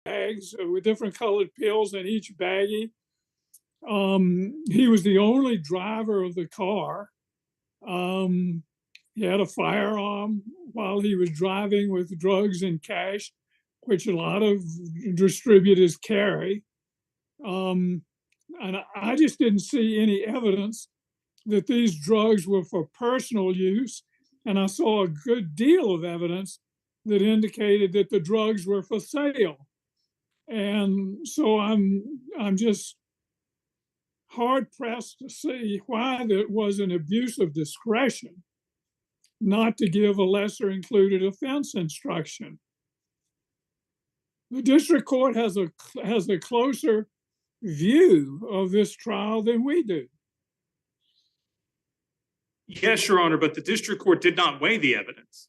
bags with different colored pills in each baggie. He was the only driver of the car. He had a firearm while he was driving with drugs and cash, which a lot of distributors carry. And I just didn't see any evidence that these drugs were for personal use. And I saw a good deal of evidence that indicated that the drugs were for sale. And so I'm just hard pressed to see why there was an abuse of discretion not to give a lesser included offense instruction. The district court has a closer view of this trial than we do. Yes, Your Honor, but the district court did not weigh the evidence.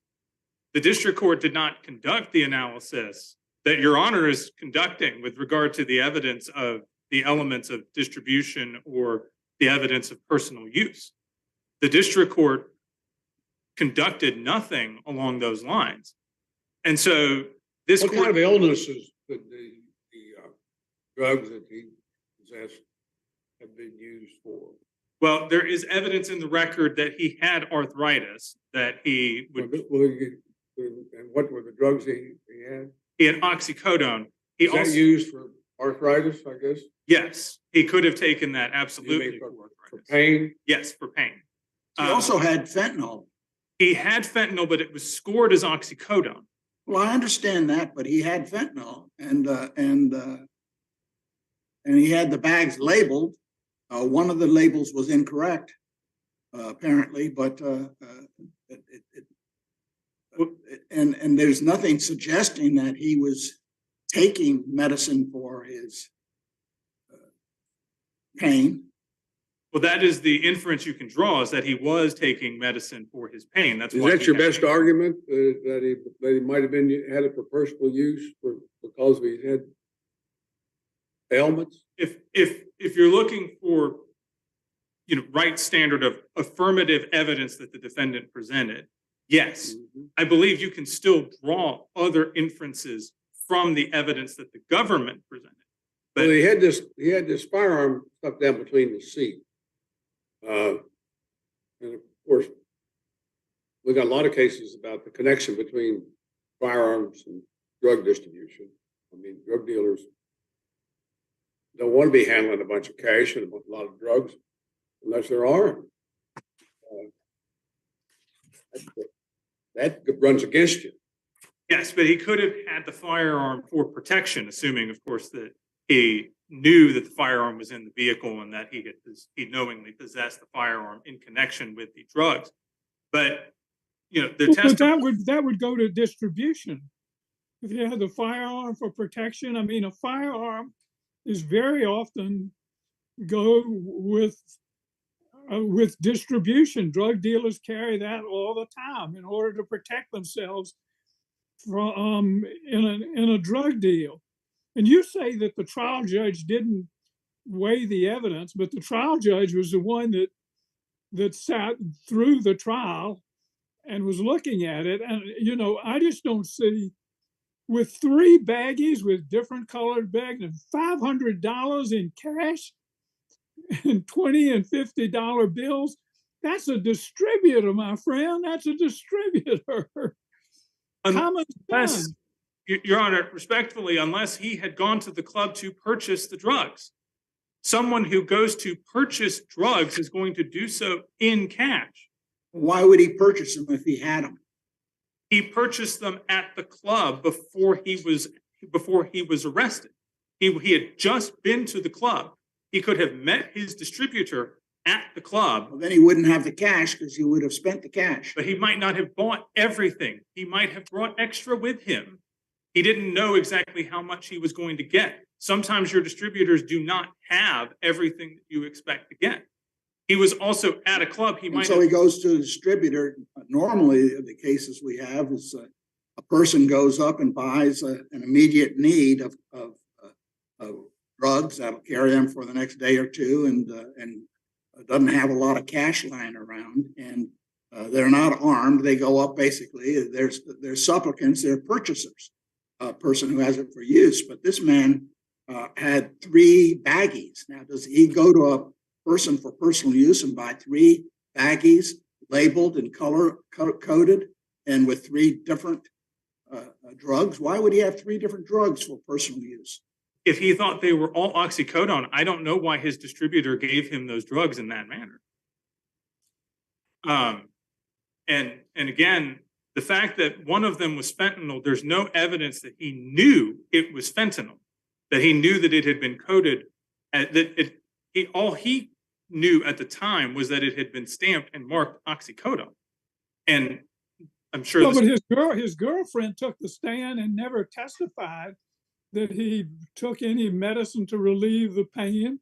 The district court did not conduct the analysis that Your Honor is conducting with regard to the evidence of the elements of distribution or the evidence of personal use. The district court conducted nothing along those lines. And so this what kind of illnesses could the drugs that he possessed have been used for? Well, there is evidence in the record that he had arthritis, that he would... And what were the drugs he had? He had oxycodone. Is that used for arthritis, I guess? Yes, he could have taken that absolutely for pain? Yes, for pain. He also had fentanyl. He had fentanyl, but it was scored as oxycodone. Well, I understand that, but he had fentanyl, and he had the bags labeled. One of the labels was incorrect, apparently, but and there's nothing suggesting that he was taking medicine for his pain. Well, that is the inference you can draw, is that he was taking medicine for his pain. That's Is that your best argument, that he might have had it for personal use because he had ailments? If you're looking for, right standard of affirmative evidence that the defendant presented, yes, I believe you can still draw other inferences from the evidence that the government presented. But well, he had this firearm stuck down between the seat. And of course, we got a lot of cases about the connection between firearms and drug distribution. I mean, drug dealers don't want to be handling a bunch of cash and a lot of drugs unless they're armed. That runs against you. Yes, but he could have had the firearm for protection, assuming, of course, that he knew that the firearm was in the vehicle and that he knowingly possessed the firearm in connection with the drugs. But that would go to distribution. If you had the firearm for protection, I mean, a firearm is very often go with distribution. Drug dealers carry that all the time in order to protect themselves from in a drug deal. And you say that the trial judge didn't weigh the evidence, but the trial judge was the one that sat through the trial and was looking at it. And, I just don't see, with 3 baggies with different colored bags and $500 in cash and $20 and $50 bills, that's a distributor, my friend. That's a distributor. Common sense. Your Honor, respectfully, unless he had gone to the club to purchase the drugs, someone who goes to purchase drugs is going to do so in cash. Why would he purchase them if he had them? He purchased them at the club before he was arrested. He had just been to the club. He could have met his distributor at the club. Well, then he wouldn't have the cash because he would have spent the cash. But he might not have bought everything. He might have brought extra with him. He didn't know exactly how much he was going to get. Sometimes your distributors do not have everything that you expect to get. He was also at a club. He goes to a distributor. Normally, the cases we have is a person goes up and buys an immediate need of drugs that'll carry them for the next day or two, and doesn't have a lot of cash lying around, and they're not armed. They go up basically. They're supplicants. They're purchasers. a person who has it for use, but this man had 3 baggies. Now, does he go to a person for personal use and buy 3 baggies labeled and color coded and with 3 different drugs? Why would he have 3 different drugs for personal use? If he thought they were all oxycodone, I don't know why his distributor gave him those drugs in that manner. And again, the fact that one of them was fentanyl, there's no evidence that he knew it was fentanyl, that he knew that it had been coded, all he knew at the time was that it had been stamped and marked oxycodone. And I'm sure. But his girlfriend took the stand and never testified that he took any medicine to relieve the pain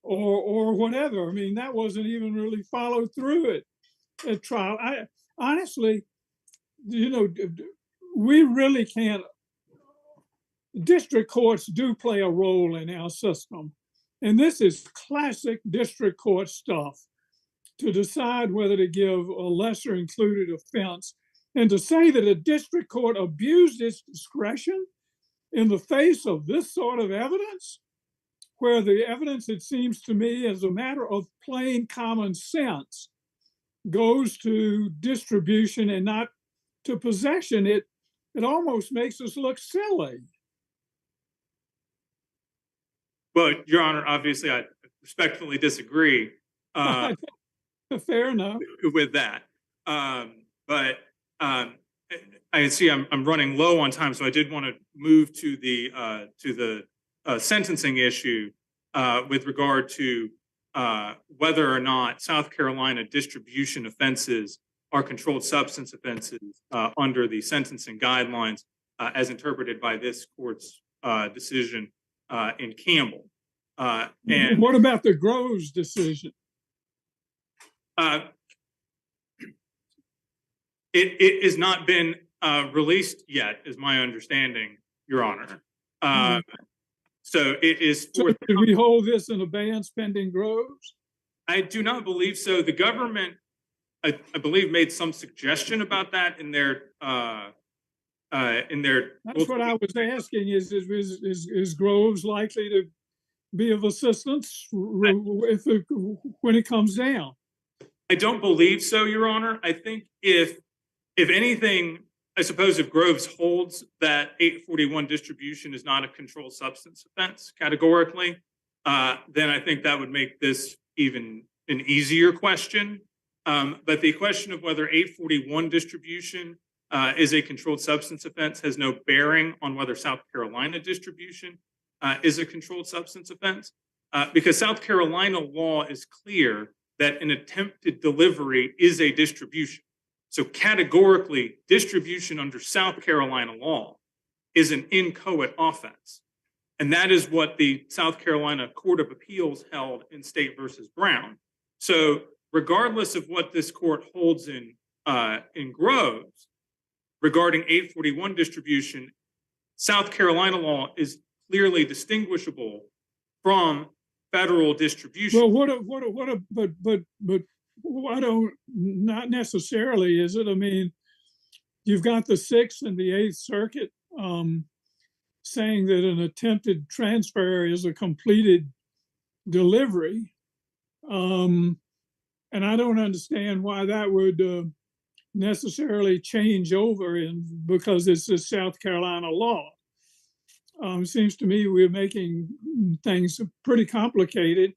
or whatever. I mean, that wasn't even really followed through at trial. I honestly, we really can't. District courts do play a role in our system, and this is classic district court stuff, to decide whether to give a lesser included offense, and to say that a district court abused its discretion in the face of this sort of evidence, where the evidence, it seems to me, as a matter of plain common sense, goes to distribution and not to possession. It almost makes us look silly. Well, Your Honor, obviously, I respectfully disagree. Fair enough with that. But I see I'm running low on time, so I did want to move to the sentencing issue with regard to whether or not South Carolina distribution offenses are controlled substance offenses under the sentencing guidelines as interpreted by this court's decision in Campbell. And what about the Groves decision? It has not been released yet, is my understanding, Your Honor. So it is. So did we hold this in abeyance pending Groves? I do not believe so. The government, I believe, made some suggestion about that in their. That's what I was asking. Is Groves likely to be of assistance when it comes down? I don't believe so, Your Honor. I think if anything, I suppose if Groves holds that 841 distribution is not a controlled substance offense categorically, then I think that would make this even an easier question. But the question of whether 841 distribution is a controlled substance offense has no bearing on whether South Carolina distribution is a controlled substance offense, because South Carolina law is clear that an attempted delivery is a distribution. So categorically, distribution under South Carolina law is an inchoate offense. And that is what the South Carolina Court of Appeals held in State versus Brown. So regardless of what this court holds in Groves regarding 841 distribution, South Carolina law is clearly distinguishable from federal distribution. Well, but I don't, not necessarily, is it? I mean, you've got the 6th and the 8th Circuit saying that an attempted transfer is a completed delivery. And I don't understand why that would necessarily change over because it's the South Carolina law. It seems to me we're making things pretty complicated.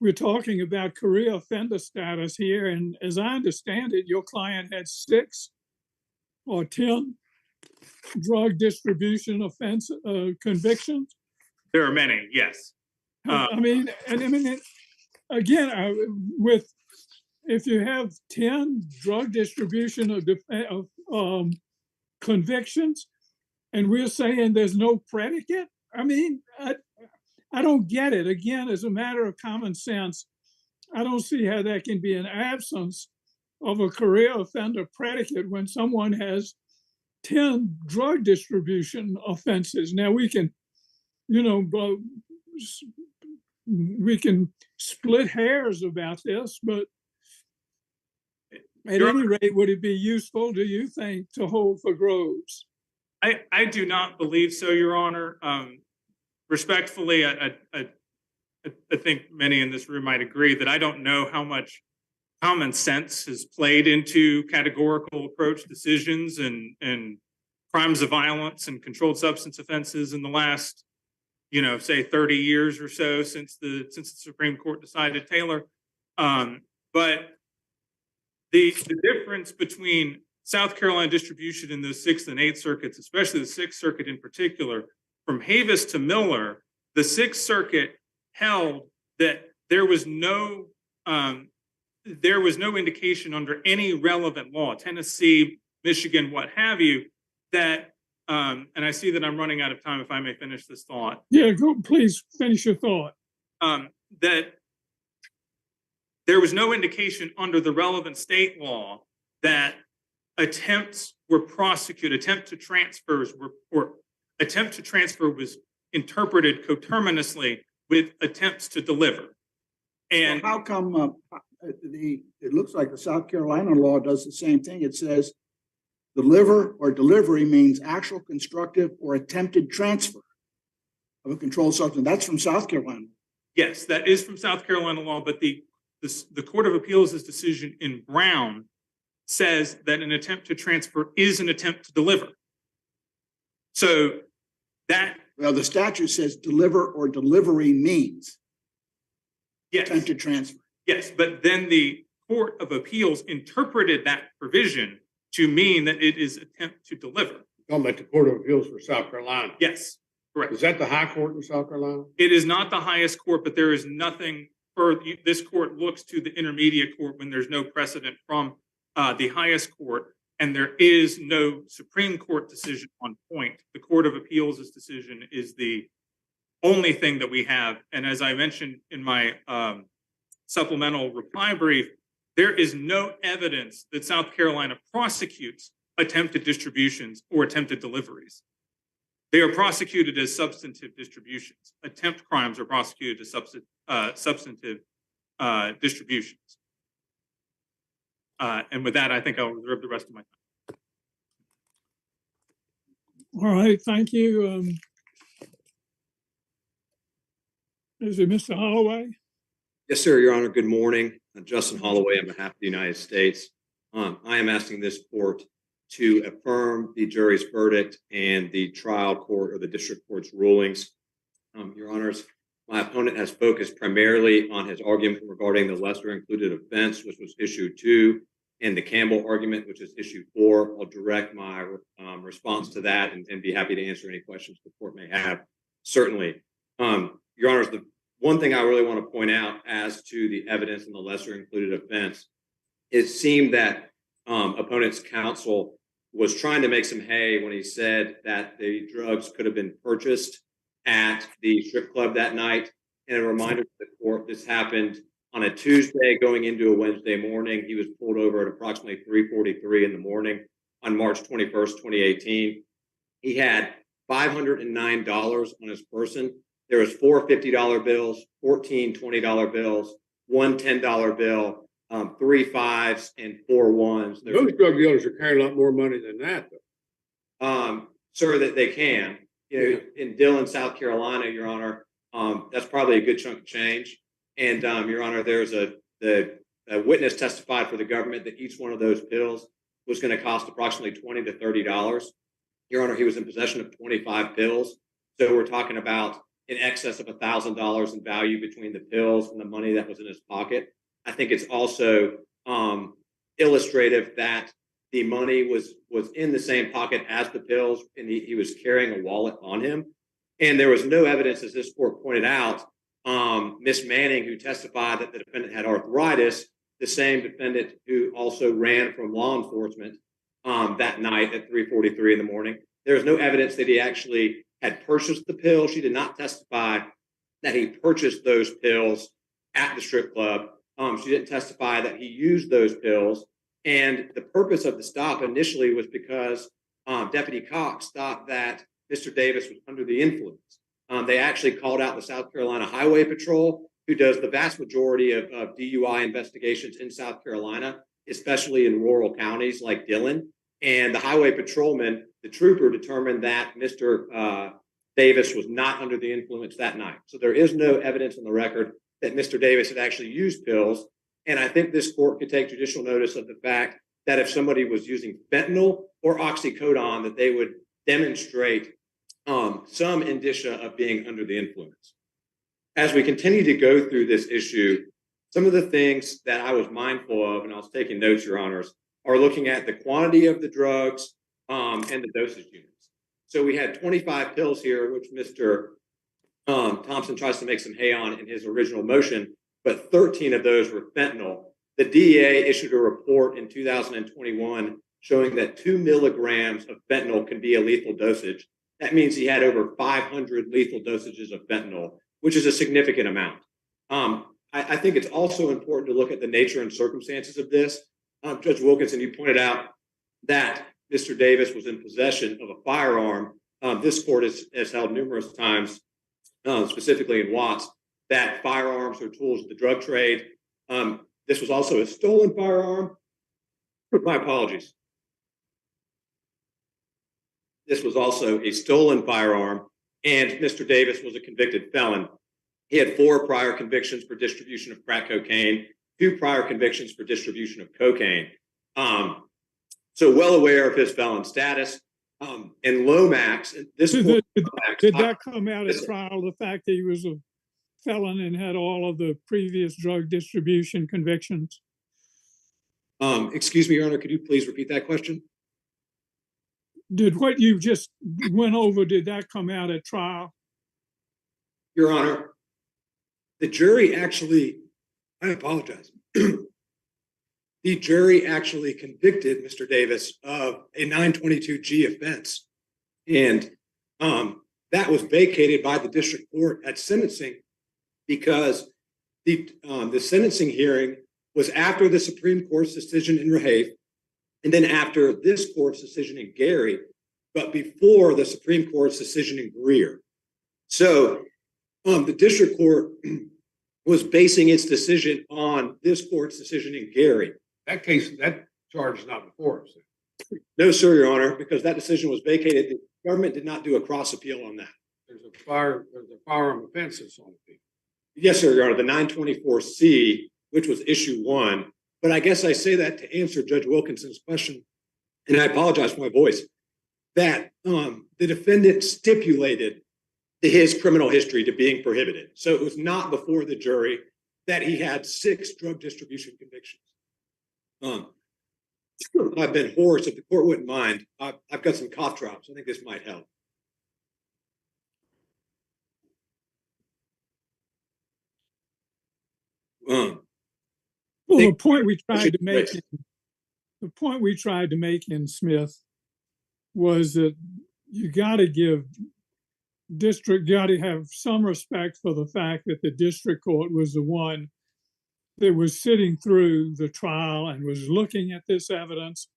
We're talking about career offender status here, and as I understand it, your client had 6 or 10 drug distribution offense convictions. There are many, yes. Again, if you have 10 drug distribution of convictions, and we're saying there's no predicate, I mean, I don't get it. Again, as a matter of common sense, I don't see how that can be an absence of a career offender predicate when someone has 10 drug distribution offenses. Now we can, we can split hairs about this, but at any rate, would it be useful, do you think, to hold for Groves? I do not believe so, Your Honor. Respectfully, I think many in this room might agree that I don't know how much common sense has played into categorical approach decisions and crimes of violence and controlled substance offenses in the last, say 30 years or so since the Supreme Court decided Taylor. But the difference between South Carolina distribution in those Sixth and Eighth Circuits, especially the Sixth Circuit in particular, from Havis to Miller, the Sixth Circuit held that there was no indication under any relevant law, Tennessee, Michigan, what have you, that, and I see that I'm running out of time, if I may finish this thought. Yeah, please finish your thought. That there was no indication under the relevant state law that attempts were prosecuted, attempt to transfer was interpreted coterminously with attempts to deliver. And so how come it looks like the South Carolina law does the same thing? It says deliver or delivery means actual, constructive, or attempted transfer of a controlled substance. That's from South Carolina. Yes, that is from South Carolina law, but the Court of Appeals' decision in Brown says that an attempt to transfer is an attempt to deliver. So that... Well, the statute says deliver or delivery means attempted transfer. Yes, but then the Court of Appeals interpreted that provision to mean that it is attempt to deliver. You're talking about the Court of Appeals for South Carolina. Yes, correct. Is that the high court in South Carolina? It is not the highest court, but there is nothing for this court looks to the intermediate court when there's no precedent from the highest court, and there is no Supreme Court decision on point. The Court of Appeals' decision is the only thing that we have. And as I mentioned in my supplemental reply brief, there is no evidence that South Carolina prosecutes attempted distributions or attempted deliveries. They are prosecuted as substantive distributions. Attempt crimes are prosecuted as substantive distributions. And with that, I think I'll reserve the rest of my time. All right, thank you. Is it Mr. Holloway? Yes, sir, Your Honor. Good morning. I'm Justin Holloway on behalf of the United States. I am asking this court to affirm the jury's verdict and the trial court or the district court's rulings. Your Honors, my opponent has focused primarily on his argument regarding the lesser included offense, which was issue 2, and the Campbell argument, which is issue 4. I'll direct my response to that and be happy to answer any questions the court may have, certainly. Your Honors, the one thing I really want to point out as to the evidence in the lesser included offense, it seemed that opponent's counsel was trying to make some hay when he said that the drugs could have been purchased at the strip club that night. And a reminder to the court, this happened on a Tuesday going into a Wednesday morning. He was pulled over at approximately 3:43 in the morning on March 21st, 2018. He had $509 on his person. There was 4 $50 bills, 14 $20 bills, 1 $10 bill, 3 5s, and 4 1s. Those drug dealers are carrying a lot more money than that, though. Sir, that they can. In Dillon, South Carolina, Your Honor, that's probably a good chunk of change. And Your Honor, there's a witness testified for the government that each one of those pills was going to cost approximately $20 to $30. Your Honor, he was in possession of 25 pills. So we're talking about in excess of $1,000 in value between the pills and the money that was in his pocket. I think it's also illustrative that the money was in the same pocket as the pills, and he was carrying a wallet on him. And there was no evidence, as this court pointed out, Miss Manning, who testified that the defendant had arthritis, the same defendant who also ran from law enforcement that night at 3:43 in the morning. There was no evidence that he actually had purchased the pill. She did not testify that he purchased those pills at the strip club. She didn't testify that he used those pills. And the purpose of the stop initially was because Deputy Cox thought that Mr. Davis was under the influence. They actually called out the South Carolina Highway Patrol, who does the vast majority of DUI investigations in South Carolina, especially in rural counties like Dillon. And the highway patrolman, the trooper, determined that Mr. Davis was not under the influence that night. So there is no evidence on the record that Mr. Davis had actually used pills. And I think this court could take judicial notice of the fact that if somebody was using fentanyl or oxycodone, that they would demonstrate some indicia of being under the influence. As we continue to go through this issue, some of the things that I was mindful of, and I was taking notes, Your Honors, are looking at the quantity of the drugs and the dosage units. So we had 25 pills here, which Mr. Thompson tries to make some hay on in his original motion, but 13 of those were fentanyl. The DEA issued a report in 2021 showing that 2 milligrams of fentanyl can be a lethal dosage. That means he had over 500 lethal dosages of fentanyl, which is a significant amount. I think it's also important to look at the nature and circumstances of this. Judge Wilkinson, you pointed out that Mr. Davis was in possession of a firearm. This court has held numerous times, specifically in Watts, that firearms are tools of the drug trade. This was also a stolen firearm. My apologies. This was also a stolen firearm, and Mr. Davis was a convicted felon. He had 4 prior convictions for distribution of crack cocaine, 2 prior convictions for distribution of cocaine. So well aware of his felon status. And Lomax, this did that come out at trial, the fact that he was a felon and had all of the previous drug distribution convictions? Excuse me, Your Honor, could you please repeat that question? Did what you just went over, did that come out at trial? Your Honor, the jury actually, I apologize. The jury actually convicted Mr. Davis of a 922G offense. And that was vacated by the district court at sentencing because the sentencing hearing was after the Supreme Court's decision in Rahafe, and then after this court's decision in Gary, but before the Supreme Court's decision in Greer. So the district court was basing its decision on this court's decision in Gary. That case, that charge is not before us. No, sir, Your Honor, because that decision was vacated. The government did not do a cross appeal on that. There's a firearm offense that's on the people. Yes, sir, Your Honor, the 924C, which was issue 1. But I guess I say that to answer Judge Wilkinson's question, and I apologize for my voice, that the defendant stipulated his criminal history to being prohibited. So it was not before the jury that he had 6 drug distribution convictions. I've been hoarse. If the court wouldn't mind, I've got some cough drops. I think this might help. Well, the point we tried to make in Smith was that you got to have some respect for the fact that the district court was the one that was sitting through the trial and was looking at this evidence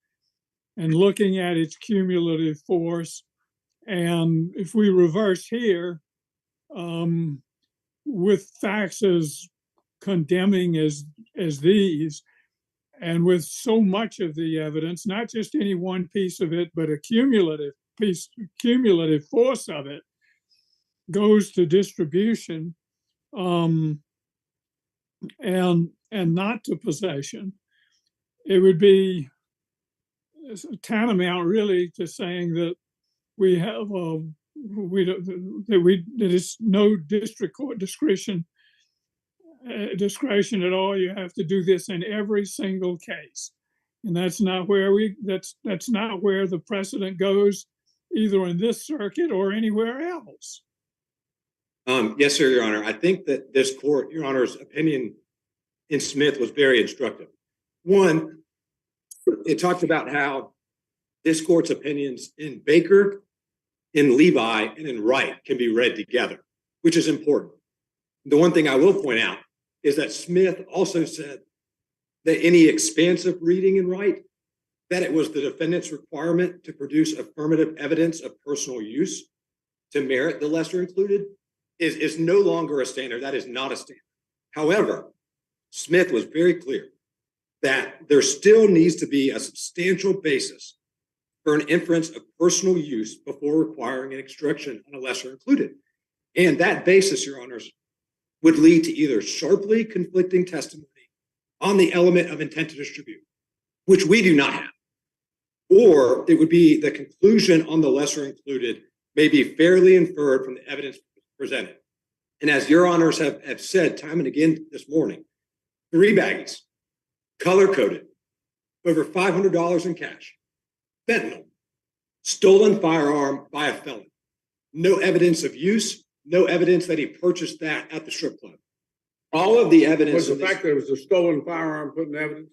and looking at its cumulative force. And if we reverse here, with facts as condemning as these, and with so much of the evidence, not just any one piece of it, but a cumulative force of it goes to distribution, and not to possession, it would be tantamount really to saying that we have there is no district court discretion at all. You have to do this in every single case, and that's not where that's not where the precedent goes, either in this circuit or anywhere else. Yes, sir, Your Honor. I think that this court, Your Honor's opinion in Smith was very instructive. One, it talked about how this court's opinions in Baker, in Levi, and in Wright can be read together, which is important. The one thing I will point out is that Smith also said that any expansive reading in Wright, that it was the defendant's requirement to produce affirmative evidence of personal use to merit the lesser included, is no longer a standard. That is not a standard. However, Smith was very clear that there still needs to be a substantial basis for an inference of personal use before requiring an instruction on a lesser included. And that basis, Your Honors, would lead to either sharply conflicting testimony on the element of intent to distribute, which we do not have, or it would be the conclusion on the lesser included may be fairly inferred from the evidence presented. And as Your Honors have said time and again this morning, 3 baggies, color-coded, over $500 in cash, fentanyl, stolen firearm by a felon, no evidence of use, no evidence that he purchased that at the strip club. All of the evidence. Was the fact that it was a stolen firearm put in evidence?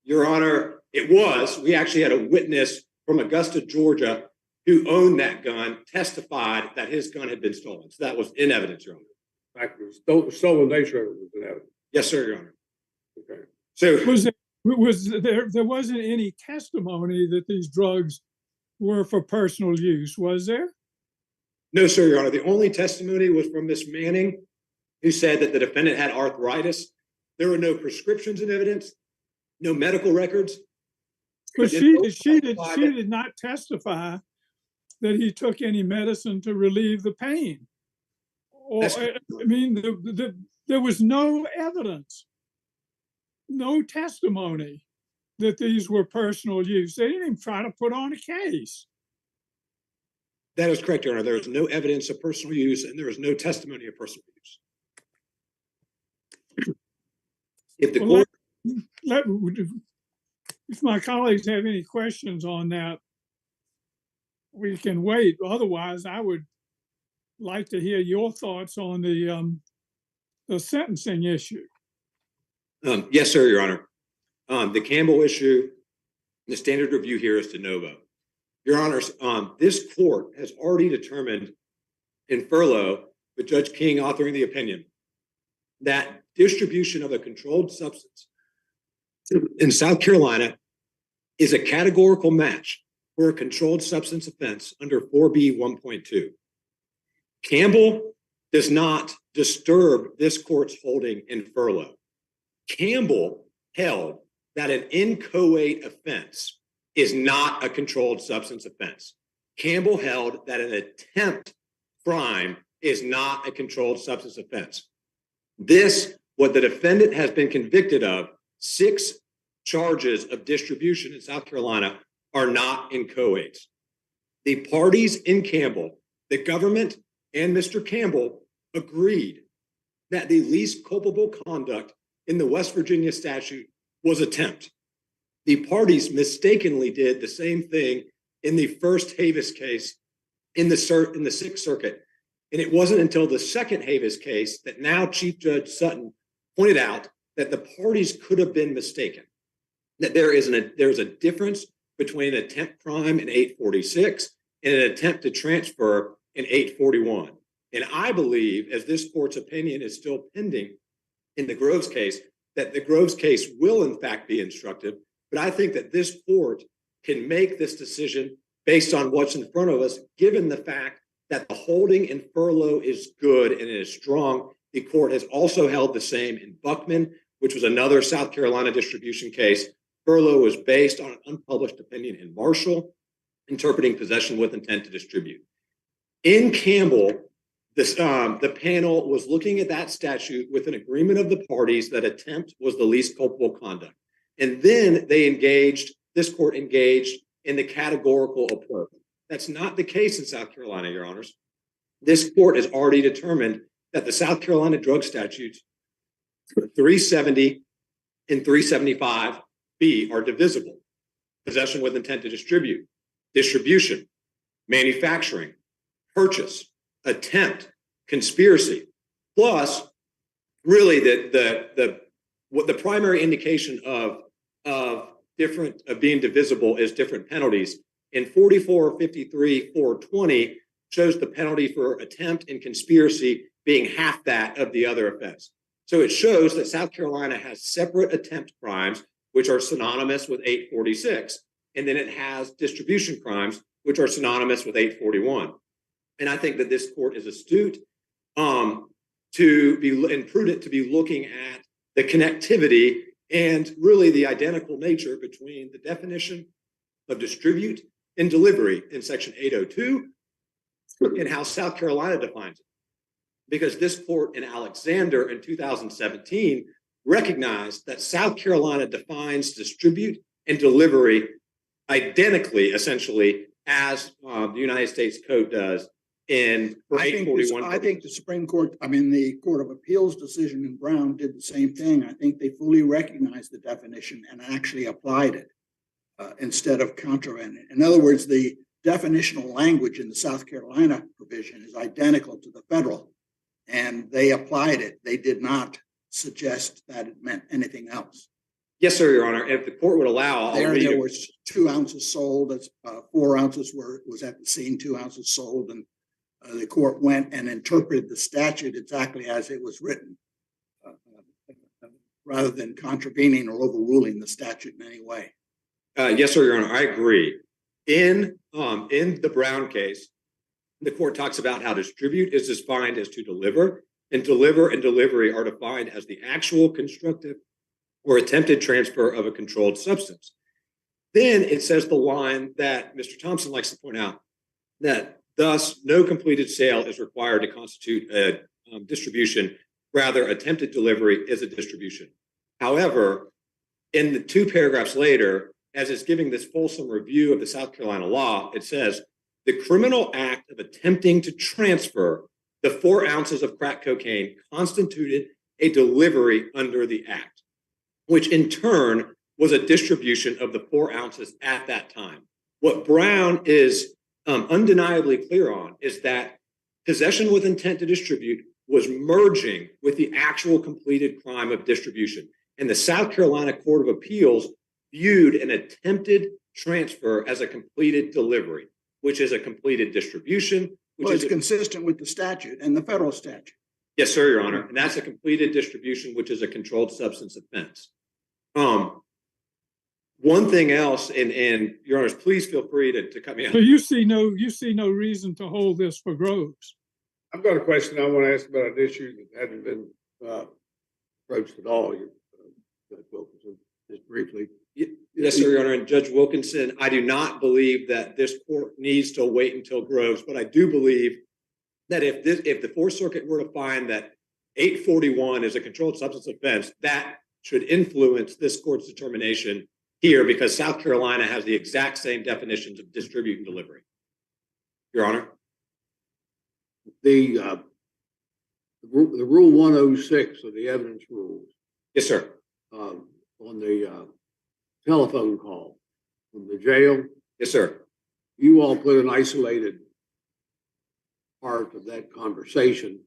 Your Honor, it was. We actually had a witness from Augusta, Georgia, who owned that gun, testified that his gun had been stolen. So that was in evidence, Your Honor. The fact that the stolen nature of it was in evidence. Yes, sir, Your Honor. Okay. So there wasn't any testimony that these drugs were for personal use, was there? no, sir, Your Honor. The only testimony was from Miss Manning, who said that the defendant had arthritis. There were no prescriptions in evidence, no medical records. But she did not testify that he took any medicine to relieve the pain. Or, I mean, there was no evidence, no testimony that these were personal use. They didn't even try to put on a case. That is correct, Your Honor. There is no evidence of personal use, and there is no testimony of personal use. If the court, if my colleagues have any questions on that, we can wait. Otherwise, I would like to hear your thoughts on the sentencing issue. yes, sir, Your Honor. The Campbell issue, the standard review here is de novo. Your Honors, this court has already determined in furlough, with Judge King authoring the opinion, that distribution of a controlled substance in South Carolina is a categorical match for a controlled substance offense under 4B 1.2. Campbell does not disturb this court's holding in furlough. Campbell held that an inchoate offense is not a controlled substance offense. Campbell held that an attempt crime is not a controlled substance offense. What the defendant has been convicted of, 6 charges of distribution in South Carolina, are not inchoates. The parties in Campbell, the government and Mr. Campbell, agreed that the least culpable conduct in the West Virginia statute was attempt. The parties mistakenly did the same thing in the first Havis case in the Sixth Circuit. And it wasn't until the second Havis case that now Chief Judge Sutton pointed out that the parties could have been mistaken, that there's a difference between an attempt crime in 846 and an attempt to transfer in 841. And I believe, as this court's opinion is still pending in the Groves case, that the Groves case will in fact be instructive. But I think that this court can make this decision based on what's in front of us, given the fact that the holding in furlough is good and it is strong. The court has also held the same in Buckman, which was another South Carolina distribution case. Furlough was based on an unpublished opinion in Marshall, interpreting possession with intent to distribute. In Campbell, the panel was looking at that statute with an agreement of the parties that attempt was the least culpable conduct. And then this court engaged in the categorical approach. That's not the case in South Carolina, Your Honors. This court has already determined that the South Carolina drug statutes 370 and 375B are divisible. Possession with intent to distribute, distribution, manufacturing, purchase, attempt, conspiracy, plus really what the primary indication of being divisible is different penalties. In 4453 420 shows the penalty for attempt and conspiracy being half that of the other offense. So it shows that South Carolina has separate attempt crimes, which are synonymous with 846. And then it has distribution crimes, which are synonymous with 841. And I think that this court is astute and prudent to be looking at the connectivity and really the identical nature between the definition of distribute and delivery in Section 802 and how South Carolina defines it. Because this court in Alexander in 2017 recognized that South Carolina defines distribute and delivery identically, essentially, as the United States Code does in 841. I think the Supreme Court, the Court of Appeals decision in Brown did the same thing. I think they fully recognized the definition and actually applied it instead of contravening it. In other words, the definitional language in the South Carolina provision is identical to the federal, and they applied it. They did not suggest that it meant anything else. Yes, sir, Your Honor. If the court would allow, there was 2 ounces sold. 4 ounces was at the scene. 2 ounces sold, and the court went and interpreted the statute exactly as it was written, rather than contravening or overruling the statute in any way. Yes, sir, Your Honor. I agree. In the Brown case, the court talks about how distribute is defined as to deliver, and deliver and delivery are defined as the actual constructive or attempted transfer of a controlled substance. Then it says the line that Mr. Thompson likes to point out, that thus no completed sale is required to constitute a distribution. Rather, attempted delivery is a distribution. However, in the 2 paragraphs later, as it's giving this fulsome review of the South Carolina law, it says the criminal act of attempting to transfer the 4 ounces of crack cocaine constituted a delivery under the act, which in turn was a distribution of the 4 ounces at that time. What Brown is undeniably clear on is that possession with intent to distribute was merging with the actual completed crime of distribution. And the South Carolina Court of Appeals viewed an attempted transfer as a completed delivery, which is a completed distribution. Which is consistent with the statute and the federal statute. Yes, sir, Your Honor. And that's a completed distribution, which is a controlled substance offense. One thing else, and Your Honors, please feel free to cut me off. So you see no reason to hold this for Groves. I've got a question I want to ask about an issue that hadn't been approached at all. Judge Wilkinson, just briefly. Yes, sir, Your Honor. And Judge Wilkinson, I do not believe that this court needs to wait until Groves, but I do believe that if the Fourth Circuit were to find that 841 is a controlled substance offense, that should influence this court's determination here, because South Carolina has the exact same definitions of distribute and delivery. Your Honor. The Rule 106 of the evidence rules. Yes, sir. On the telephone call from the jail. Yes, sir. You all put an isolated part of that conversation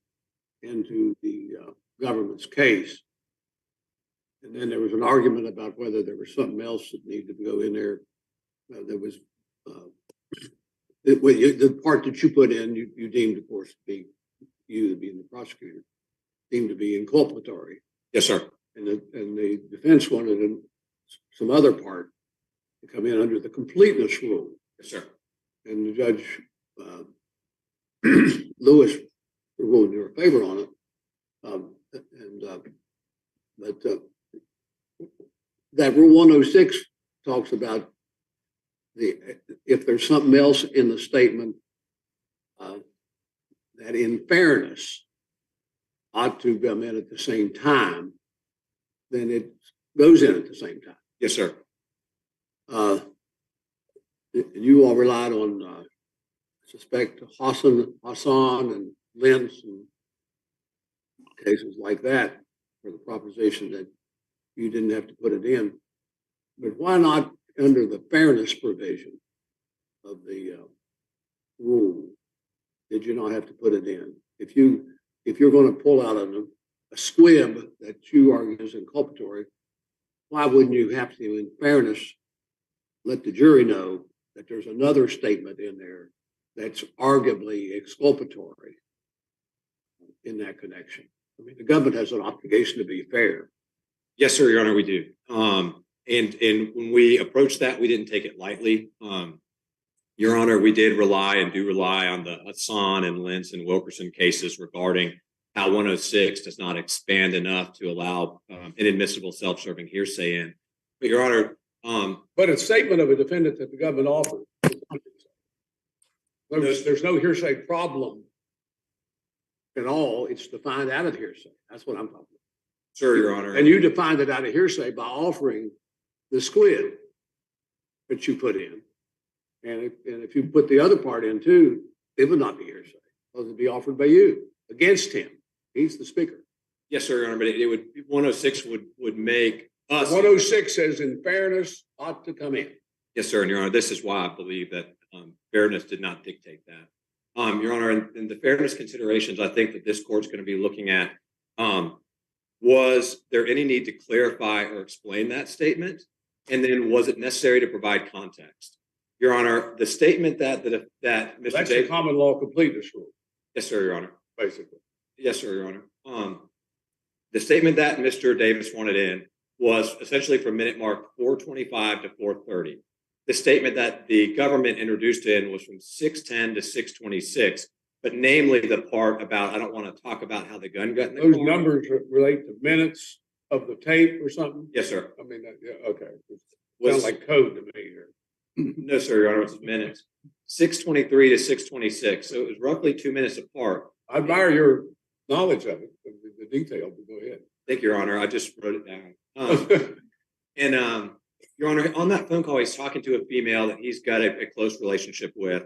into the government's case. And then there was an argument about whether there was something else that needed to go in there. There was the part that you put in, you deemed, of course, being the prosecutor, deemed to be inculpatory. Yes, sir. And the defense wanted some other part to come in under the completeness rule. Yes, sir. And the Judge Lewis ruled in your favor on it. But that Rule 106 talks about if there's something else in the statement that in fairness ought to come in at the same time, then it goes in at the same time. Yes, sir. You all relied on, I suspect, Hassan and Lentz and cases like that for the proposition that you didn't have to put it in. But why not under the fairness provision of the rule did you not have to put it in? If you're going to pull out a squib that you argue is inculpatory, why wouldn't you have to, in fairness, let the jury know that there's another statement in there that's arguably exculpatory in that connection? I mean, the government has an obligation to be fair. Yes, sir, Your Honor, we do. And when we approached that, we didn't take it lightly. Your Honor, we did rely and do rely on the Hassan and Lentz and Wilkerson cases regarding how 106 does not expand enough to allow inadmissible self-serving hearsay in. But Your Honor, But a statement of a defendant that the government offered. There's no hearsay problem at all. It's defined out of hearsay. That's what I'm talking about. Sure, Your Honor. And you defined it out of hearsay by offering the squid that you put in. And if you put the other part in too, it would not be hearsay. Because it'd be offered by you against him. He's the speaker. Yes, sir, Your Honor, but it would 106 would make us 106 says in fairness ought to come in. Yes, sir, and Your Honor, this is why I believe that fairness did not dictate that. Your Honor, in the fairness considerations, I think that this court's going to be looking at was there any need to clarify or explain that statement, and then was it necessary to provide context? Your Honor, the statement that Mr. That's Davis, the common law completeness rule. yes, sir, Your Honor. Basically. Yes, sir, Your Honor. The statement that Mr. Davis wanted in was essentially from minute mark 425 to 430. The statement that the government introduced in was from 610 to 626, but namely the part about, I don't want to talk about how the gun got in the Those car. numbers relate to minutes of the tape or something? Yes, sir. I mean, yeah, okay. Sounds like code to me here. No, sir, Your Honor, it was minutes. 623 to 626, so it was roughly 2 minutes apart. I admire your knowledge of it, of the detail, but go ahead. Thank you, Your Honor. I just wrote it down. Your Honor, on that phone call, he's talking to a female that he's got a close relationship with,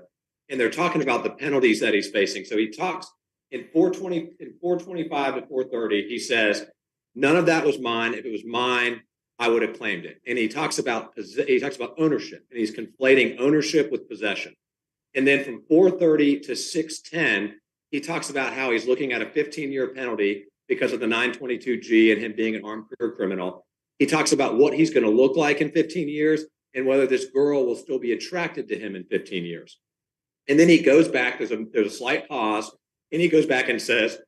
and they're talking about the penalties that he's facing. So he talks in 425 to 430. He says, "None of that was mine. If it was mine, I would have claimed it." And he talks about ownership, and he's conflating ownership with possession. And then from 430 to 610, he talks about how he's looking at a 15-year penalty because of the 922G and him being an armed career criminal. He talks about what he's going to look like in 15 years and whether this girl will still be attracted to him in 15 years. And then he goes back, there's a slight pause, and he goes back and says,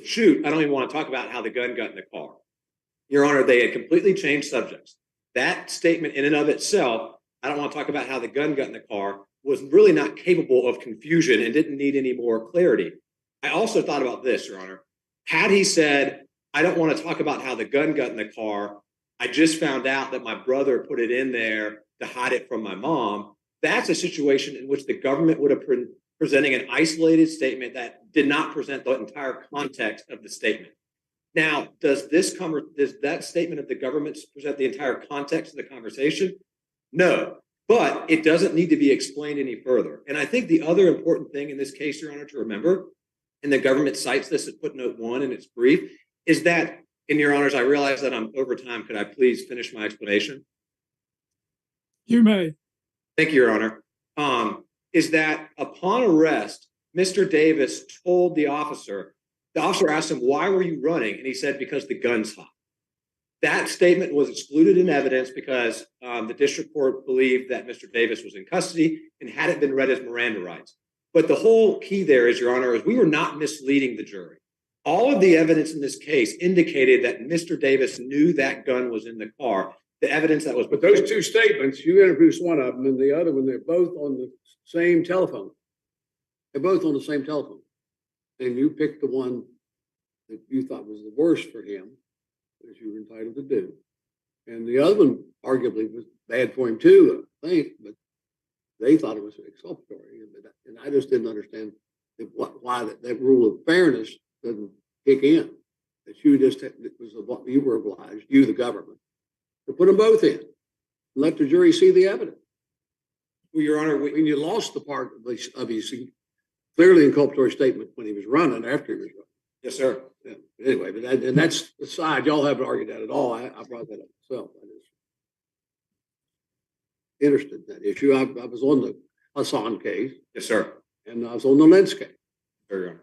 "Shoot, I don't even want to talk about how the gun got in the car." Your Honor, they had completely changed subjects. That statement in and of itself, "I don't want to talk about how the gun got in the car," was really not capable of confusion and didn't need any more clarity. I also thought about this, Your Honor. Had he said, "I don't want to talk about how the gun got in the car. I just found out that my brother put it in there to hide it from my mom," that's a situation in which the government would have been presenting an isolated statement that did not present the entire context of the statement. Now, does that statement of the government present the entire context of the conversation? No, but it doesn't need to be explained any further. And I think the other important thing in this case, Your Honor, to remember, and the government cites this at footnote 1 in its brief, is that, and Your Honors, I realize that I'm over time. Could I please finish my explanation? You may. Thank you, Your Honor. Is that upon arrest, Mr. Davis told the officer asked him, "Why were you running?" And he said, "Because the gun's hot." That statement was excluded in evidence because the district court believed that Mr. Davis was in custody and hadn't been read his Miranda rights. But the whole key there is, Your Honor, is we were not misleading the jury. All of the evidence in this case indicated that Mr. Davis knew that gun was in the car. The evidence that was... But those two statements, you introduced one of them and the other one, they're both on the same telephone. They're both on the same telephone. And you picked the one that you thought was the worst for him, as you were entitled to do. And the other one arguably was bad for him too, I think, but they thought it was exculpatory. And I just didn't understand why that rule of fairness doesn't kick in. That you were obliged, you, the government, to put them both in. Let the jury see the evidence. Well, Your Honor, when you lost the part of his clearly inculpatory statement when he was running, after he was running. Yes, sir. Yeah. Anyway, but that's the side. Y'all haven't argued that at all. I brought that up myself. I was interested in that issue. I was on the Hassan case. Yes, sir. And I was on the Lentz case. Your Honor.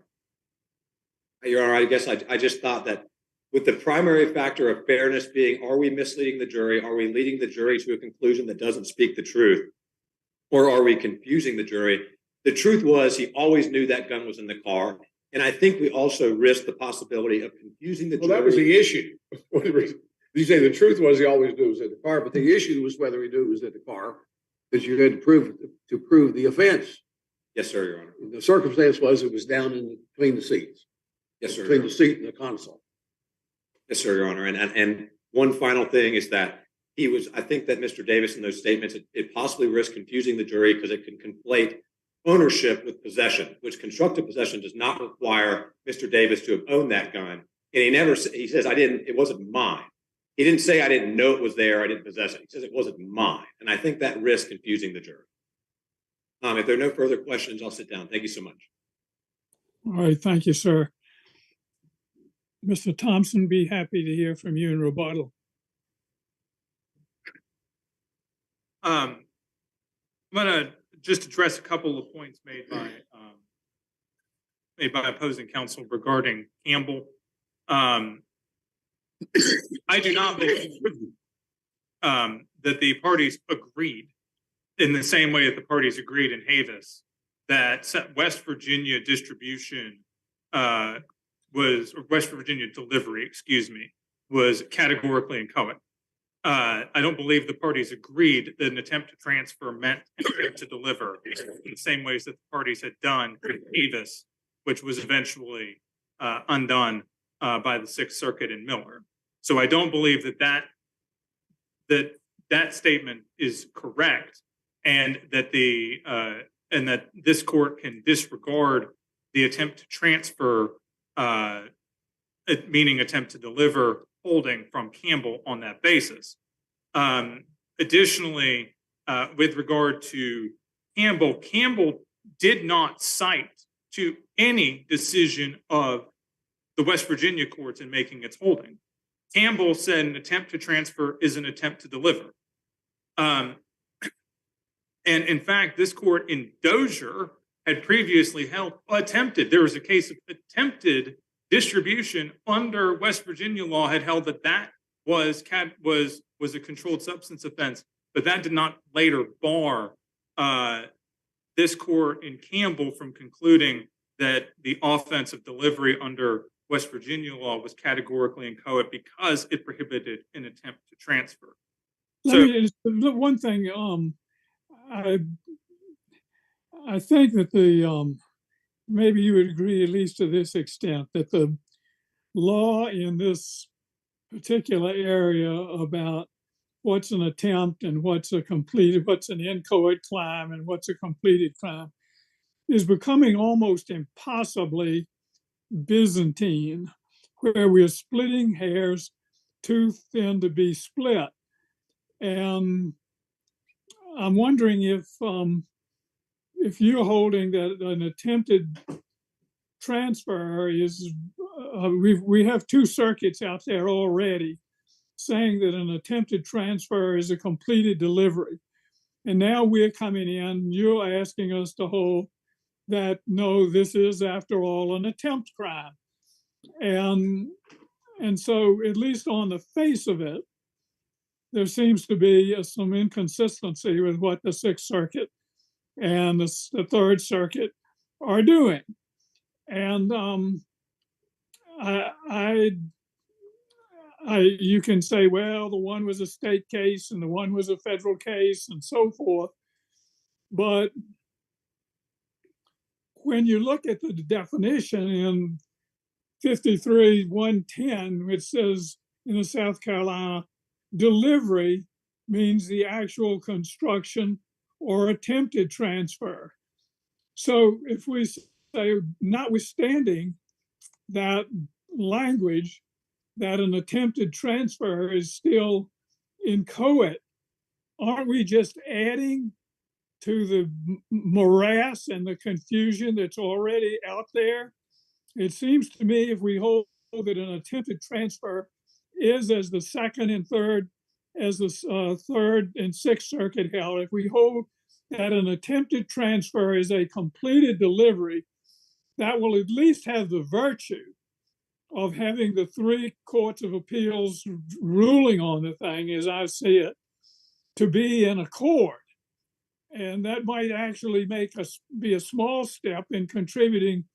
Your Honor, I guess I just thought that with the primary factor of fairness being, are we misleading the jury? Are we leading the jury to a conclusion that doesn't speak the truth? Or are we confusing the jury? The truth was he always knew that gun was in the car. And I think we also risked the possibility of confusing the jury. Well, that was the issue. You say the truth was he always knew it was in the car, but the issue was whether he knew it was in the car, because you had to prove the offense. Yes, sir, Your Honor. The circumstance was it was down between the seats. Yes, sir. Between the seat and the console. Yes, sir, Your Honor. And one final thing is that I think that Mr. Davis in those statements, it possibly risks confusing the jury because it can conflate ownership with possession, which constructive possession does not require Mr. Davis to have owned that gun. And he says, it wasn't mine. He didn't say I didn't know it was there, I didn't possess it. He says it wasn't mine. And I think that risks confusing the jury. If there are no further questions, I'll sit down. Thank you so much. All right, thank you, sir. Mr. Thompson, be happy to hear from you in rebuttal. I'm going to just address a couple of points made by opposing counsel regarding Campbell. I do not believe that the parties agreed in the same way that the parties agreed in Havis that West Virginia distribution West Virginia delivery, was categorically inchoate. I don't believe the parties agreed that an attempt to transfer meant an attempt to deliver in the same ways that the parties had done in Havis, which was eventually undone by the Sixth Circuit in Miller. So I don't believe that statement is correct, and that this court can disregard the attempt to transfer, meaning attempt to deliver, holding from Campbell on that basis. Additionally, with regard to Campbell did not cite to any decision of the West Virginia courts in making its holding. Campbell said an attempt to transfer is an attempt to deliver. And in fact, this court in Dozier had previously held there was a case of attempted distribution under West Virginia law, had held that was a controlled substance offense, but that did not later bar this court in Campbell from concluding that the offense of delivery under West Virginia law was categorically inchoate because it prohibited an attempt to transfer. One thing, I think that maybe you would agree, at least to this extent, that the law in this particular area about what's an attempt and what's an inchoate crime and what's a completed crime is becoming almost impossibly Byzantine, where we're splitting hairs too thin to be split. And I'm wondering if you're holding that an attempted transfer is, we have two circuits out there already saying that an attempted transfer is a completed delivery. And now we're coming in, you're asking us to hold that, no, this is, after all, an attempt crime. And so, at least on the face of it, there seems to be some inconsistency with what the Sixth Circuit and the Third Circuit are doing. And you can say, well, the one was a state case and the one was a federal case and so forth. But when you look at the definition in 53-110, which says in the South Carolina, delivery means the actual construction or attempted transfer. So if we say, notwithstanding that language, that an attempted transfer is still inchoate, aren't we just adding to the morass and the confusion that's already out there? It seems to me if we hold that an attempted transfer is, as the Second and Third, as the Third and Sixth Circuit held, if we hold that an attempted transfer is a completed delivery, that will at least have the virtue of having the three courts of appeals ruling on the thing, as I see it, to be in accord. And that might actually make us be a small step in contributing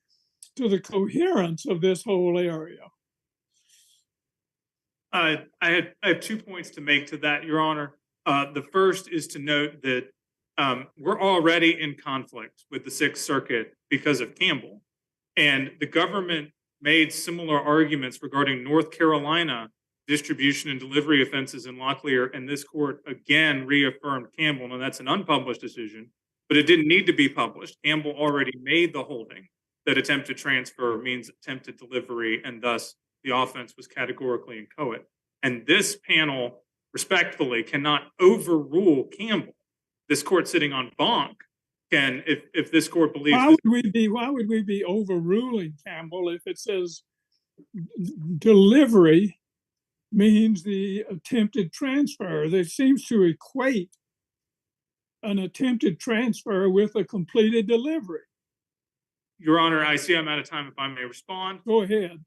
to the coherence of this whole area. I have 2 points to make to that, Your Honor. The first is to note that we're already in conflict with the Sixth Circuit because of Campbell. And the government made similar arguments regarding North Carolina distribution and delivery offenses in Locklear, and this court again reaffirmed Campbell, and that's an unpublished decision, but it didn't need to be published. Campbell already made the holding that attempted transfer means attempted delivery, and thus the offense was categorically inchoate. And this panel, respectfully, cannot overrule Campbell. This court sitting on bonk can, if this court believes. Why would we be overruling Campbell if it says delivery means the attempted transfer? That seems to equate an attempted transfer with a completed delivery. Your Honor, I see I'm out of time. If I may respond. Go ahead.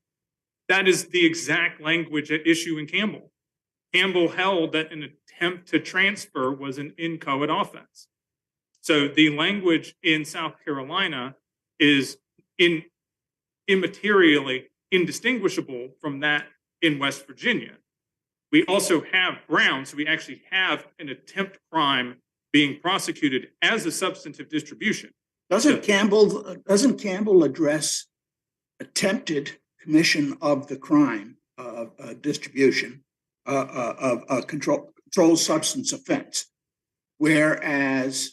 That is the exact language at issue in Campbell. Campbell held that an attempt to transfer was an inchoate offense. So the language in South Carolina is immaterially indistinguishable from that in West Virginia. We also have grounds, so we actually have an attempt crime being prosecuted as a substantive distribution. Doesn't Campbell address attempted commission of the crime of distribution of a controlled substance offense? Whereas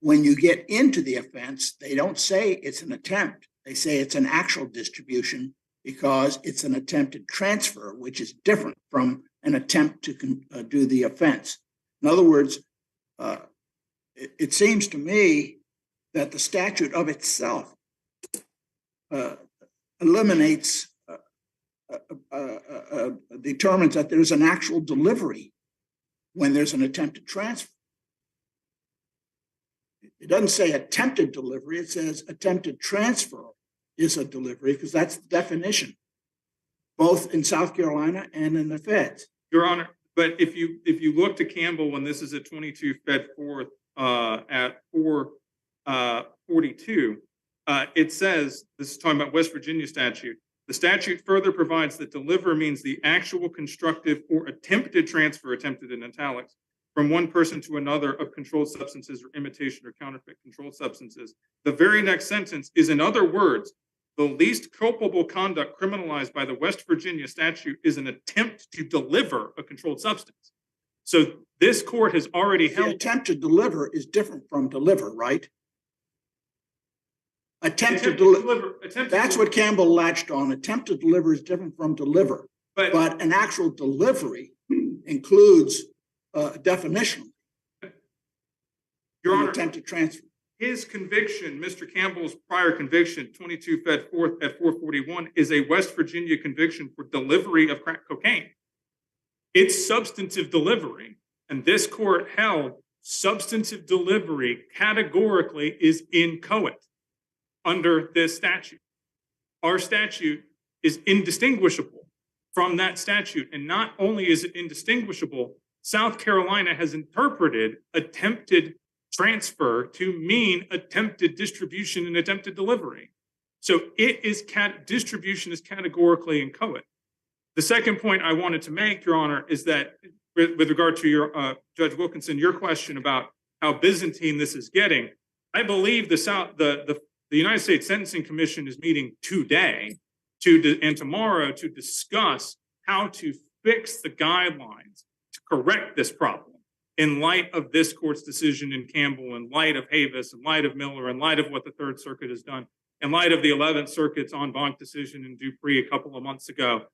when you get into the offense, they don't say it's an attempt. They say it's an actual distribution because it's an attempted transfer, which is different from an attempt to do the offense. In other words, it seems to me that the statute of itself eliminates, determines that there's an actual delivery when there's an attempted transfer. It doesn't say attempted delivery, it says attempted transfer is a delivery, because that's the definition, both in South Carolina and in the feds. Your Honor, but if you look to Campbell, when this is at 22 Fed 4th at 442, it says, this is talking about West Virginia statute, the statute further provides that deliver means the actual constructive or attempted transfer, attempted in italics, from one person to another of controlled substances or imitation or counterfeit controlled substances. The very next sentence is, in other words, the least culpable conduct criminalized by the West Virginia statute is an attempt to deliver a controlled substance. So this court has already held— The attempt to deliver is different from deliver, right? Attempt to deliver. That's what Campbell latched on. Attempt to deliver is different from deliver. But an actual delivery includes definition. Your Honor, attempted transfer. His conviction, Mr. Campbell's prior conviction, 22 Fed 4th at 441, is a West Virginia conviction for delivery of crack cocaine. It's substantive delivery, and this court held substantive delivery categorically is inchoate under this statute. Our statute is indistinguishable from that statute, and not only is it indistinguishable, South Carolina has interpreted attempted transfer to mean attempted distribution and attempted delivery. So it is distribution is categorically inchoate. The second point I wanted to make, Your Honor, is that with regard to your Judge Wilkinson, your question about how Byzantine this is getting, I believe the United States Sentencing Commission is meeting today and tomorrow to discuss how to fix the guidelines to correct this problem in light of this court's decision in Campbell, in light of Havis, in light of Miller, in light of what the Third Circuit has done, in light of the 11th Circuit's en banc decision in Dupree a couple of months ago.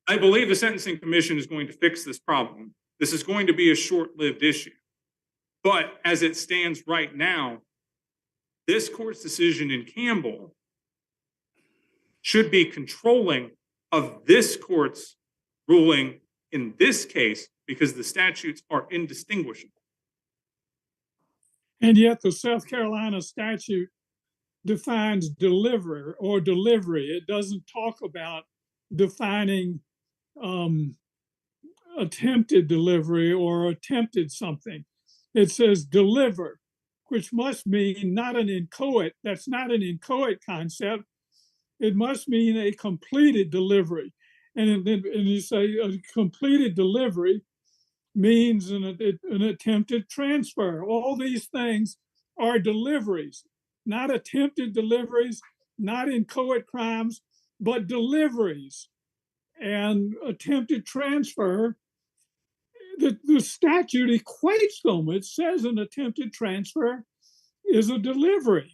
I believe the Sentencing Commission is going to fix this problem. This is going to be a short-lived issue. But as it stands right now, this court's decision in Campbell should be controlling of this court's ruling in this case, because the statutes are indistinguishable. And yet the South Carolina statute defines deliver or delivery. It doesn't talk about defining attempted delivery or attempted something. It says deliver, which must mean not an inchoate. That's not an inchoate concept. It must mean a completed delivery. And you say a completed delivery means an attempted transfer. All these things are deliveries, not attempted deliveries, not inchoate crimes, but deliveries. and attempted transfer, the statute equates them. It says an attempted transfer is a delivery.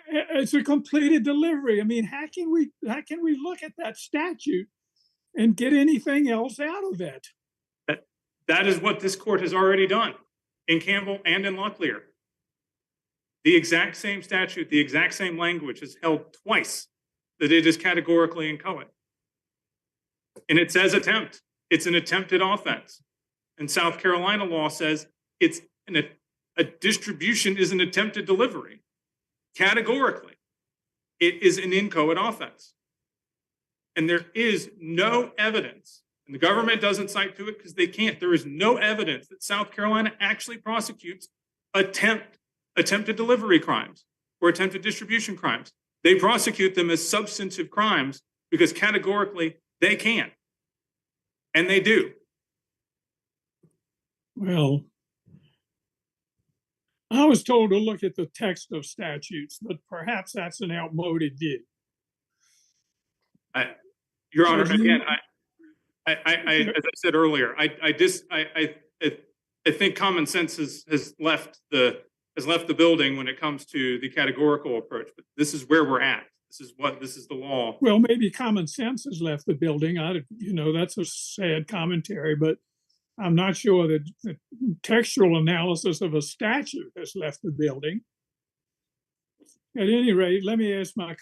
It's a completed delivery. I mean, how can we look at that statute and get anything else out of it? That is what this court has already done in Campbell and in Locklear. The exact same statute, the exact same language is held twice that it is categorically inchoate. And it says attempt. It's an attempted offense. And South Carolina law says a distribution is an attempted delivery. Categorically, it is an inchoate offense. And there is no evidence, and the government doesn't cite to it because they can't. There is no evidence that South Carolina actually prosecutes attempted delivery crimes or attempted distribution crimes. They prosecute them as substantive crimes because categorically they can. And they do. Well, I was told to look at the text of statutes, but perhaps that's an outmoded view. Your Honor, again, as I said earlier, I think common sense has left the building when it comes to the categorical approach. But this is where we're at. This is the law. Well, maybe common sense has left the building. That's a sad commentary, but I'm not sure that the textual analysis of a statute has left the building. At any rate, let me ask my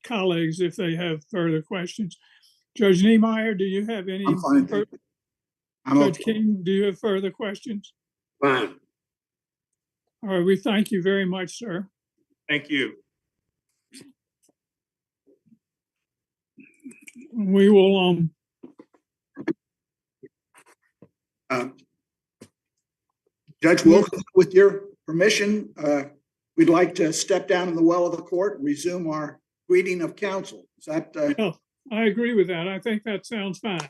colleagues if they have further questions. Judge Niemeyer, do you have any? I'm fine. Judge King, do you have further questions? Fine. All right, we thank you very much, sir. Thank you. We will Judge Wilson, with your permission, we'd like to step down in the well of the court and resume our greeting of counsel. Is that? Oh, I agree with that. I think that sounds fine.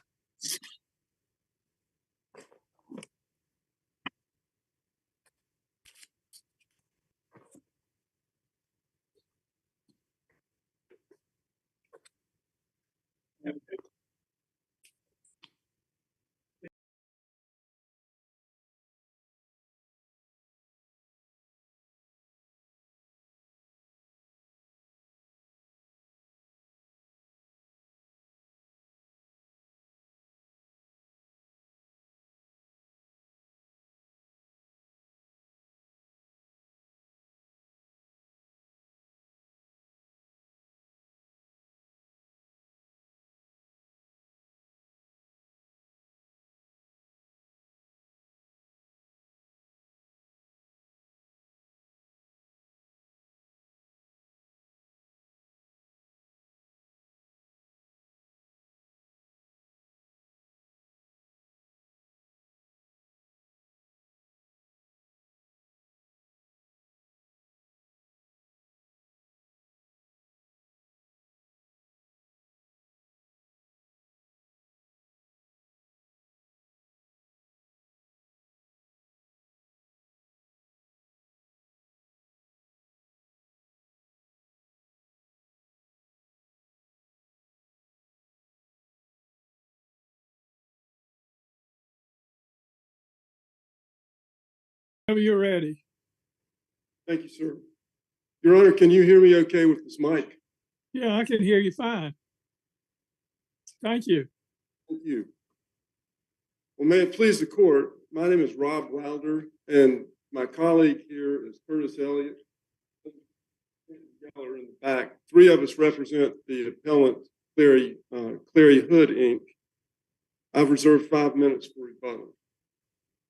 Whenever you're ready. Thank you, sir. Your Honor, can you hear me okay with this mic? Yeah, I can hear you fine. Thank you. Thank you. Well, may it please the court, my name is Rob Wilder, and my colleague here is Curtis Elliott. In the back, three of us represent the appellant, Clary Hood, Inc. I've reserved 5 minutes for rebuttal.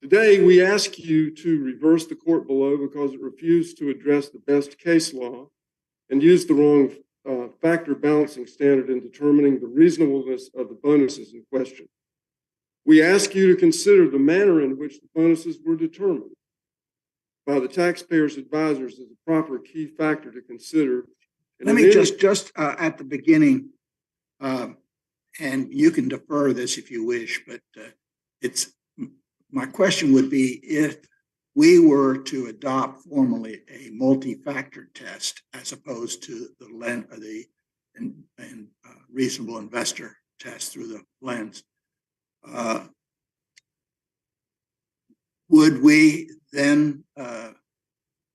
Today, we ask you to reverse the court below because it refused to address the best case law and used the wrong factor balancing standard in determining the reasonableness of the bonuses in question. We ask you to consider the manner in which the bonuses were determined by the taxpayers' advisors as a proper key factor to consider. Let me just at the beginning, and you can defer this if you wish, but my question would be if we were to adopt formally a multi-factor test as opposed to the reasonable investor test through the lens. Would we then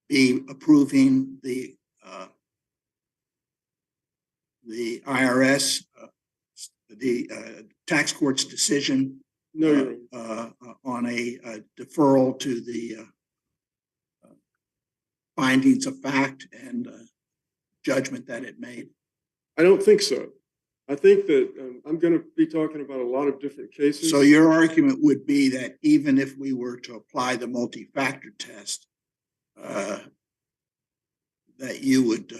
be approving the IRS, the tax court's decision No, Your Honor. on a deferral to the findings of fact and judgment that it made? I don't think so. I think that I'm going to be talking about a lot of different cases. So your argument would be that even if we were to apply the multi-factor test, that you would,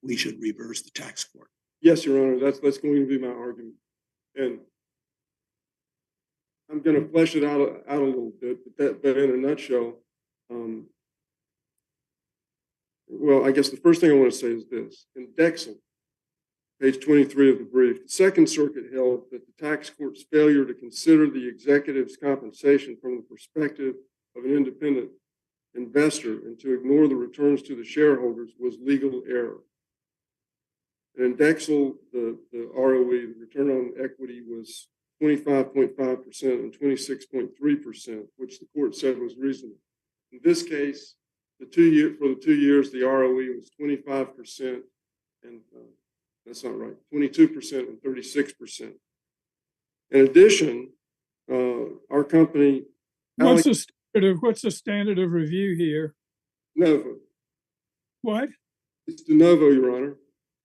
we should reverse the tax court. Yes, Your Honor, that's going to be my argument. And I'm going to flesh it out a little bit, but in a nutshell, well, I guess the first thing I want to say is this. In Dexel, page 23 of the brief, the Second Circuit held that the tax court's failure to consider the executive's compensation from the perspective of an independent investor and to ignore the returns to the shareholders was legal error. And in Dexel, the ROE, the return on equity, was 25.5% and 26.3%, which the court said was reasonable. In this case, for the 2 years, the ROE was 25%, and that's not right, 22% and 36%. In addition, our company. What's the standard of review here? De novo. What? It's de novo, Your Honor.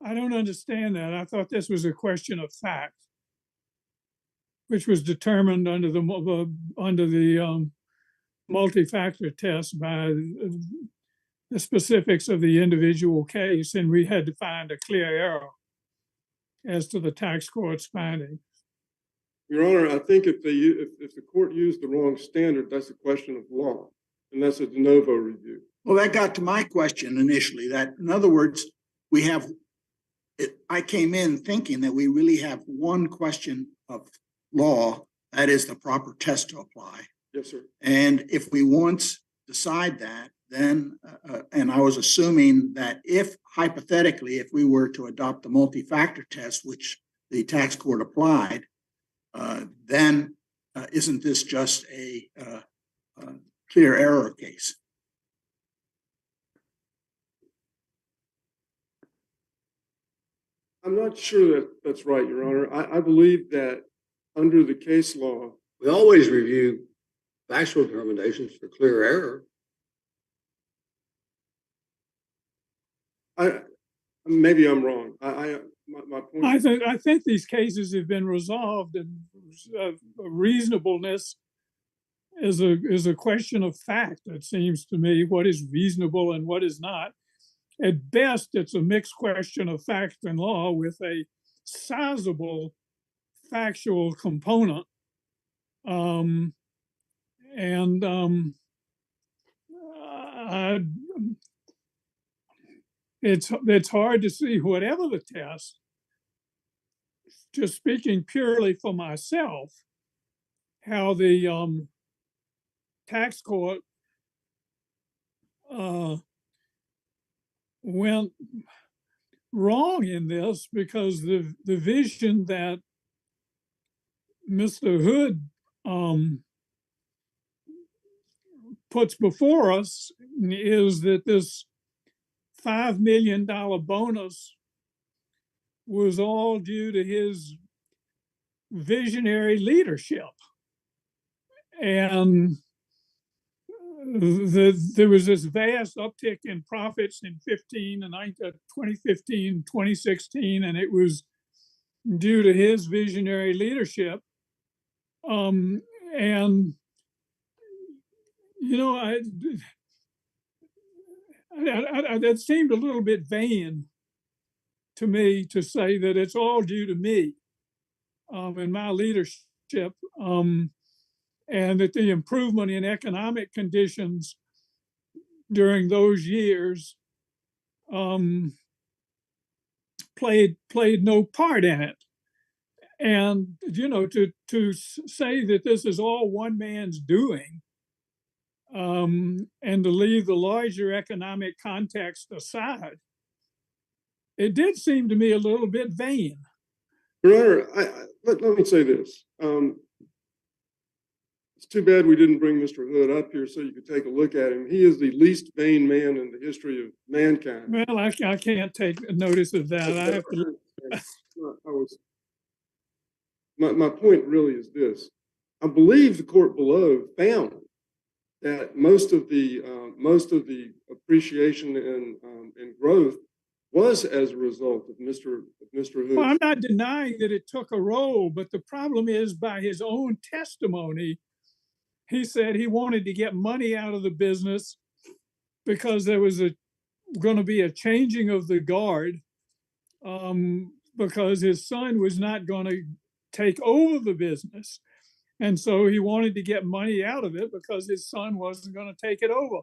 I don't understand that. I thought this was a question of fact, which was determined under the multi-factor test by the specifics of the individual case, and we had to find a clear error as to the tax court's finding. Your Honor, I think if the court used the wrong standard, that's a question of law, and that's a de novo review. Well, that got to my question initially. That, in other words, I came in thinking that we really have one question of law, that is the proper test to apply. Yes, sir. And if we once decide that, then, and I was assuming that if hypothetically, if we were to adopt the multi-factor test, which the tax court applied, then isn't this just a clear error case? I'm not sure that's right, Your Honor. I believe that under the case law, We always review factual determinations for clear error. maybe I'm wrong. My point. I think these cases have been resolved, and reasonableness is a question of fact. It seems to me what is reasonable and what is not. At best, it's a mixed question of fact and law with a sizable factual component. It's hard to see, whatever the test, just speaking purely for myself, how the tax court went wrong in this, because the vision that Mr. Hood puts before us is that this $5 million bonus was all due to his visionary leadership. And there was this vast uptick in profits in 2015, 2016, and it was due to his visionary leadership. And, you know, that seemed a little bit vain to me to say that it's all due to me and my leadership, and that the improvement in economic conditions during those years played no part in it. And, you know, to say that this is all one man's doing, and to leave the larger economic context aside, it did seem to me a little bit vain. Your Honor, let me say this. It's too bad we didn't bring Mr. Hood up here so you could take a look at him. He is the least vain man in the history of mankind. Well, I can't take notice of that. I have to. My point really is this. I believe the court below found that most of the appreciation and growth was as a result of Mr. Hood. Well, I'm not denying that it took a role, but the problem is, by his own testimony, he said he wanted to get money out of the business because there was going to be a changing of the guard, because his son was not going to take over the business. And so he wanted to get money out of it because his son wasn't going to take it over.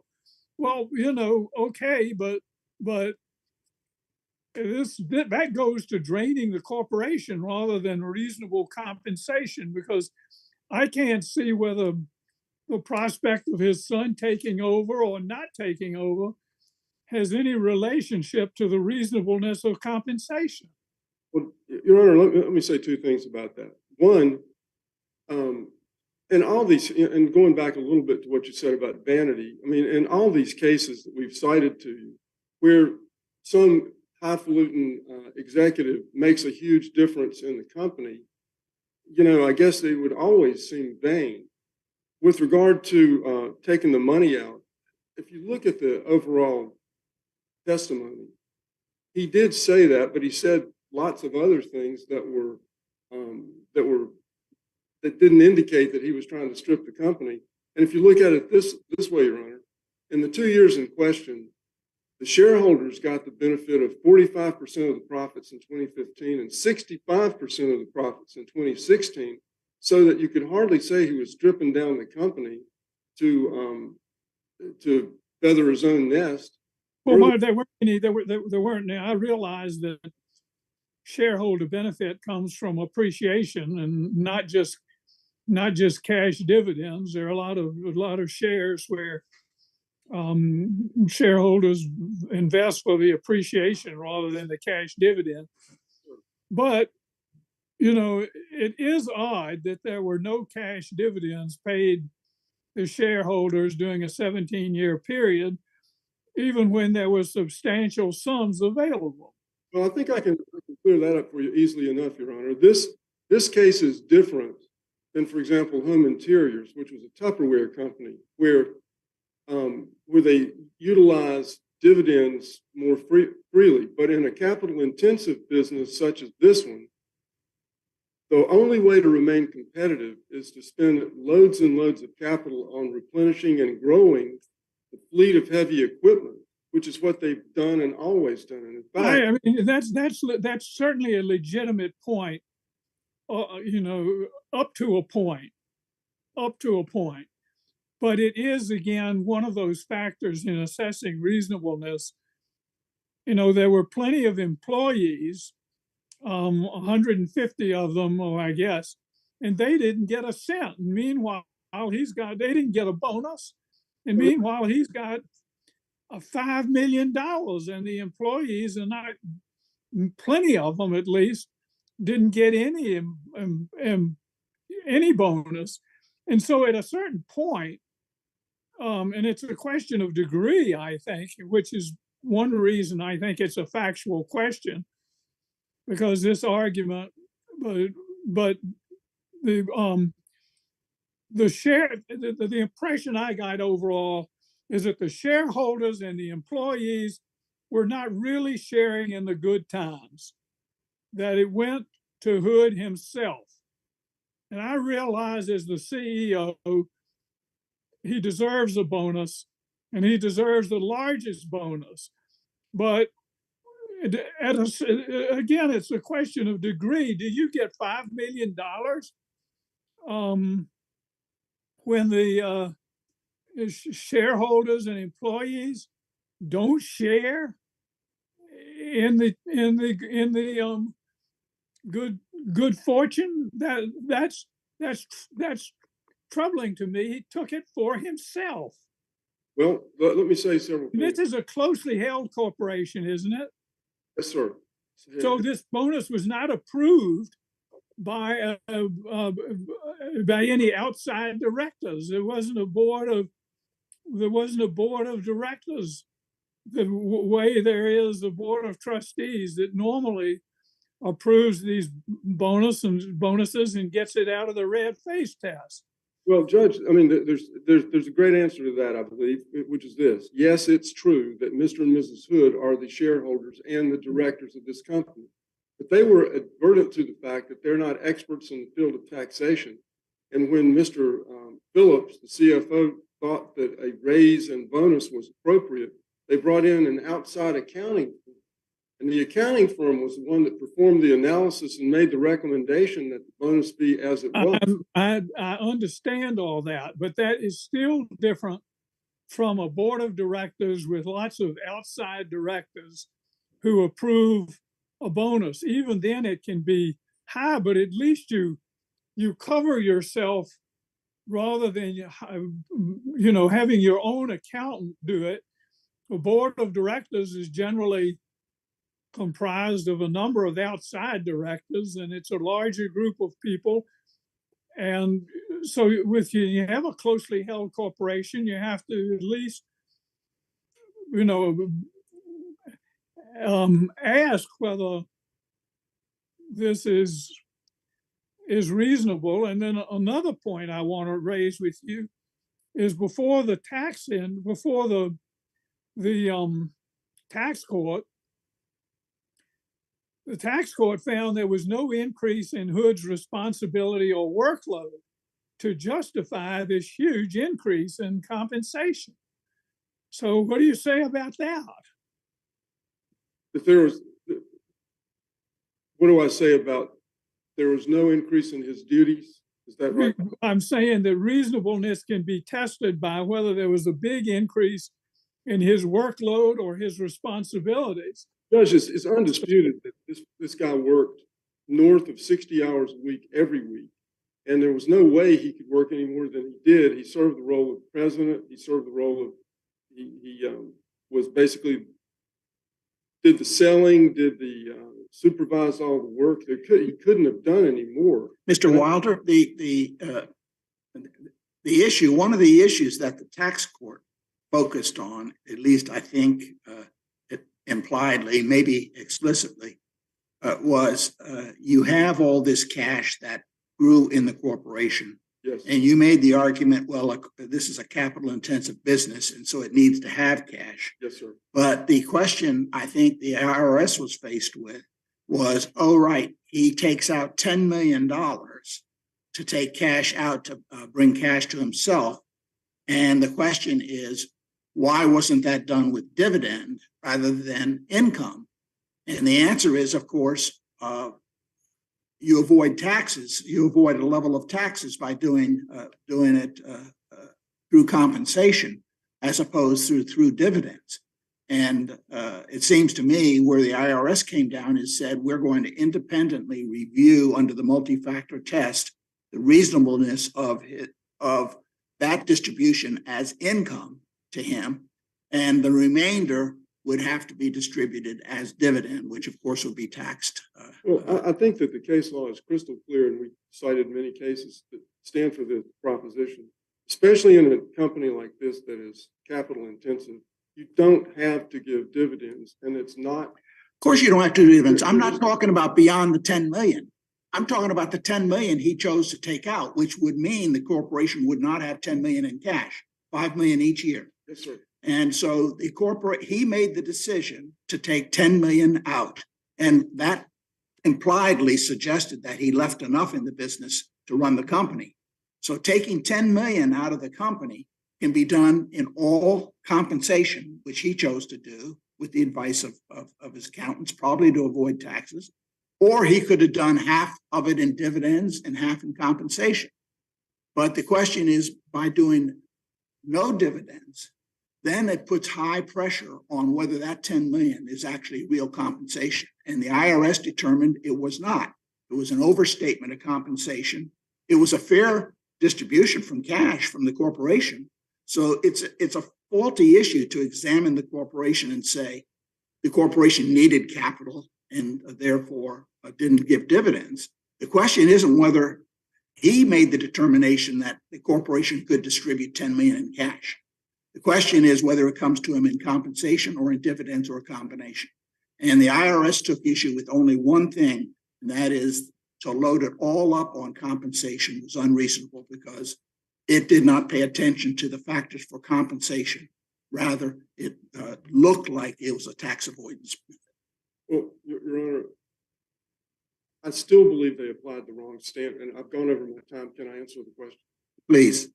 Well, okay, but that goes to draining the corporation rather than reasonable compensation, because I can't see whether the prospect of his son taking over or not taking over has any relationship to the reasonableness of compensation. Well, Your Honor, let me say two things about that. One, in all these, and going back a little bit to what you said about vanity, I mean, in all these cases that we've cited to you, where some highfalutin executive makes a huge difference in the company, I guess they would always seem vain. With regard to taking the money out, if you look at the overall testimony, he did say that, but he said lots of other things that didn't indicate that he was trying to strip the company. And if you look at it this way, Your Honor, in the 2 years in question, the shareholders got the benefit of 45% of the profits in 2015 and 65% of the profits in 2016, so that you could hardly say he was stripping down the company to feather his own nest. Well, there weren't. I realize that shareholder benefit comes from appreciation and not just cash dividends. There are a lot of shares where shareholders invest for the appreciation rather than the cash dividend. But it is odd that there were no cash dividends paid to shareholders during a 17-year period, even when there were substantial sums available. Well, I think I can clear that up for you easily enough, Your Honor. This case is different than, for example, Home Interiors, which was a Tupperware company, where they utilized dividends more freely. But in a capital-intensive business such as this one, the only way to remain competitive is to spend loads and loads of capital on replenishing and growing the fleet of heavy equipment, which is what they've done and always done. And in fact, I mean, that's certainly a legitimate point, up to a point. But it is, again, one of those factors in assessing reasonableness. There were plenty of employees, 150 of them, I guess, and they didn't get a cent. And meanwhile, they didn't get a bonus. And meanwhile, he's got $5 million, and the employees, and plenty of them at least, didn't get any bonus. And so at a certain point, and it's a question of degree, I think, which is one reason I think it's a factual question, because this argument, but the impression I got overall is that the shareholders and the employees were not really sharing in the good times, that it went to Hood himself. And I realize, as the CEO, he deserves a bonus, and he deserves the largest bonus. But again, it's a question of degree. Do you get $5 million when the shareholders and employees don't share in the good fortune? That's troubling to me. He took it for himself. Well, let me say several things. This is a closely held corporation, isn't it? Yes, sir. So this bonus was not approved by any outside directors. There wasn't a board of directors the way there is a board of trustees that normally approves these bonuses and gets it out of the red face test. Well, Judge, I mean, there's a great answer to that, I believe, which is this. Yes, it's true that Mr. and Mrs. Hood are the shareholders and the directors of this company, but they were advertent to the fact that they're not experts in the field of taxation. And when Mr. Phillips, the CFO, thought that a raise and bonus was appropriate, they brought in an outside accounting firm. And the accounting firm was the one that performed the analysis and made the recommendation that the bonus be as it was. I understand all that, but that is still different from a board of directors with lots of outside directors who approve a bonus. Even then it can be high, but at least you cover yourself rather than having your own accountant do it. A board of directors is generally comprised of a number of outside directors, and it's a larger group of people. And so you have a closely held corporation, you have to at least, ask whether this is reasonable. And then another point I want to raise with you is before the tax court, the tax court found there was no increase in Hood's responsibility or workload to justify this huge increase in compensation. So what do you say about that? What do I say about there was no increase in his duties? Is that right? I'm saying that reasonableness can be tested by whether there was a big increase in his workload or his responsibilities. Judge, it's undisputed that this guy worked north of 60 hours a week every week, and there was no way he could work any more than he did. He served the role of president. He served the role of he was basically did the selling, did the supervised all the work. He couldn't have done any more. Mr. Wilder, the issue, one of the issues that the tax court focused on, at least I think impliedly, maybe explicitly, was you have all this cash that grew in the corporation. Yes. And you made the argument, well, this is a capital intensive business, and so it needs to have cash. Yes, sir. But the question I think the IRS was faced with was, oh, right, he takes out $10 million to take cash out to bring cash to himself. And the question is, why wasn't that done with dividend rather than income? And the answer is, of course, you avoid taxes. You avoid a level of taxes by doing it through compensation as opposed through dividends. And it seems to me where the IRS came down and said, we're going to independently review under the multi-factor test the reasonableness of that distribution as income to him, and the remainder would have to be distributed as dividend, which of course would be taxed. Well, I think that the case law is crystal clear, and we cited many cases that stand for the proposition, especially in a company like this that is capital intensive. You don't have to give dividends, and it's not. Of course you don't have to do dividends. I'm not talking about beyond the 10 million. I'm talking about the 10 million he chose to take out, which would mean the corporation would not have 10 million in cash, 5 million each year. Yes, sir. And so he made the decision to take 10 million out. And that impliedly suggested that he left enough in the business to run the company. So taking 10 million out of the company can be done in all compensation, which he chose to do with the advice of his accountants, probably to avoid taxes. Or he could have done half of it in dividends and half in compensation. But the question is, by doing no dividends, then it puts high pressure on whether that 10 million is actually real compensation. And the IRS determined it was not. It was an overstatement of compensation. It was a fair distribution from cash from the corporation. So it's a faulty issue to examine the corporation and say the corporation needed capital and therefore didn't give dividends. The question isn't whether he made the determination that the corporation could distribute 10 million in cash. The question is whether it comes to him in compensation or in dividends or a combination. And the IRS took issue with only one thing, and that is to load it all up on compensation was unreasonable because it did not pay attention to the factors for compensation. Rather, it looked like it was a tax avoidance. Well, Your Honor, I still believe they applied the wrong standard, and I've gone over my time. Can I answer the question? Please.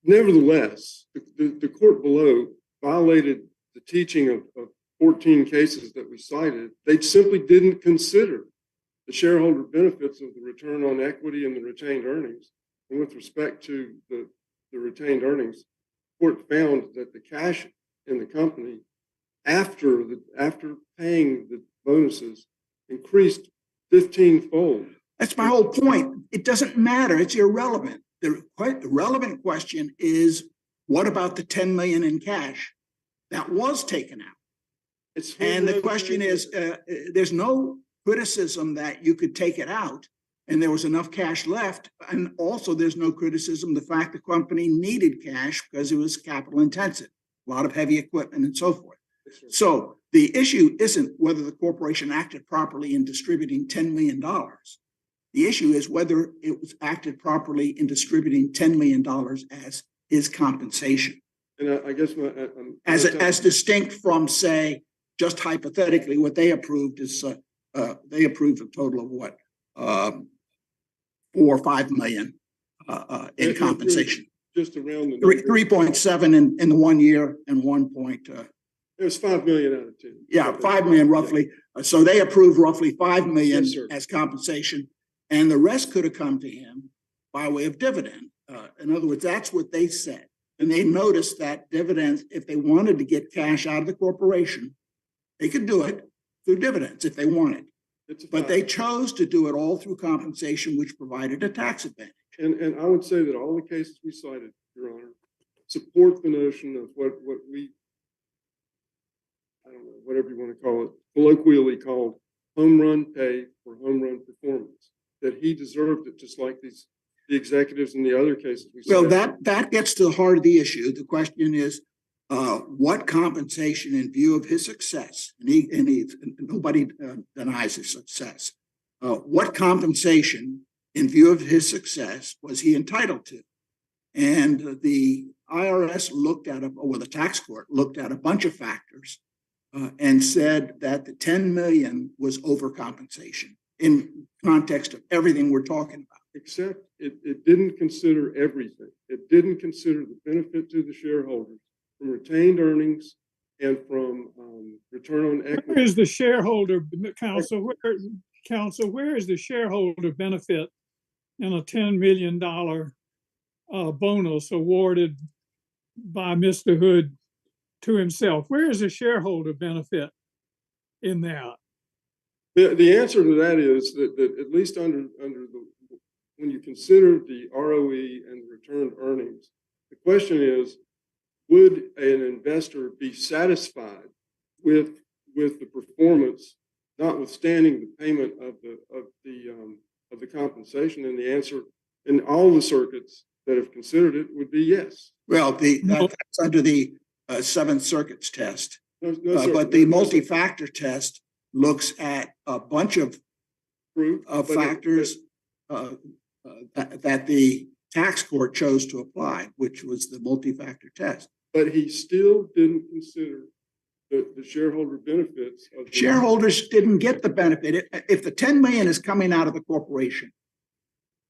Nevertheless, the court below violated the teaching of 14 cases that we cited. They simply didn't consider the shareholder benefits of the return on equity and the retained earnings. And with respect to the retained earnings, the court found that the cash in the company after paying the bonuses increased 15-fold. That's my whole point. It doesn't matter. It's irrelevant. The relevant question is, what about the 10 million in cash that was taken out? And the question is, there's no criticism that you could take it out and there was enough cash left. And also there's no criticism the fact the company needed cash because it was capital intensive, a lot of heavy equipment and so forth. So the issue isn't whether the corporation acted properly in distributing $10 million. The issue is whether it was acted properly in distributing $10 million as his compensation. And I guess as distinct from, say, just hypothetically, what they approved is they approved a total of what, 4 or 5 million in compensation. Just around the 3.7 in the 1 year and 1 point. It was 5 million out of 10. Yeah, 5 million roughly. So they approved roughly 5 million as compensation, and the rest could have come to him by way of dividend. In other words, that's what they said. And they noticed that dividends, if they wanted to get cash out of the corporation, they could do it through dividends if they wanted. But they chose to do it all through compensation, which provided a tax advantage. And I would say that all the cases we cited, Your Honor, support the notion of what we, I don't know, whatever you want to call it, colloquially called home run pay for home run performance, that he deserved it just like the executives in the other cases we cited. Well, that gets to the heart of the issue. The question is, what compensation in view of his success, and nobody denies his success, what compensation in view of his success was he entitled to? And the IRS looked at, or the tax court looked at a bunch of factors and said that the 10 million was overcompensation in context of everything we're talking about. Except it didn't consider everything. It didn't consider the benefit to the shareholders from retained earnings and from return on equity. Where is the shareholder, counsel, where is the shareholder benefit in a $10 million bonus awarded by Mr. Hood to himself? Where is the shareholder benefit in that? The answer to that is that at least when you consider the ROE and the returned earnings, the question is, would an investor be satisfied with the performance, notwithstanding the payment of the compensation? And the answer in all the circuits that have considered it would be yes. Well, that's under the Seventh Circuit's test, but the multi-factor test looks at a bunch of factors that the tax court chose to apply, which was the multi-factor test. But he still didn't consider the shareholder benefits. Shareholders didn't get the benefit. If the 10 million is coming out of the corporation,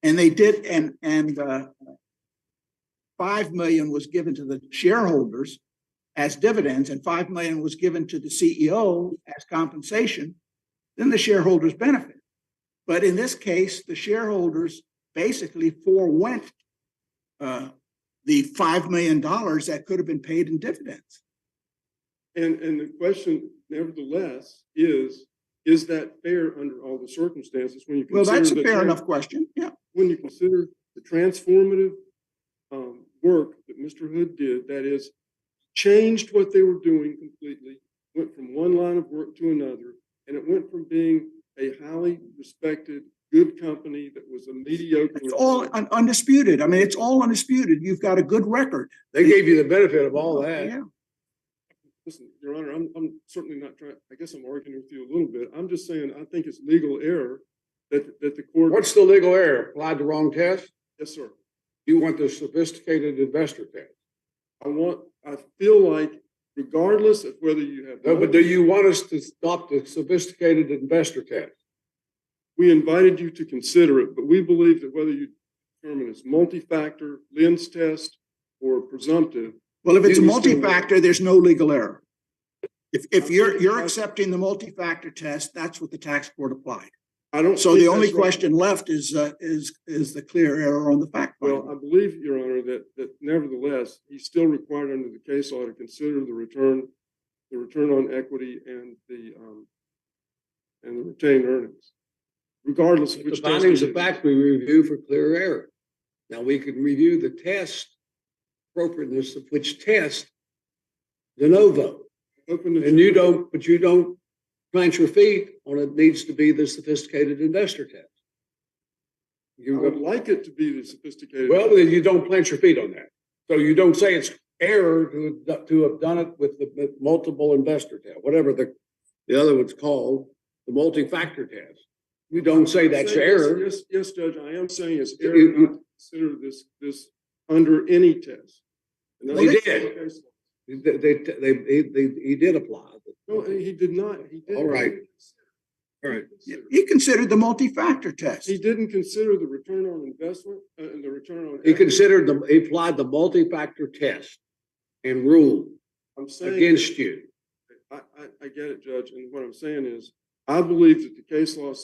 and they did, and 5 million was given to the shareholders as dividends, and 5 million was given to the CEO as compensation, then the shareholders benefit. But in this case, the shareholders basically forewent the $5 million that could have been paid in dividends. And the question, nevertheless, is that fair under all the circumstances? When you consider that's a fair enough question. Yeah. When you consider the transformative work that Mr. Hood did, that is, changed what they were doing completely, went from one line of work to another, and it went from being a highly respected, good company that was a mediocre. It's all undisputed. I mean, it's all undisputed. You've got a good record. They gave you the benefit of all that. Yeah. Listen, Your Honor, I'm certainly not trying, I guess I'm arguing with you a little bit. I'm just saying, I think it's legal error that the court. What's the legal error? Applied the wrong test? Yes, sir. You want the sophisticated investor test? I feel like regardless of whether you have. No, but do you want us to stop the sophisticated investor test? We invited you to consider it, but we believe that whether you determine it's multi-factor, lens test, or presumptive. Well, if it's a you can still- multi-factor, there's no legal error. If you're accepting the multi-factor test, that's what the tax court applied. I don't. So think the only that's right. question left is the clear error on the fact Well, finding. I believe, Your Honor, that nevertheless, he's still required under the case law to consider the return on equity and the retained earnings, regardless of The which test. findings we of use. fact we review for clear error. Now, we could review the test, appropriateness of which test, de novo. Open the- And you don't plant your feet on it needs to be the sophisticated investor test. I would like it to be the sophisticated. Well, then you don't plant your feet on that. So you don't say it's error to have done it with the multiple investor test, whatever the other one's called, the multi-factor test. You don't say that's error. Yes, Judge, I am saying it's You- error not to consider this under any test. And that's Well, he what did. the case law. He did apply. No, he did not. He didn't. All right. All right. He considered the multi-factor test. He didn't consider the return on investment and the return on. He equity. he applied the multi-factor test and ruled I'm saying. against you. I get it, Judge, and what I'm saying is, I believe that the case law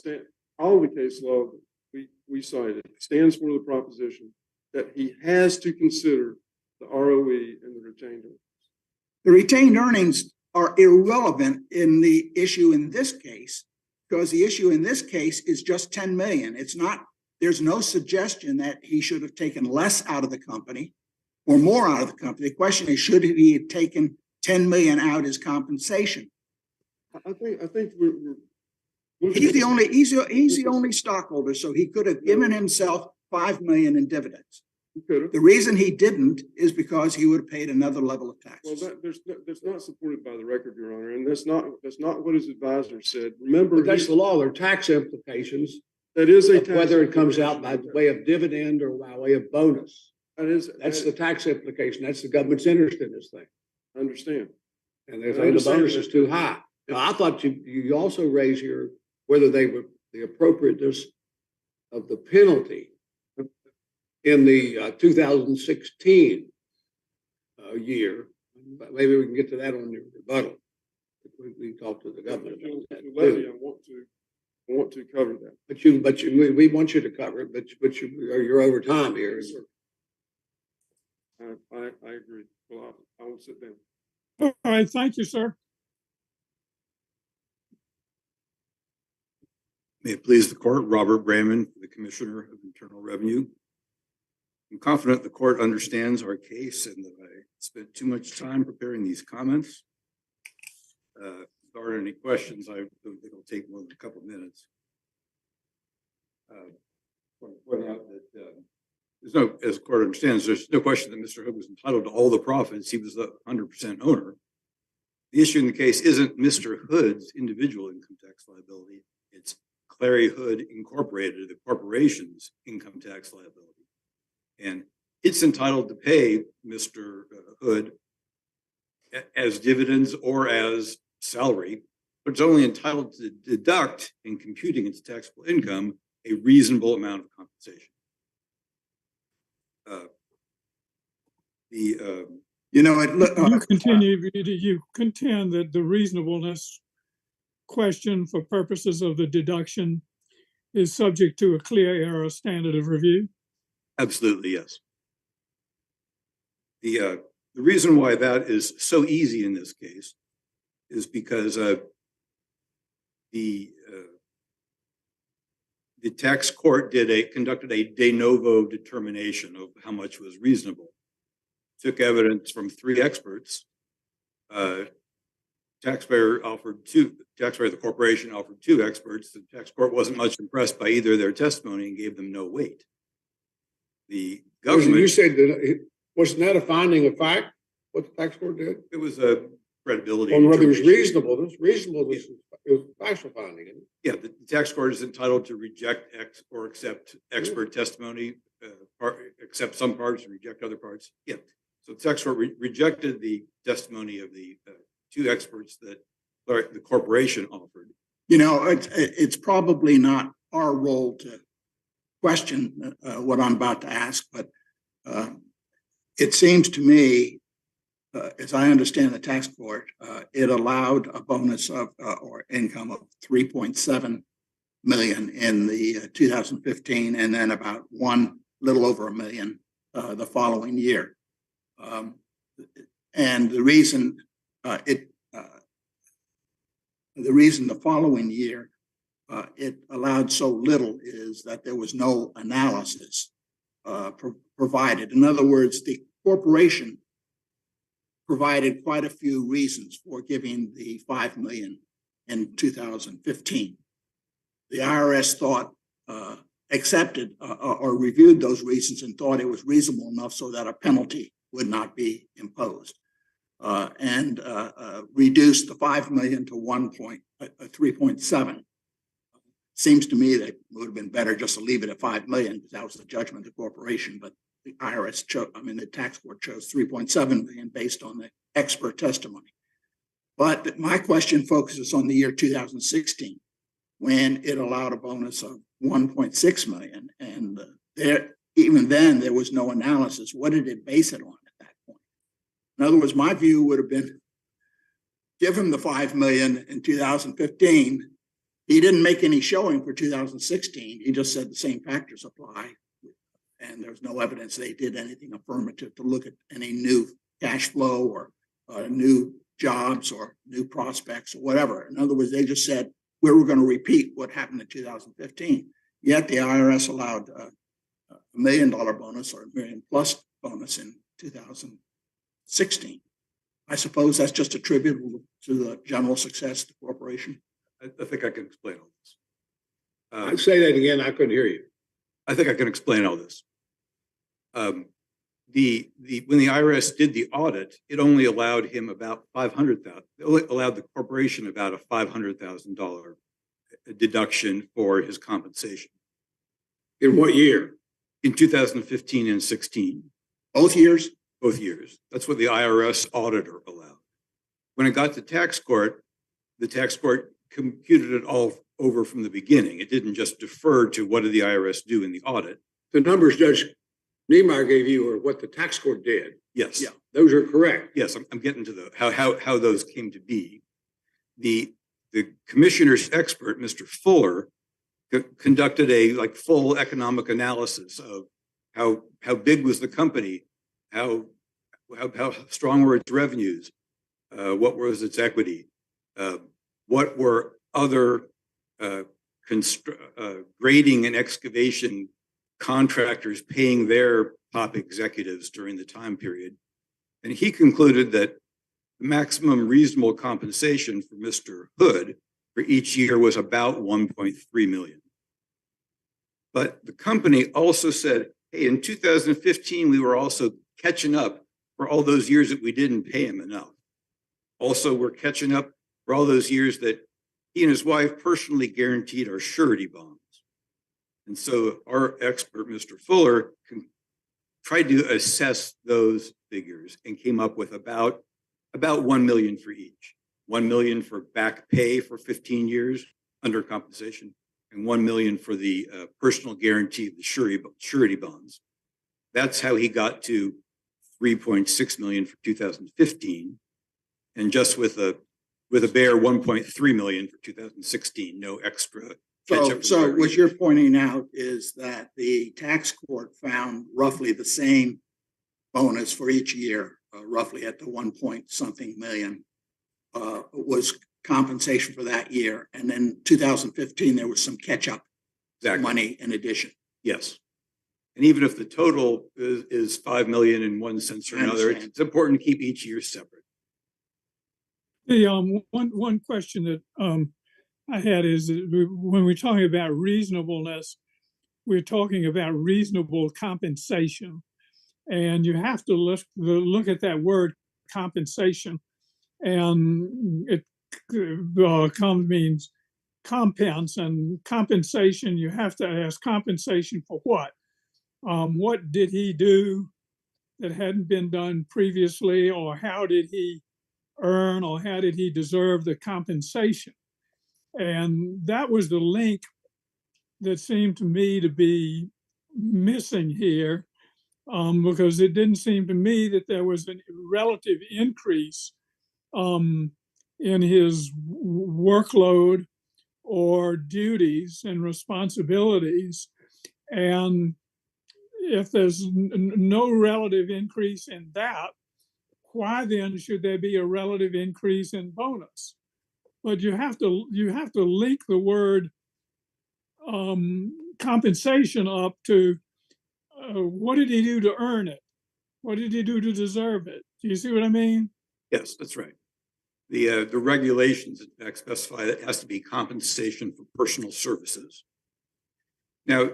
all the case law that we cited stands for the proposition that he has to consider the ROE and the retained earnings. The retained earnings are irrelevant in the issue in this case, because the issue in this case is just 10 million. It's not, there's no suggestion that he should have taken less out of the company or more out of the company. The question is, should he have taken 10 million out as compensation? I think we're. He's the only stockholder, so he could have given himself 5 million in dividends. He could have. The reason he didn't is because he would have paid another level of Well, taxes. that's not supported by the record, Your Honor, and that's not what his advisor said. Remember, But that's the law. There are tax implications, that is a of tax whether it comes out implication. by way of dividend or by way of bonus. That's The tax implication. That's the government's interest in this thing. I understand. And they I say the understand bonus that. is too high. Now, I thought you also raised whether they were the appropriateness of the penalty in the 2016 year. But maybe we can get to that on your rebuttal. We talk to the government about that If you let me, too. I want to cover that. But we want you to cover it, but you're over time here. Yes, sir. I agree. Well, I will sit down. All right, thank you, sir. May it please the court, Robert Brayman, the Commissioner of Internal Revenue. I'm confident the court understands our case and that I spent too much time preparing these comments. If there are any questions, I don't think it'll take more than a couple of minutes. I want to point out that as the court understands, there's no question that Mr. Hood was entitled to all the profits. He was the 100% owner. The issue in the case isn't Mr. Hood's individual income tax liability. It's Clary Hood Incorporated, the corporation's income tax liability. And it's entitled to pay Mr. Hood as dividends or as salary, but it's only entitled to deduct in computing its taxable income a reasonable amount of compensation. You contend that the reasonableness question for purposes of the deduction is subject to a clear error standard of review? Absolutely, yes. The reason why that is so easy in this case is because the tax court conducted a de novo determination of how much was reasonable. Took evidence from 3 experts to the corporation offered two experts. The tax court wasn't much impressed by either of their testimony and gave them no weight. The government. You said that wasn't that a finding of fact? What the tax court did? It was a credibility. Well, whether it was reasonableness, reasonableness is factual finding. Isn't it? Yeah, the tax court is entitled to reject or accept expert testimony, accept some parts and reject other parts. Yeah. So the tax court rejected the testimony of the two experts that the corporation offered. You know, it's probably not our role to question what I'm about to ask, but it seems to me, as I understand the tax court, it allowed a bonus of or income of 3.7 million in the 2015, and then about little over $1 million the following year. And the reason the following year it allowed so little is that there was no analysis provided. In other words, the corporation provided quite a few reasons for giving the 5 million in 2015. The IRS thought accepted or reviewed those reasons and thought it was reasonable enough so that a penalty would not be imposed, and reduced the 5 million to 3.7. Seems to me that it would have been better just to leave it at 5 million because that was the judgment of the corporation. But the IRS the tax court chose 3.7 million based on the expert testimony. But my question focuses on the year 2016, when it allowed a bonus of 1.6 million, and even then there was no analysis. What did it base it on at that point? In other words, my view would have been, give him the 5 million in 2015. He didn't make any showing for 2016. He just said the same factors apply, and there's no evidence they did anything affirmative to look at any new cash flow or new jobs or new prospects or whatever. In other words, they just said, we were going to repeat what happened in 2015. Yet the IRS allowed a $1 million bonus or $1 million plus bonus in 2016. I suppose that's just attributable to the general success of the corporation. I think I can explain all this. I'd say that again. I couldn't hear you. I think I can explain all this. When the IRS did the audit, it only allowed him about $500,000. It allowed the corporation about a $500,000 deduction for his compensation. In what year? In 2015 and 16. Both years? Both years. That's what the IRS auditor allowed. When it got to tax court, the tax court computed it all over from the beginning. It didn't just defer to what did the IRS do in the audit. The numbers Judge Niemeyer gave you are what the tax court did. Yes. Yeah, those are correct. Yes, I'm getting to how those came to be. The commissioner's expert, Mr. Fuller, conducted a full economic analysis of how big was the company, how strong were its revenues, what was its equity, what were other grading and excavation contractors paying their top executives during the time period. And he concluded that the maximum reasonable compensation for Mr. Hood for each year was about 1.3 million. But the company also said, hey, in 2015, we were also catching up for all those years that we didn't pay him enough. Also, we're catching up for all those years that he and his wife personally guaranteed our surety bonds. And so our expert, Mr. Fuller, tried to assess those figures and came up with about 1 million for each. 1 million for back pay for 15 years under compensation, and 1 million for the personal guarantee of the surety bonds. That's how he got to 3.6 million for 2015, and just with a bare 1.3 million for 2016, no extra. So what you're pointing out is that the tax court found roughly the same bonus for each year, roughly at the 1-point-something million, was compensation for that year. And then 2015, there was some catch-up money in addition. Yes. And even if the total is 5 million in one sense or another, it's important to keep each year separate. The one question that I had is that when we're talking about reasonableness, we're talking about reasonable compensation, and you have to look at that word compensation, and it means compense, and compensation. You have to ask compensation for what? What did he do that hadn't been done previously, or how did he earn, or how did he deserve the compensation? And that was the link that seemed to me to be missing here, because it didn't seem to me that there was a relative increase in his workload or duties and responsibilities. And if there's no relative increase in that, why then should there be a relative increase in bonus? But you have to link the word compensation up to what did he do to earn it? What did he do to deserve it? Do you see what I mean? Yes, that's right. The regulations in fact specify that it has to be compensation for personal services. Now,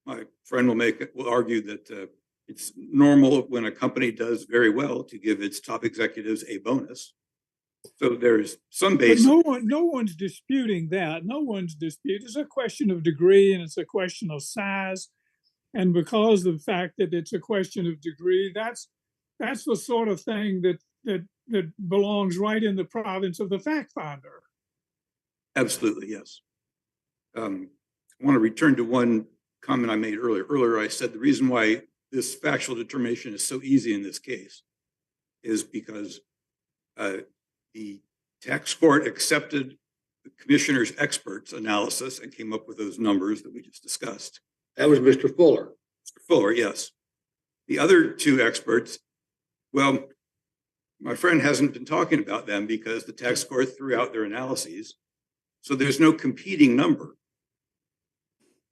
my friend will argue that it's normal when a company does very well to give its top executives a bonus. So there's some basis. But no one's disputing that. No one's disputing. It's a question of degree and it's a question of size. And because of the fact that it's a question of degree, that's the sort of thing that belongs right in the province of the fact finder. Absolutely, yes. I want to return to one comment I made earlier. Earlier, I said the reason why this factual determination is so easy in this case is because the tax court accepted the commissioner's experts' analysis and came up with those numbers that we just discussed. That was Mr. Fuller. Mr. Fuller, yes. The other two experts, well, my friend hasn't been talking about them because the tax court threw out their analyses. So there's no competing number.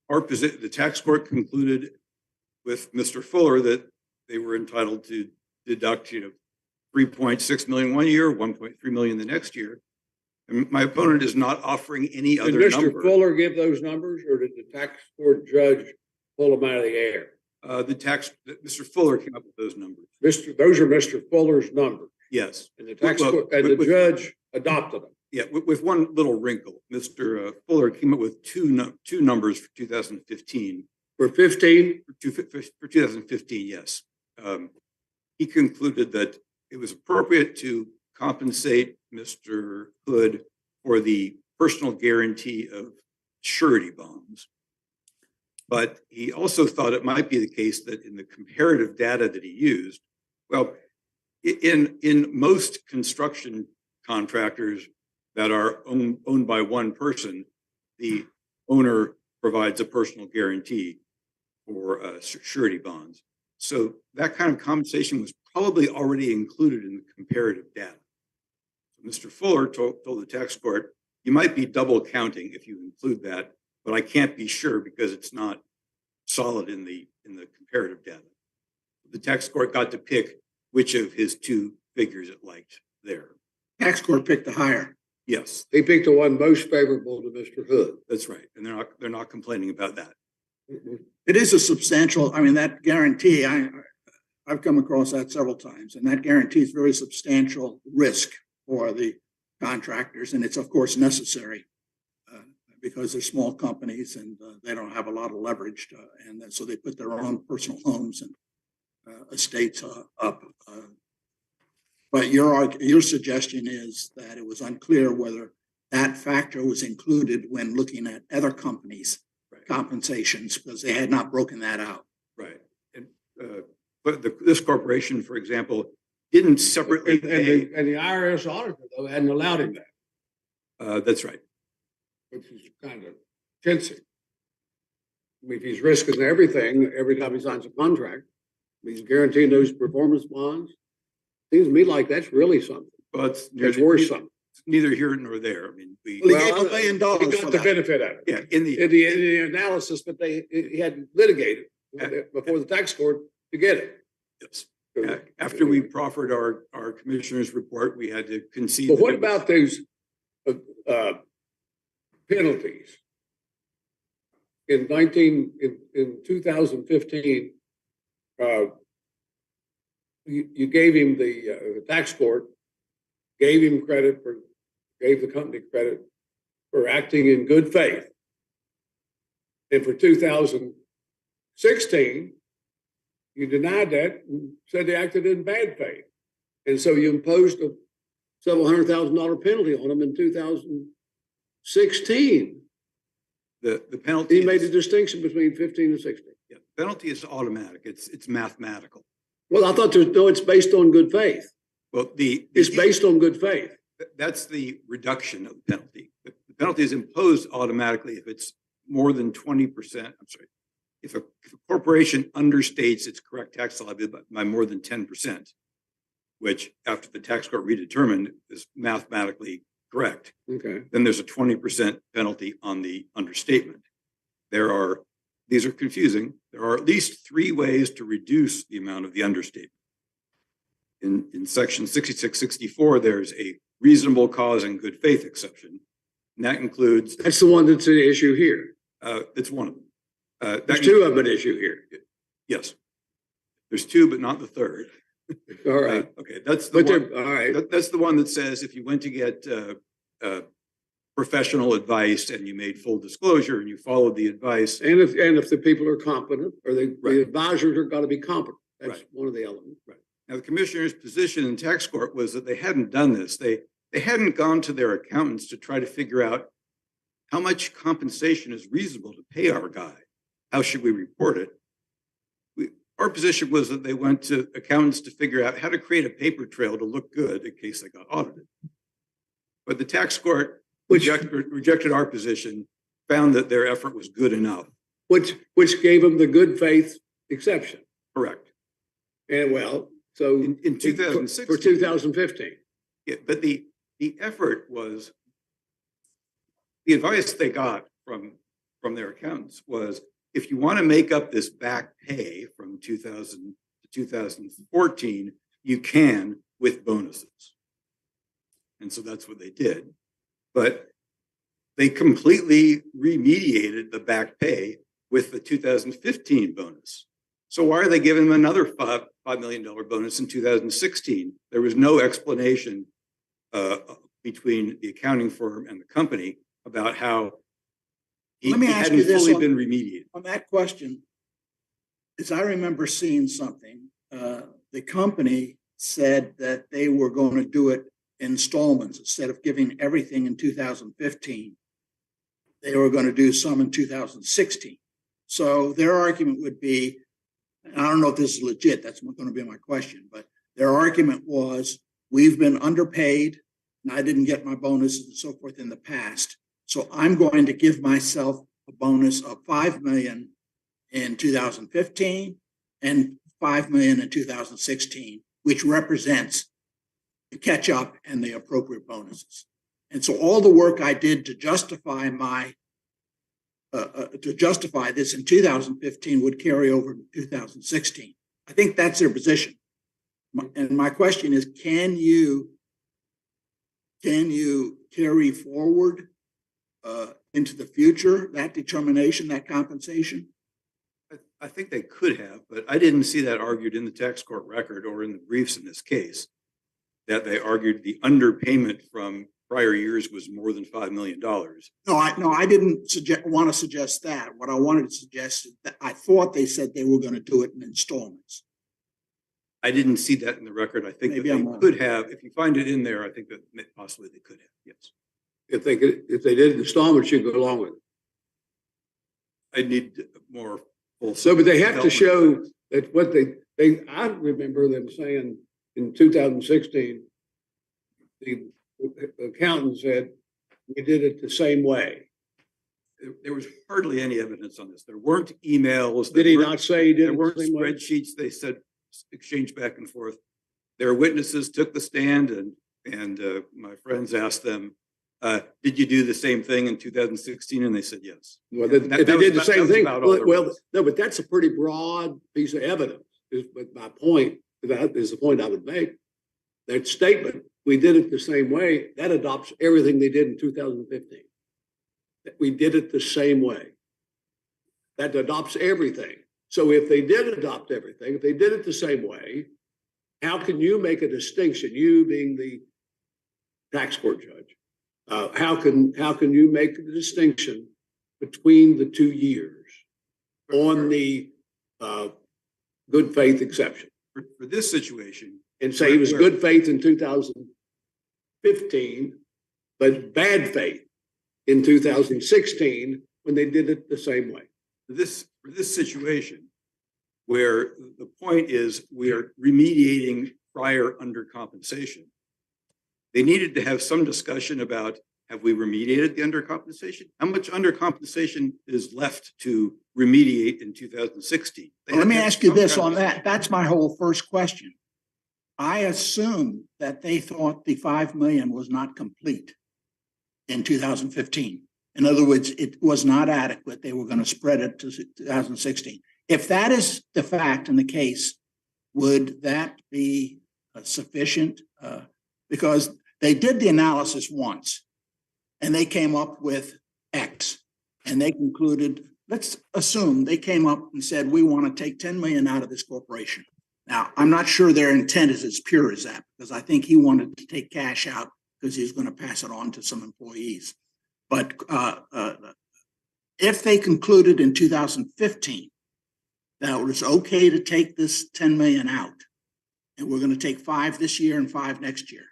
The tax court concluded with Mr. Fuller that they were entitled to deduct, 3.6 million one year, 1.3 million the next year. And my opponent is not offering any other number. Did Mr. Fuller give those numbers, or did the tax court judge pull them out of the air? Mr. Fuller came up with those numbers. Those are Mr. Fuller's numbers. Yes. And the tax court and the judge adopted them. Yeah, with one little wrinkle. Mr. Fuller came up with two numbers for 2015. For 15? For 2015, yes. He concluded that it was appropriate to compensate Mr. Hood for the personal guarantee of surety bonds. But he also thought it might be the case that in the comparative data that he used, well, in most construction contractors that are owned by one person, the owner provides a personal guarantee for surety bonds. So that kind of compensation was probably already included in the comparative data. Mr. Fuller told the tax court, you might be double counting if you include that, but I can't be sure because it's not solid in the comparative data. The tax court got to pick which of his two figures it liked there. Tax court picked the higher. Yes. He picked the one most favorable to Mr. Hood. That's right. And they're not complaining about that. It is a substantial, that guarantee, I've come across that several times, and that guarantee is very substantial risk for the contractors. And it's of course necessary because they're small companies and they don't have a lot of leverage. And so they put their own personal homes and estates up. But your suggestion is that it was unclear whether that factor was included when looking at other companies' compensations because they had not broken that out. Right. And but this corporation, for example, didn't separately pay. And the IRS auditor, though, hadn't allowed him that. That's right. Which is kind of fencing. If he's risking everything every time he signs a contract, he's guaranteeing those performance bonds. Seems to me like that's really something. But it's worth something. Neither here nor there. I mean, he gave $1 million. He got the benefit out of it. Yeah, in the analysis, but he had litigated before the tax court to get it. Yes. After we proffered our commissioner's report, we had to concede. But what about those penalties? In 2015, you gave him the tax court gave the company credit for acting in good faith. And for 2016, you denied that and said they acted in bad faith. And so you imposed a several $100,000 penalty on them in 2016. The penalty. He made a distinction between 15 and 16. Yeah, penalty is automatic. It's mathematical. Well, I thought it's based on good faith. Well, it's based on good faith. That's the reduction of the penalty. The penalty is imposed automatically if it's more than 20%. I'm sorry. If a corporation understates its correct tax liability by more than 10%, which after the tax court redetermined is mathematically correct, okay, then there's a 20% penalty on the understatement. These are confusing. There are at least 3 ways to reduce the amount of the understatement. In section 6664, there's a reasonable cause and good faith exception. And that includes. That's the one that's an issue here. It's one of them. There's 2 of them an issue here. Yes. There's 2, but not the third. All right. Okay. That's the one. All right. That's the one that says if you went to get professional advice and you made full disclosure and you followed the advice. And if the people are competent or the advisors are got to be competent. That's one of the elements. Right. Now, the commissioner's position in tax court was that they hadn't done this. They hadn't gone to their accountants to try to figure out how much compensation is reasonable to pay our guy. How should we report it? Our position was that they went to accountants to figure out how to create a paper trail to look good in case they got audited. But the tax court rejected our position, found that their effort was good enough. Which gave them the good faith exception. Correct. And so in 2016 for 2015. Yeah, but the effort was, the advice they got from their accountants was, if you want to make up this back pay from 2000 to 2014, you can with bonuses. And so that's what they did. But they completely remediated the back pay with the 2015 bonus. So why are they giving them another $5 million bonus in 2016? There was no explanation between the accounting firm and the company about how he hadn't fully been remediated. On that question, as I remember seeing something, the company said that they were going to do it in installments instead of giving everything in 2015. They were going to do some in 2016. So their argument would be, and I don't know if this is legit, that's going to be my question, but their argument was, we've been underpaid and I didn't get my bonuses and so forth in the past. So I'm going to give myself a bonus of $5 million in 2015 and $5 million in 2016, which represents the catch up and the appropriate bonuses. And so all the work I did to justify this in 2015 would carry over to 2016. I think that's their position. And my question is, can you carry forward into the future that determination, that compensation? I think they could have, but I didn't see that argued in the tax court record or in the briefs in this case, that they argued the underpayment from prior years was more than $5 million. No, I didn't want to suggest that. What I wanted to suggest is that I thought they said they were going to do it in installments. I didn't see that in the record. I think maybe that they could have. If you find it in there, I think that possibly they could have. Yes. If they did installments, you go along with it. I need more full. So, but they have to show that what I remember them saying in 2016, the accountant said, we did it the same way. There was hardly any evidence on this. There weren't emails. Did he not say he did there weren't spreadsheets? They said exchange back and forth. Their witnesses took the stand and my friends asked them, did you do the same thing in 2016? And they said yes. Well, they did the same thing. Well, no, but that's a pretty broad piece of evidence. But my point that is the point I would make. That statement, we did it the same way, that adopts everything they did in 2015. That we did it the same way. That adopts everything. So if they did adopt everything, if they did it the same way, how can you make a distinction, you being the tax court judge? How can you make the distinction between the 2 years on the good faith exception? For this situation, And say he was good faith in 2015, but bad faith in 2016 when they did it the same way. for this situation, where the point is we are remediating prior undercompensation, they needed to have some discussion about, have we remediated the undercompensation? How much undercompensation is left to remediate in 2016? Let me ask you this on that. That's my whole first question. I assume that they thought the 5 million was not complete in 2015. In other words, it was not adequate. They were going to spread it to 2016. If that is the fact in the case, would that be sufficient? Because they did the analysis once and they came up with X and they concluded, let's assume they came up and said, we want to take 10 million out of this corporation. Now, I'm not sure their intent is as pure as that, because I think he wanted to take cash out because he was going to pass it on to some employees. But if they concluded in 2015 that it was okay to take this 10 million out, and we're going to take 5 this year and 5 next year,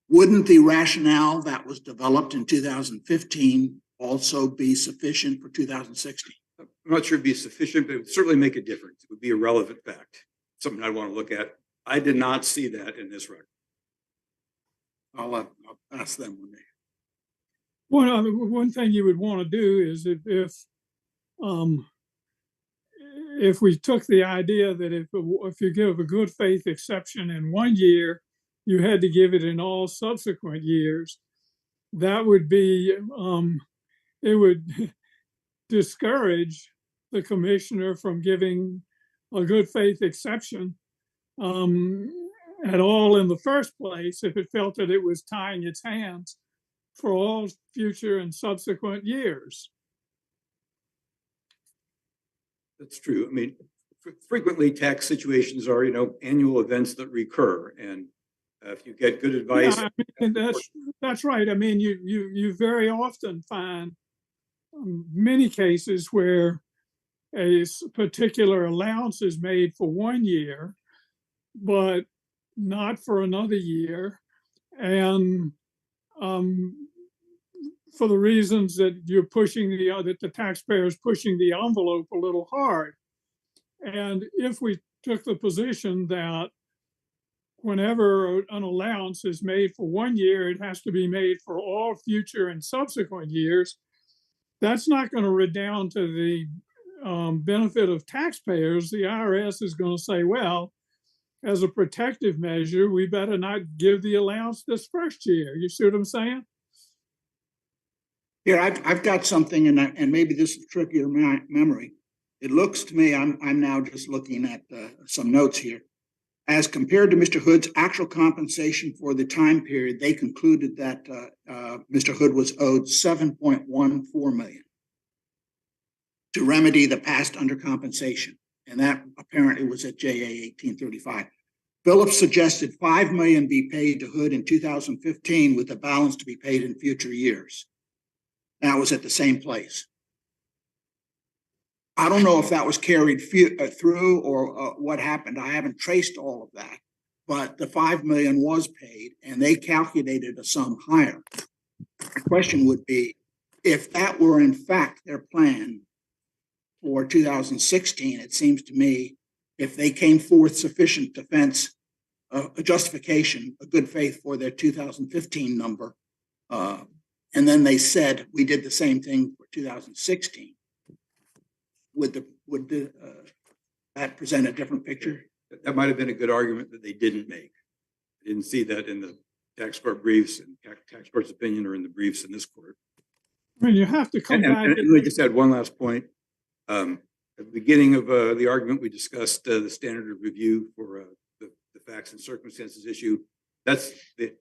wouldn't the rationale that was developed in 2015 also be sufficient for 2016? I'm not sure it'd be sufficient, but it would certainly make a difference. It would be a relevant fact, something I'd want to look at. I did not see that in this record. I'll ask them when they. One thing you would want to do is if we took the idea that if you give a good faith exception in 1 year, you had to give it in all subsequent years, that would be, it would discourage the commissioner from giving a good faith exception at all in the first place if it felt that it was tying its hands for all future and subsequent years. That's true. I mean, frequently tax situations are, annual events that recur, and if you get good advice, Yeah, I mean, that's right. I mean, you very often find many cases where a particular allowance is made for 1 year, but not for another year, and for the reasons that you're pushing that the taxpayer is pushing the envelope a little hard. And if we took the position that whenever an allowance is made for 1 year, it has to be made for all future and subsequent years, that's not going to redound to the benefit of taxpayers. The IRS is going to say, well, as a protective measure, we better not give the allowance this first year. You see what I'm saying? Here, I've got something, and maybe this is tricky to my memory. It looks to me, I'm now just looking at some notes here. As compared to Mr. Hood's actual compensation for the time period, they concluded that Mr. Hood was owed $7.14 million to remedy the past undercompensation, and that apparently was at JA 1835. Phillips suggested $5 million be paid to Hood in 2015 with the balance to be paid in future years. That was at the same place. I don't know if that was carried through or what happened. I haven't traced all of that, but the $5 million was paid and they calculated a sum higher. The question would be, if that were in fact their plan for 2016, it seems to me, if they came forth sufficient defense, a justification, a good faith for their 2015 number, and then they said, we did the same thing for 2016. Would that present a different picture? that might have been a good argument that they didn't make. I didn't see that in the tax court briefs and tax court's opinion or in the briefs in this court. I mean, you have to come back. And I just had one last point. At the beginning of the argument, we discussed the standard of review for the facts and circumstances issue. That's the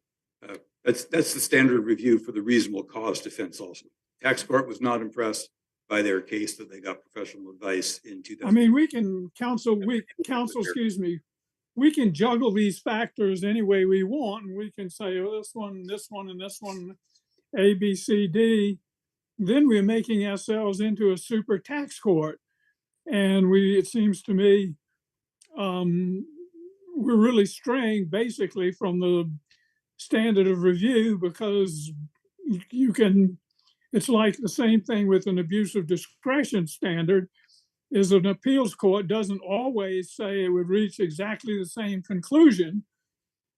standard of review for the reasonable cause defense also. Tax court was not impressed by their case that they got professional advice in 2000. I mean, we can excuse me, we can juggle these factors any way we want, and we can say, oh, this one, and this one, A, B, C, D. Then we're making ourselves into a super tax court. And it seems to me, we're really straying basically from the standard of review, because it's like the same thing with an abuse of discretion standard. Is an appeals court doesn't always say it would reach exactly the same conclusion,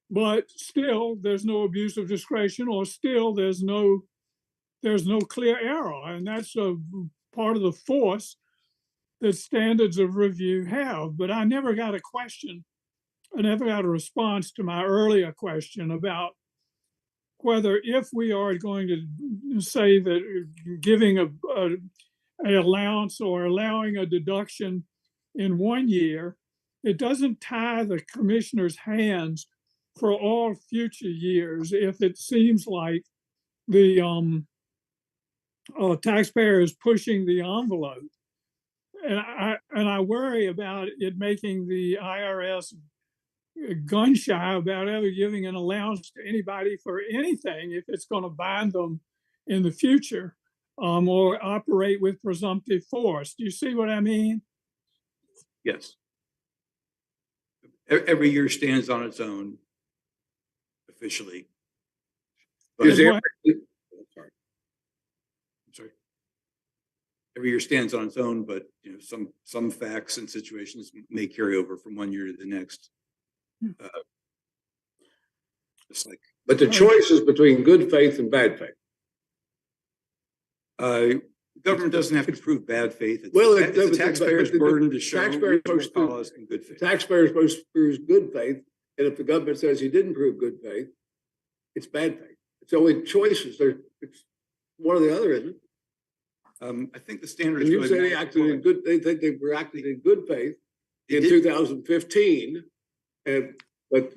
but still there's no abuse of discretion, or still there's no clear error. And that's a part of the force that standards of review have. But I never got a response to my earlier question about whether, if we are going to say that giving a allowance or allowing a deduction in 1 year, it doesn't tie the commissioner's hands for all future years if it seems like the taxpayer is pushing the envelope. And I worry about it making the IRS gun shy about ever giving an allowance to anybody for anything if it's going to bind them in the future, or operate with presumptive force. Do you see what I mean? Yes. Every year stands on its own officially. But Sorry. I'm sorry. Every year stands on its own, but some facts and situations may carry over from 1 year to the next. Just like, But the choice is between good faith and bad faith. Government doesn't have to prove bad faith. It's the the taxpayer's burden to show taxpayer reasonable cause and good faith. Taxpayer is supposed to prove good faith, and if the government says he didn't prove good faith, it's bad faith. It's only choices. It's one or the other, isn't it? I think the standard And is you really say they acted in good. They think they were acting in good faith in 2015, but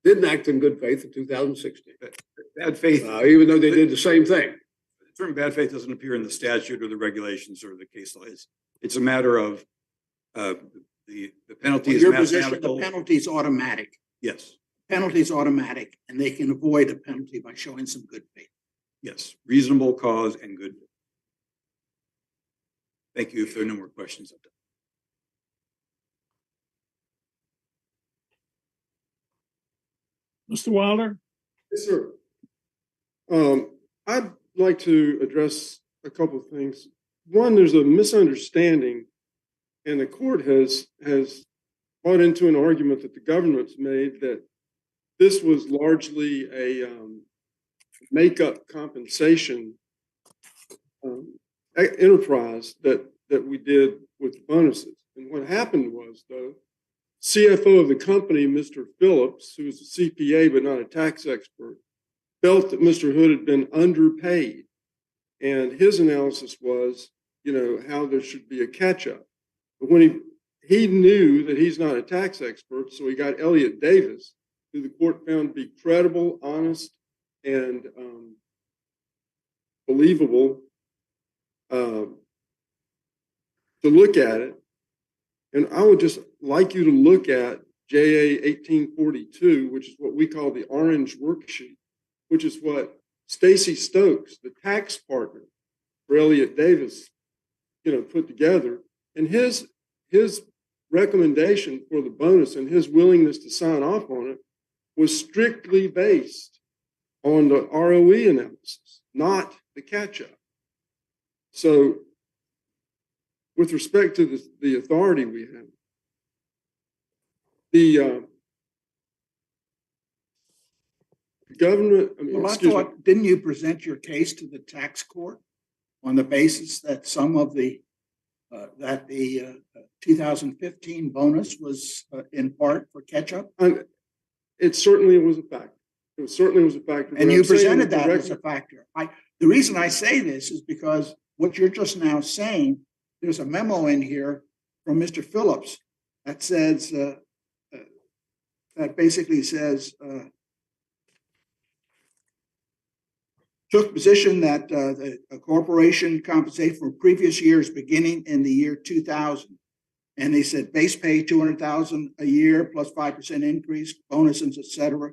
didn't act in good faith in 2016. Bad faith, even though they did the same thing. The term bad faith doesn't appear in the statute or the regulations or the case law. It's a matter of the penalty is mathematical. The penalty is automatic. Yes. Penalty is automatic, and they can avoid a penalty by showing some good faith. Yes, reasonable cause and good faith. Thank you. If there are no more questions, Mr. Wilder? Yes, sir. I'd like to address a couple of things. One, there's a misunderstanding, and the court has brought into an argument that the government's made that this was largely a make-up compensation enterprise that we did with bonuses. And what happened was, though, CFO of the company, Mr. Phillips, who was a CPA but not a tax expert, felt that Mr. Hood had been underpaid. And his analysis was, how there should be a catch-up. But when he knew that he's not a tax expert, so he got Elliot Davis, who the court found to be credible, honest, and believable, to look at it. And I would just like you to look at JA 1842, which is what we call the orange worksheet, which is what Stacy Stokes, the tax partner for Elliot Davis, put together. And his recommendation for the bonus and his willingness to sign off on it was strictly based on the ROE analysis, not the catch-up. So with respect to the authority we have, the government, didn't you present your case to the tax court on the basis that some of the 2015 bonus was in part for catch-up? It certainly was a factor. It certainly was a factor. And you presented that as a factor. The reason I say this is because what you're just now saying, there's a memo in here from Mr. Phillips that says, that basically says, took position that a corporation compensated for previous years beginning in the year 2000. And they said base pay 200,000 a year plus 5% increase, bonuses, et cetera.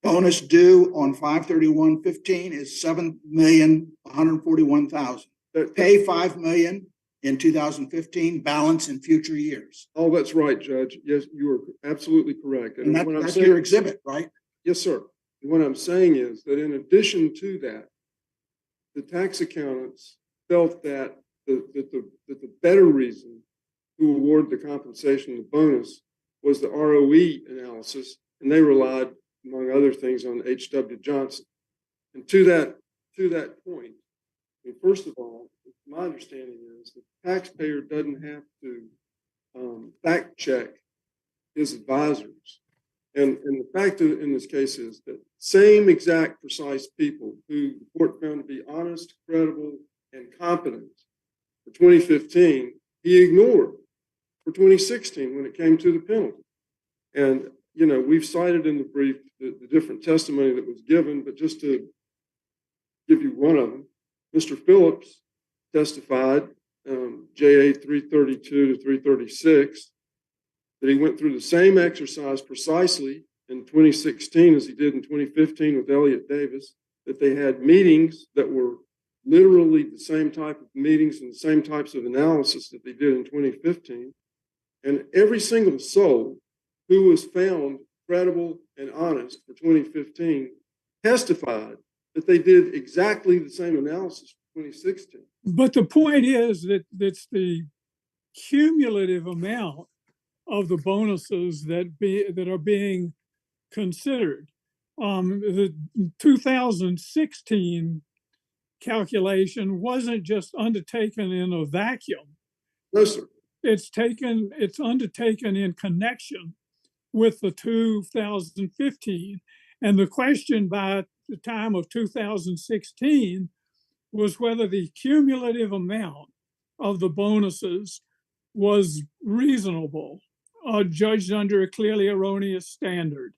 Bonus due on 5/31/15 is 7,141,000. Pay 5 million in 2015, balance in future years. Oh, that's right, Judge. Yes, you are absolutely correct. And what I'm that's saying- your exhibit, right? Yes, sir. And what I'm saying is that in addition to that, the tax accountants felt that the better reason to award the compensation, the bonus, was the ROE analysis, and they relied, among other things, on H.W. Johnson. And to that point, I mean, first of all, my understanding is the taxpayer doesn't have to fact check his advisors. And the fact in this case is that same exact precise people who the court found to be honest, credible, and competent for 2015, he ignored for 2016 when it came to the penalty. And, you know, we've cited in the brief the different testimony that was given, but just to give you one of them, Mr. Phillips testified, JA 332 to 336, that he went through the same exercise precisely in 2016 as he did in 2015 with Elliott Davis, that they had meetings that were literally the same type of meetings and the same types of analysis that they did in 2015. And every single soul who was found credible and honest for 2015 testified that they did exactly the same analysis for 2016. But the point is that it's the cumulative amount of the bonuses that are being considered. The 2016 calculation wasn't just undertaken in a vacuum. No, sir. It's undertaken in connection with the 2015. And the question by the time of 2016 was whether the cumulative amount of the bonuses was reasonable, judged under a clearly erroneous standard.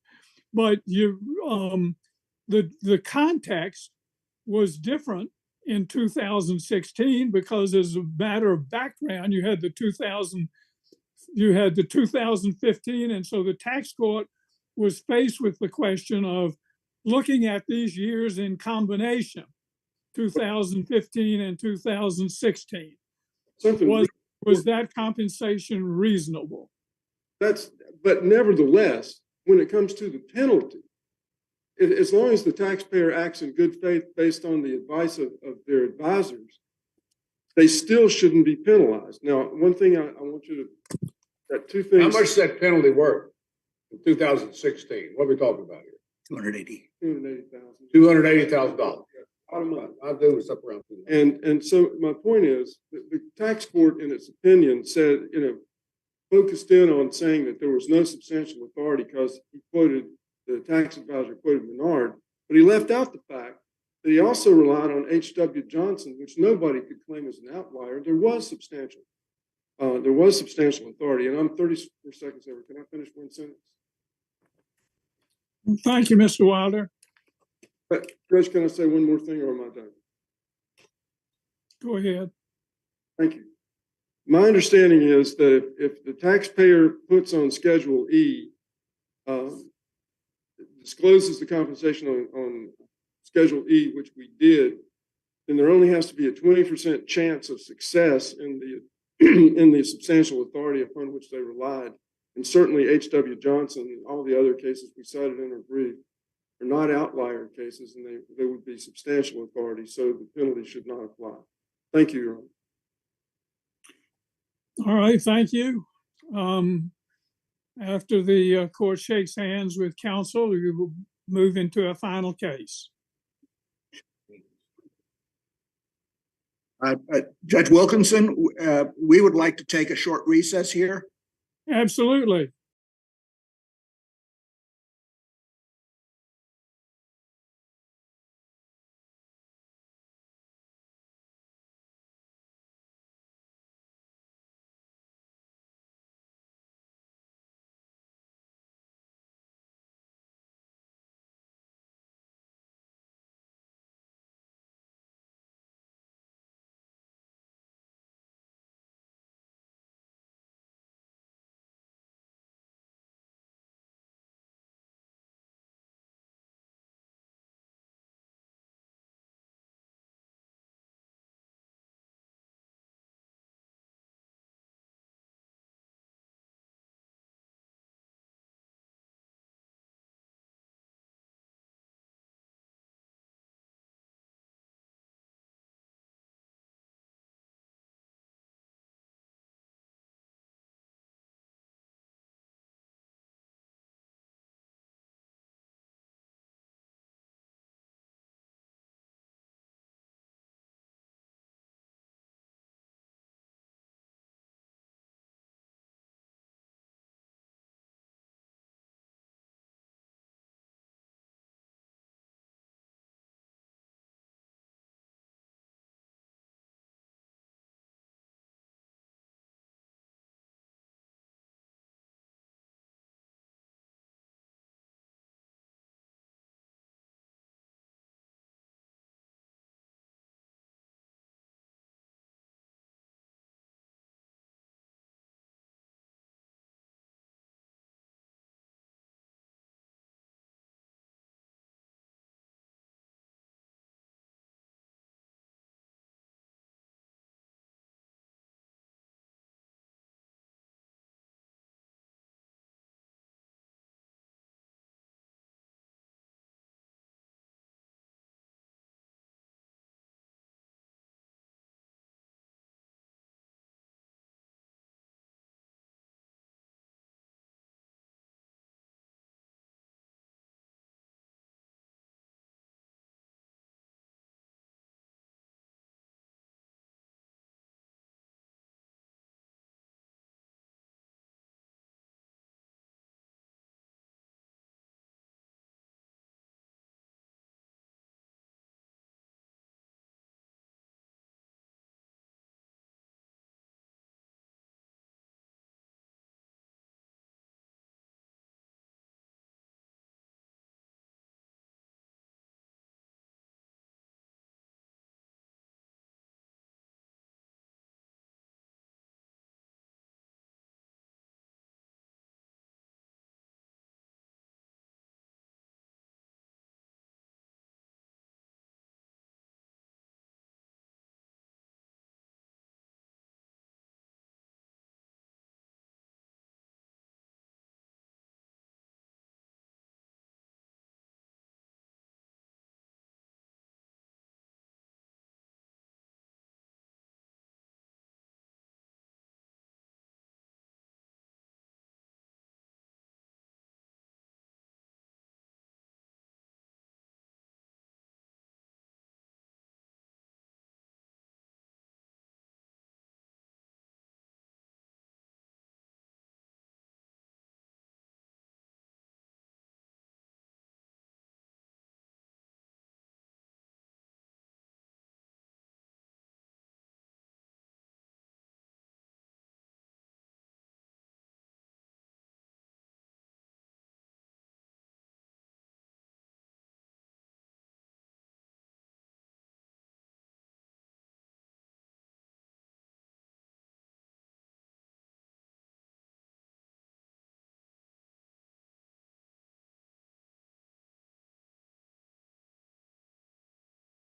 But the context was different in 2016 because, as a matter of background, you had the 2015, and so the tax court was faced with the question of looking at these years in combination, 2015 and 2016. Was that compensation reasonable? But nevertheless, when it comes to the penalty, as long as the taxpayer acts in good faith based on the advice of their advisors, they still shouldn't be penalized. Now, one thing I want you to, that two things. How much is that penalty worth in 2016? What are we talking about here? $280,000. $280,000. I'll do this up around. And so my point is that the tax court, in its opinion, said, you know, focused in on saying that there was no substantial authority because he quoted, the tax advisor quoted Menard, but he left out the fact that he also relied on H.W. Johnson, which nobody could claim as an outlier. There was substantial authority. And I'm 34 seconds over. Can I finish one sentence? Thank you, Mr. Wilder. But Judge, can I say one more thing, or am I done? Go ahead. Thank you. My understanding is that if the taxpayer puts on Schedule E, discloses the compensation on Schedule E, which we did, then there only has to be a 20% chance of success in the substantial authority upon which they relied. And certainly H.W. Johnson and all the other cases we cited in our brief are not outlier cases, and they would be substantial authority, so the penalty should not apply. Thank you, Your Honor. All right, thank you. After the court shakes hands with counsel, we will move into a final case. Judge Wilkinson, we would like to take a short recess here. Absolutely.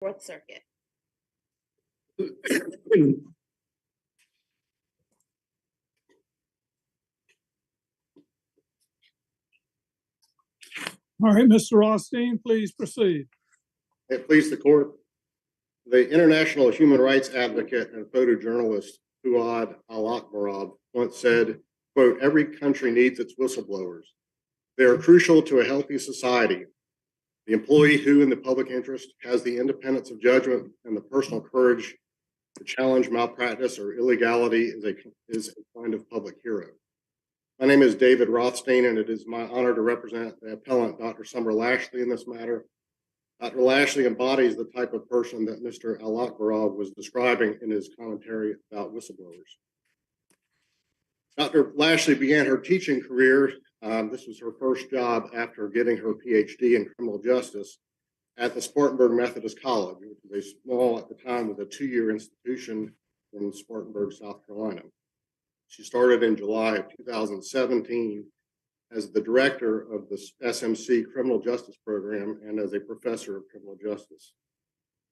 Fourth Circuit. All right, Mr. Rothstein, please proceed. It please the court. The international human rights advocate and photojournalist Fuad Al-Akbarab once said, quote, "Every country needs its whistleblowers. They are crucial to a healthy society. The employee who, in the public interest, has the independence of judgment and the personal courage to challenge malpractice or illegality is a kind of public hero." My name is David Rothstein, and it is my honor to represent the appellant, Dr. Summer Lashley, in this matter. Dr. Lashley embodies the type of person that Mr. Al-Akbarab was describing in his commentary about whistleblowers. Dr. Lashley began her teaching career. This was her first job after getting her PhD in criminal justice at the Spartanburg Methodist College, which was a small, at the time, was a 2-year institution in Spartanburg, South Carolina. She started in July of 2017 as the director of the SMC Criminal Justice Program and as a professor of criminal justice.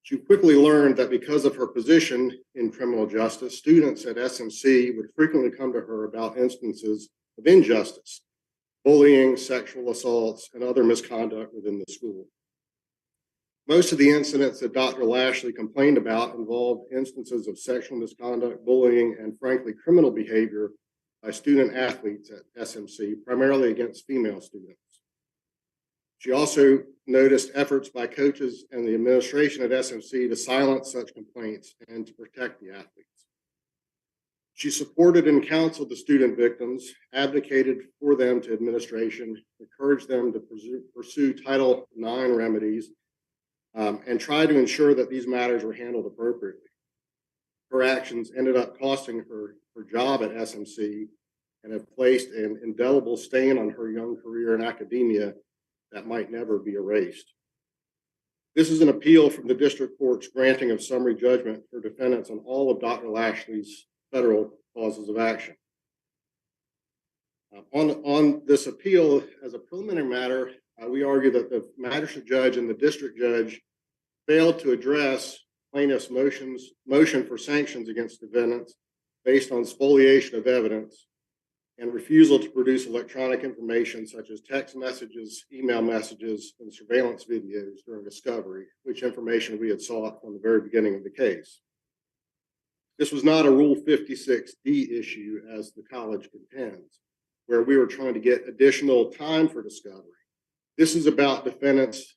She quickly learned that because of her position in criminal justice, students at SMC would frequently come to her about instances of injustice, bullying, sexual assaults, and other misconduct within the school. Most of the incidents that Dr. Lashley complained about involved instances of sexual misconduct, bullying, and frankly, criminal behavior by student athletes at SMC, primarily against female students. She also noticed efforts by coaches and the administration at SMC to silence such complaints and to protect the athletes. She supported and counseled the student victims, advocated for them to administration, encouraged them to pursue Title IX remedies, and tried to ensure that these matters were handled appropriately. Her actions ended up costing her her job at SMC and have placed an indelible stain on her young career in academia that might never be erased. This is an appeal from the district court's granting of summary judgment for defendants on all of Dr. Lashley's federal causes of action. On this appeal, as a preliminary matter, we argue that the magistrate judge and the district judge failed to address plaintiff's motion for sanctions against defendants based on spoliation of evidence and refusal to produce electronic information such as text messages, email messages, and surveillance videos during discovery, which information we had sought from the very beginning of the case. This was not a Rule 56D issue, as the college contends, where we were trying to get additional time for discovery. This is about defendants'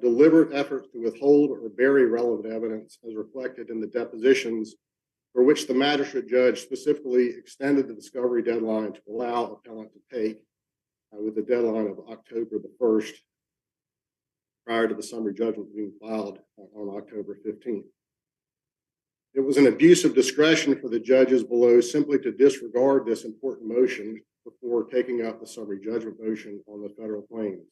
deliberate efforts to withhold or bury relevant evidence as reflected in the depositions for which the magistrate judge specifically extended the discovery deadline to allow appellant to take with the deadline of October the 1st prior to the summary judgment being filed on October 15th. It was an abuse of discretion for the judges below simply to disregard this important motion before taking up the summary judgment motion on the federal claims.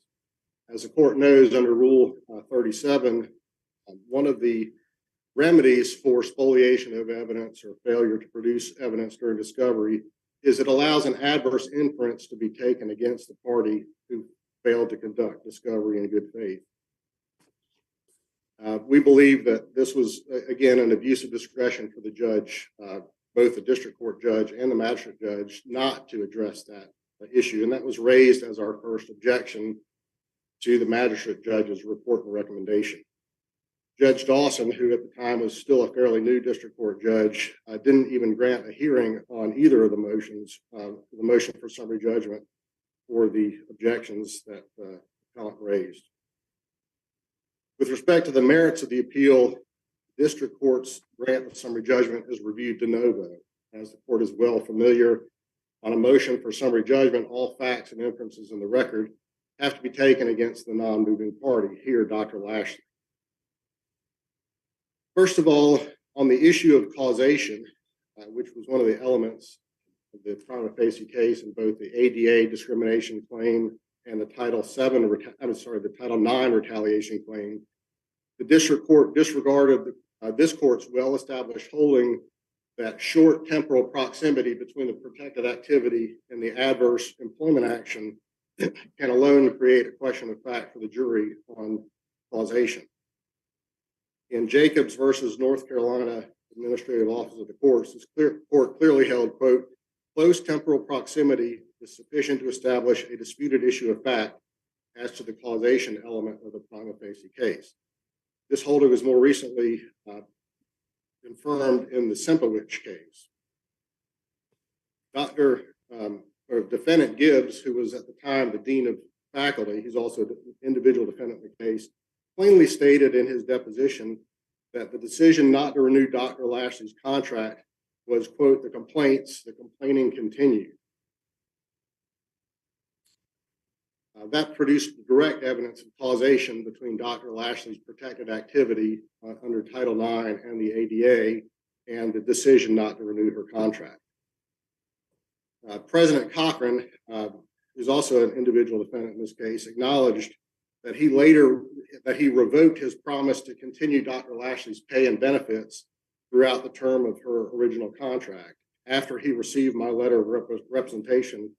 As the court knows, under Rule 37, one of the remedies for spoliation of evidence or failure to produce evidence during discovery is it allows an adverse inference to be taken against the party who failed to conduct discovery in good faith. We believe that this was, again, an abuse of discretion for the judge, both the district court judge and the magistrate judge, not to address that issue. And that was raised as our first objection to the magistrate judge's report and recommendation. Judge Dawson, who at the time was still a fairly new district court judge, didn't even grant a hearing on either of the motions, the motion for summary judgment or the objections that the appellant raised. With respect to the merits of the appeal, district court's grant of summary judgment is reviewed de novo. As the court is well familiar, on a motion for summary judgment, all facts and inferences in the record have to be taken against the non-moving party, here Dr. Lashley. First of all, on the issue of causation, which was one of the elements of the prima facie case in both the ADA discrimination claim and the Title IX retaliation claim, the district court disregarded this court's well-established holding that short temporal proximity between the protected activity and the adverse employment action can alone create a question of fact for the jury on causation. In Jacobs versus North Carolina Administrative Office of the Courts, this court clearly held, quote, close temporal proximity is sufficient to establish a disputed issue of fact as to the causation element of the prima facie case. This holding was more recently confirmed in the Sempowich case. Defendant Gibbs, who was at the time the dean of faculty, he's also an individual defendant in the case, plainly stated in his deposition that the decision not to renew Dr. Lashley's contract was, quote, the complaining continued. That produced direct evidence of causation between Dr. Lashley's protected activity under Title IX and the ADA and the decision not to renew her contract. President Cochran, who's also an individual defendant in this case, acknowledged that he revoked his promise to continue Dr. Lashley's pay and benefits throughout the term of her original contract after he received my letter of representation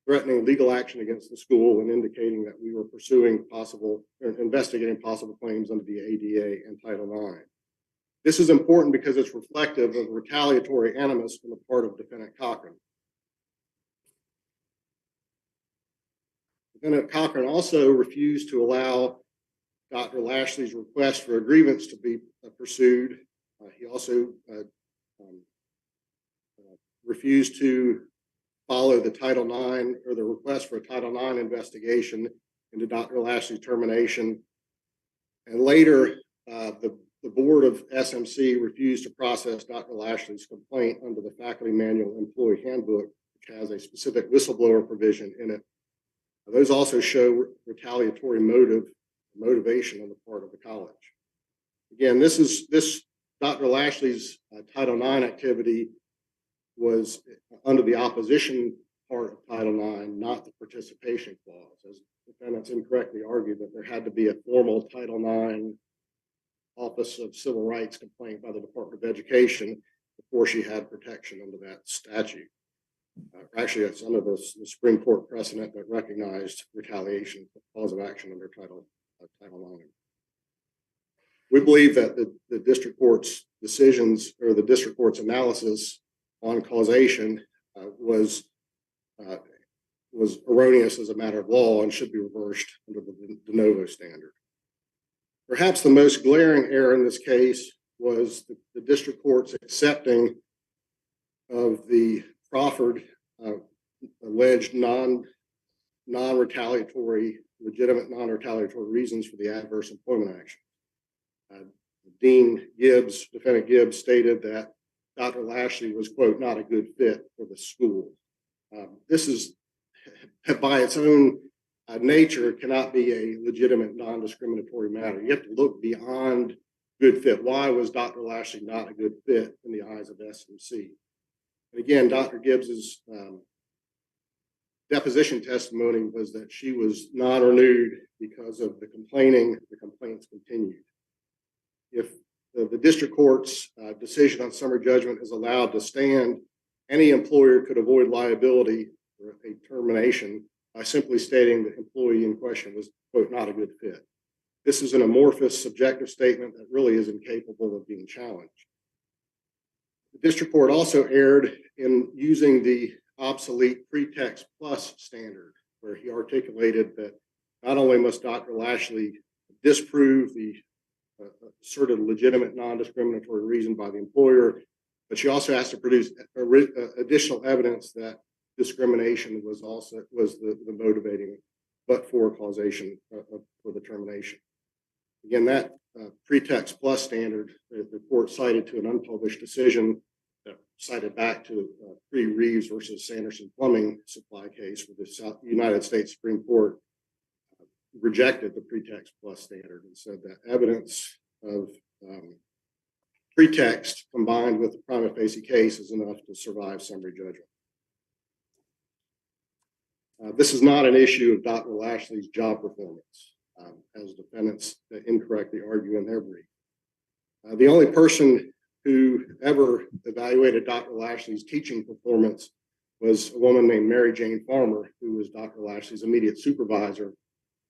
threatening legal action against the school and indicating that we were investigating possible claims under the ADA and Title IX. This is important because it's reflective of retaliatory animus on the part of Defendant Cochran. Defendant Cochran also refused to allow Dr. Lashley's request for a grievance to be pursued. He also refused to follow the Title IX or the request for a Title IX investigation into Dr. Lashley's termination. And later, the board of SMC refused to process Dr. Lashley's complaint under the Faculty Manual Employee Handbook, which has a specific whistleblower provision in it. Those also show retaliatory motivation on the part of the college. Again, this Dr. Lashley's Title IX activity was under the opposition part of Title IX, not the participation clause, as defendants incorrectly argued that there had to be a formal Title IX Office of Civil Rights complaint by the Department of Education before she had protection under that statute. Actually, it's under the Supreme Court precedent that recognized retaliation cause of action under Title IX. We believe that the district court's decisions or the district court's analysis on causation was erroneous as a matter of law and should be reversed under the de novo standard. Perhaps the most glaring error in this case was the district court's accepting of the proffered alleged non-retaliatory, legitimate non-retaliatory reasons for the adverse employment action. Dean Gibbs, Defendant Gibbs, stated that Dr. Lashley was, quote, not a good fit for the school. This is, by its own nature, cannot be a legitimate non-discriminatory matter. You have to look beyond good fit. Why was Dr. Lashley not a good fit in the eyes of SMC? And again, Dr. Gibbs's deposition testimony was that she was not renewed because of the complaints continued. If the district court's decision on summary judgment is allowed to stand, any employer could avoid liability for a termination by simply stating the employee in question was, quote, not a good fit. This is an amorphous, subjective statement that really is incapable of being challenged. The district court also erred in using the obsolete pretext plus standard, where he articulated that not only must Dr. Lashley disprove the asserted legitimate non-discriminatory reason by the employer, but she also has to produce additional evidence that discrimination was the motivating but for causation for the termination. Again, that pretext plus standard, the court cited to an unpublished decision that cited back to pre-Reeves versus Sanderson plumbing supply case where the United States Supreme Court rejected the pretext plus standard and said that evidence of pretext combined with the prima facie case is enough to survive summary judgment. This is not an issue of Dr. Lashley's job performance, as defendants incorrectly argue in their brief. The only person who ever evaluated Dr. Lashley's teaching performance was a woman named Mary Jane Farmer, who was Dr. Lashley's immediate supervisor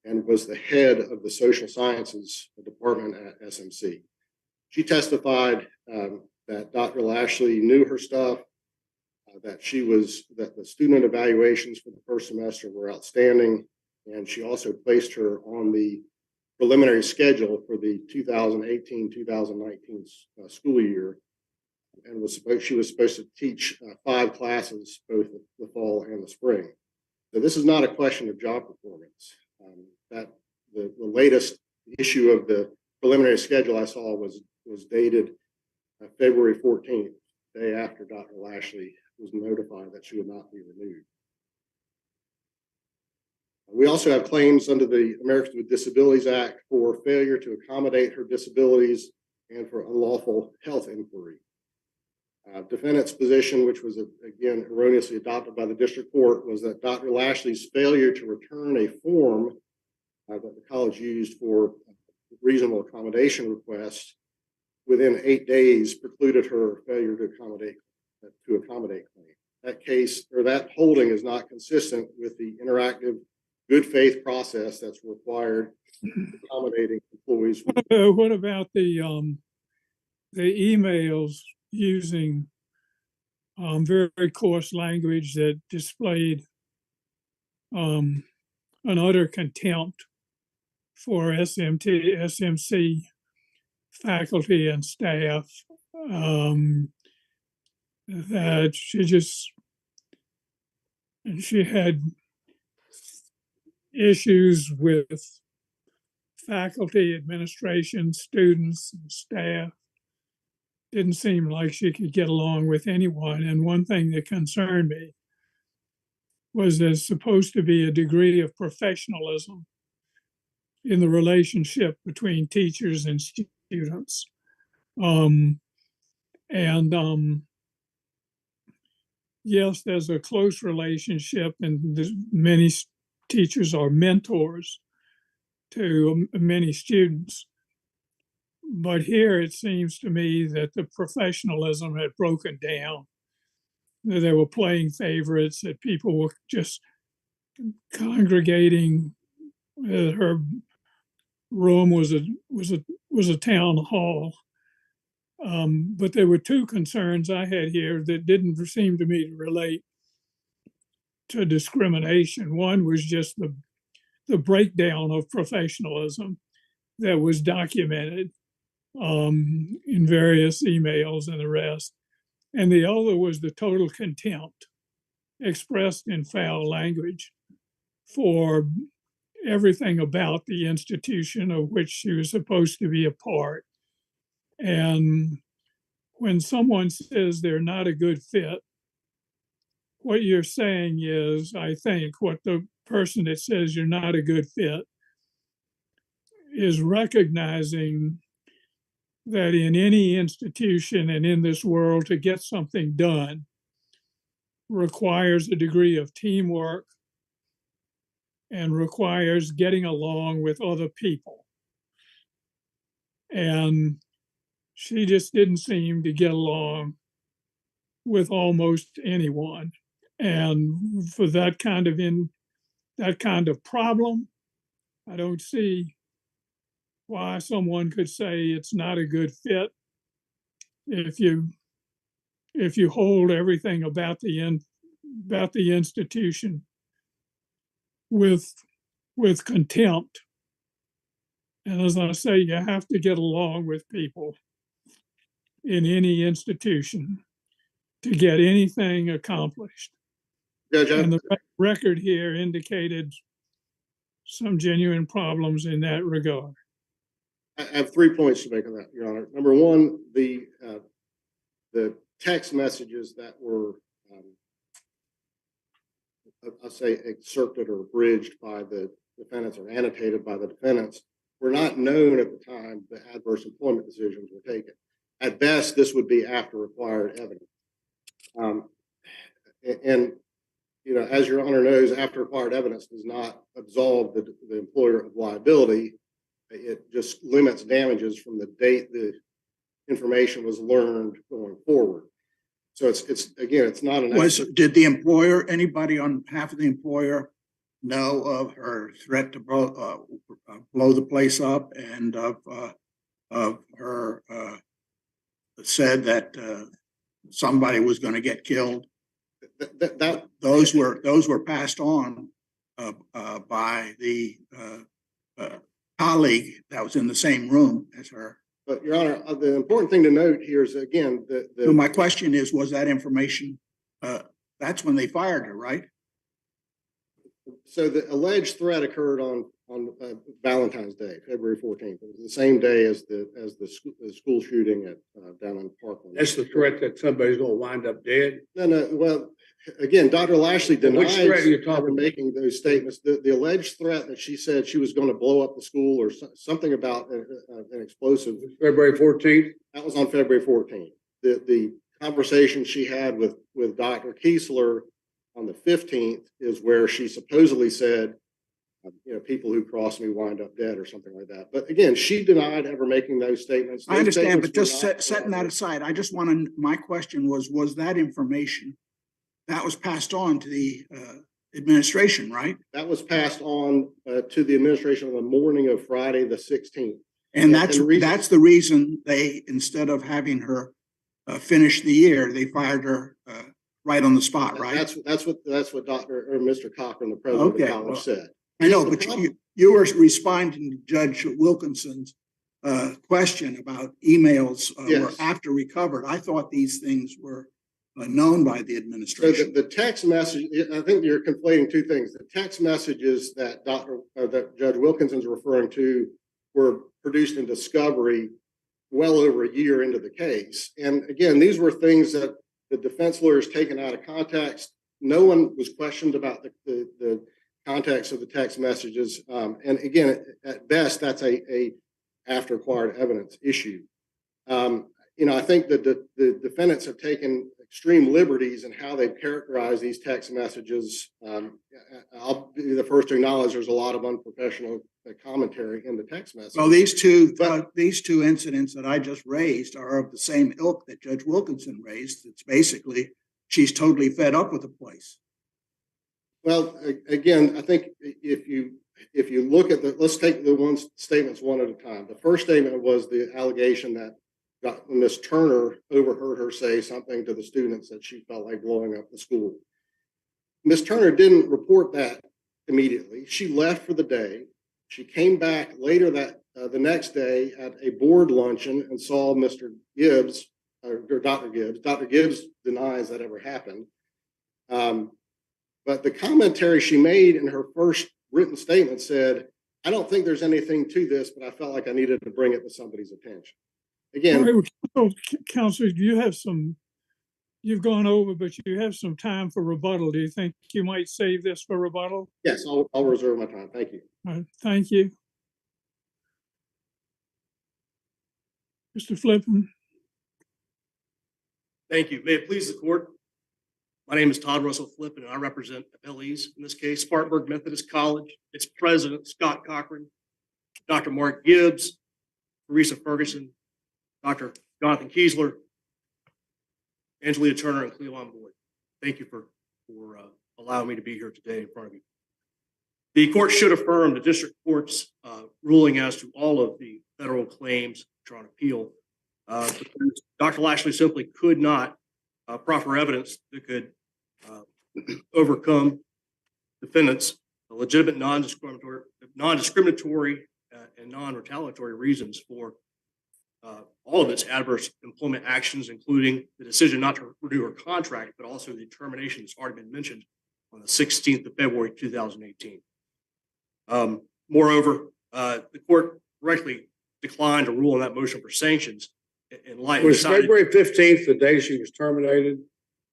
and was the head of the social sciences department at SMC. She testified that Dr. Lashley knew her stuff, that the student evaluations for the first semester were outstanding, and she also placed her on the preliminary schedule for the 2018-2019 school year, and she was supposed to teach 5 classes, both the fall and the spring. So this is not a question of job performance. That the latest issue of the preliminary schedule I saw was dated February 14th, day after Dr. Lashley was notified that she would not be renewed. We also have claims under the Americans with Disabilities Act for failure to accommodate her disabilities and for unlawful health inquiry. Defendant's position, which was again erroneously adopted by the district court, was that Dr. Lashley's failure to return a form that the college used for reasonable accommodation requests within 8 days precluded her failure to accommodate claim. That case, or that holding, is not consistent with the interactive good faith process that's required in accommodating employees. What about the emails using very coarse language that displayed an utter contempt for SMC faculty and staff, that she had issues with faculty, administration, students, and staff. Didn't seem like she could get along with anyone. And one thing that concerned me was there's supposed to be a degree of professionalism in the relationship between teachers and students. Yes, there's a close relationship, and many teachers are mentors to many students. But here it seems to me that the professionalism had broken down. That they were playing favorites, that people were just congregating. Her room was a town hall. But there were 2 concerns I had here that didn't seem to me to relate to discrimination. One was just the breakdown of professionalism that was documented in various emails and the rest. And the other was the total contempt expressed in foul language for everything about the institution of which she was supposed to be a part. And when someone says they're not a good fit, what you're saying is, I think, what the person that says you're not a good fit is recognizing that in any institution and in this world, to get something done requires a degree of teamwork and requires getting along with other people. And she just didn't seem to get along with almost anyone. And for that kind of problem, I don't see why someone could say it's not a good fit if you hold everything about the institution with contempt. And as I say, you have to get along with people in any institution to get anything accomplished. Judge, and the record here indicated some genuine problems in that regard. I have 3 points to make on that, Your Honor. Number one, the text messages that were, I'll say, excerpted or abridged by the defendants or annotated by the defendants were not known at the time the adverse employment decisions were taken. At best, this would be after required evidence. And you know, as Your Honor knows, after required evidence does not absolve the employer of liability. It just limits damages from the date the information was learned going forward. So it's again, it's not an. Did the employer, anybody on behalf of the employer, know of her threat to blow the place up and of of her said that somebody was going to get killed. Those were passed on by the colleague that was in the same room as her. But Your Honor, the important thing to note here is again, So my question is, was that information, that's when they fired her, right? So the alleged threat occurred on Valentine's Day, February 14th. It was the same day as the school shooting at down in Parkland. That's the threat that somebody's gonna wind up dead? No. Well, again, Dr. Lashley denies Which threat are you talking about? making those statements. The alleged threat that she said she was going to blow up the school or something about an explosive. February 14th? That was on February 14th. The conversation she had with Dr. Kiesler on the 15th is where she supposedly said, people who cross me wind up dead or something like that. But again, she denied ever making those statements. I understand, but just setting that aside, I just want to, my question was that information that was passed on to the administration, right? That was passed on to the administration on the morning of Friday, the 16th. And that's the reason they, instead of having her finish the year, they fired her right on the spot, right? That's what Mr. Cochran, the president of the college, said. I know, but you were responding to Judge Wilkinson's question about emails Yes. were after recovered. I thought these things were known by the So administration. the text message, I think you're conflating two things. The text messages that that Judge Wilkinson's referring to were produced in discovery well over a year into the case. And again, these were things that the defense lawyers taken out of context. No one was questioned about the context of the text messages. And again, at best, that's a after acquired evidence issue. I think that the defendants have taken extreme liberties in how they characterize these text messages. I'll be the first to acknowledge there's a lot of unprofessional commentary in the text message. Well, these two incidents that I just raised are of the same ilk that Judge Wilkinson raised. It's basically she's totally fed up with the place. Well, again, I think if you look at let's take the statements one at a time. The first statement was the allegation that Ms. Turner overheard her say something to the students that she felt like blowing up the school. Ms. Turner didn't report that immediately. She left for the day. She came back later the next day at a board luncheon and saw Mr. Gibbs, or Dr. Gibbs. Dr. Gibbs denies that ever happened. But the commentary she made in her first written statement said, I don't think there's anything to this, but I felt like I needed to bring it to somebody's attention. Again, Counselor, you've gone over, but you have some time for rebuttal. Do you think you might save this for rebuttal? yes, I'll reserve my time. Thank you. Thank you. Mr. Flippen. Thank you. May it please the court. My name is Todd Russell Flippen, and I represent appellees in this case, Spartanburg Methodist College, its president, Scott Cochran, Dr. Mark Gibbs, Teresa Ferguson, Dr. Jonathan Kiesler, Angelina Turner, and Cleon Boyd. Thank you for allowing me to be here today in front of you. The court should affirm the district court's ruling as to all of the federal claims which are on appeal. Because Dr. Lashley simply could not proffer evidence that could overcome defendants' legitimate non-discriminatory and non-retaliatory reasons for all of its adverse employment actions, including the decision not to renew her contract, but also the termination that's already been mentioned on the 16th of February, 2018. Moreover, the court correctly declined to rule on that motion for sanctions in light. Was February 15th the day she was terminated?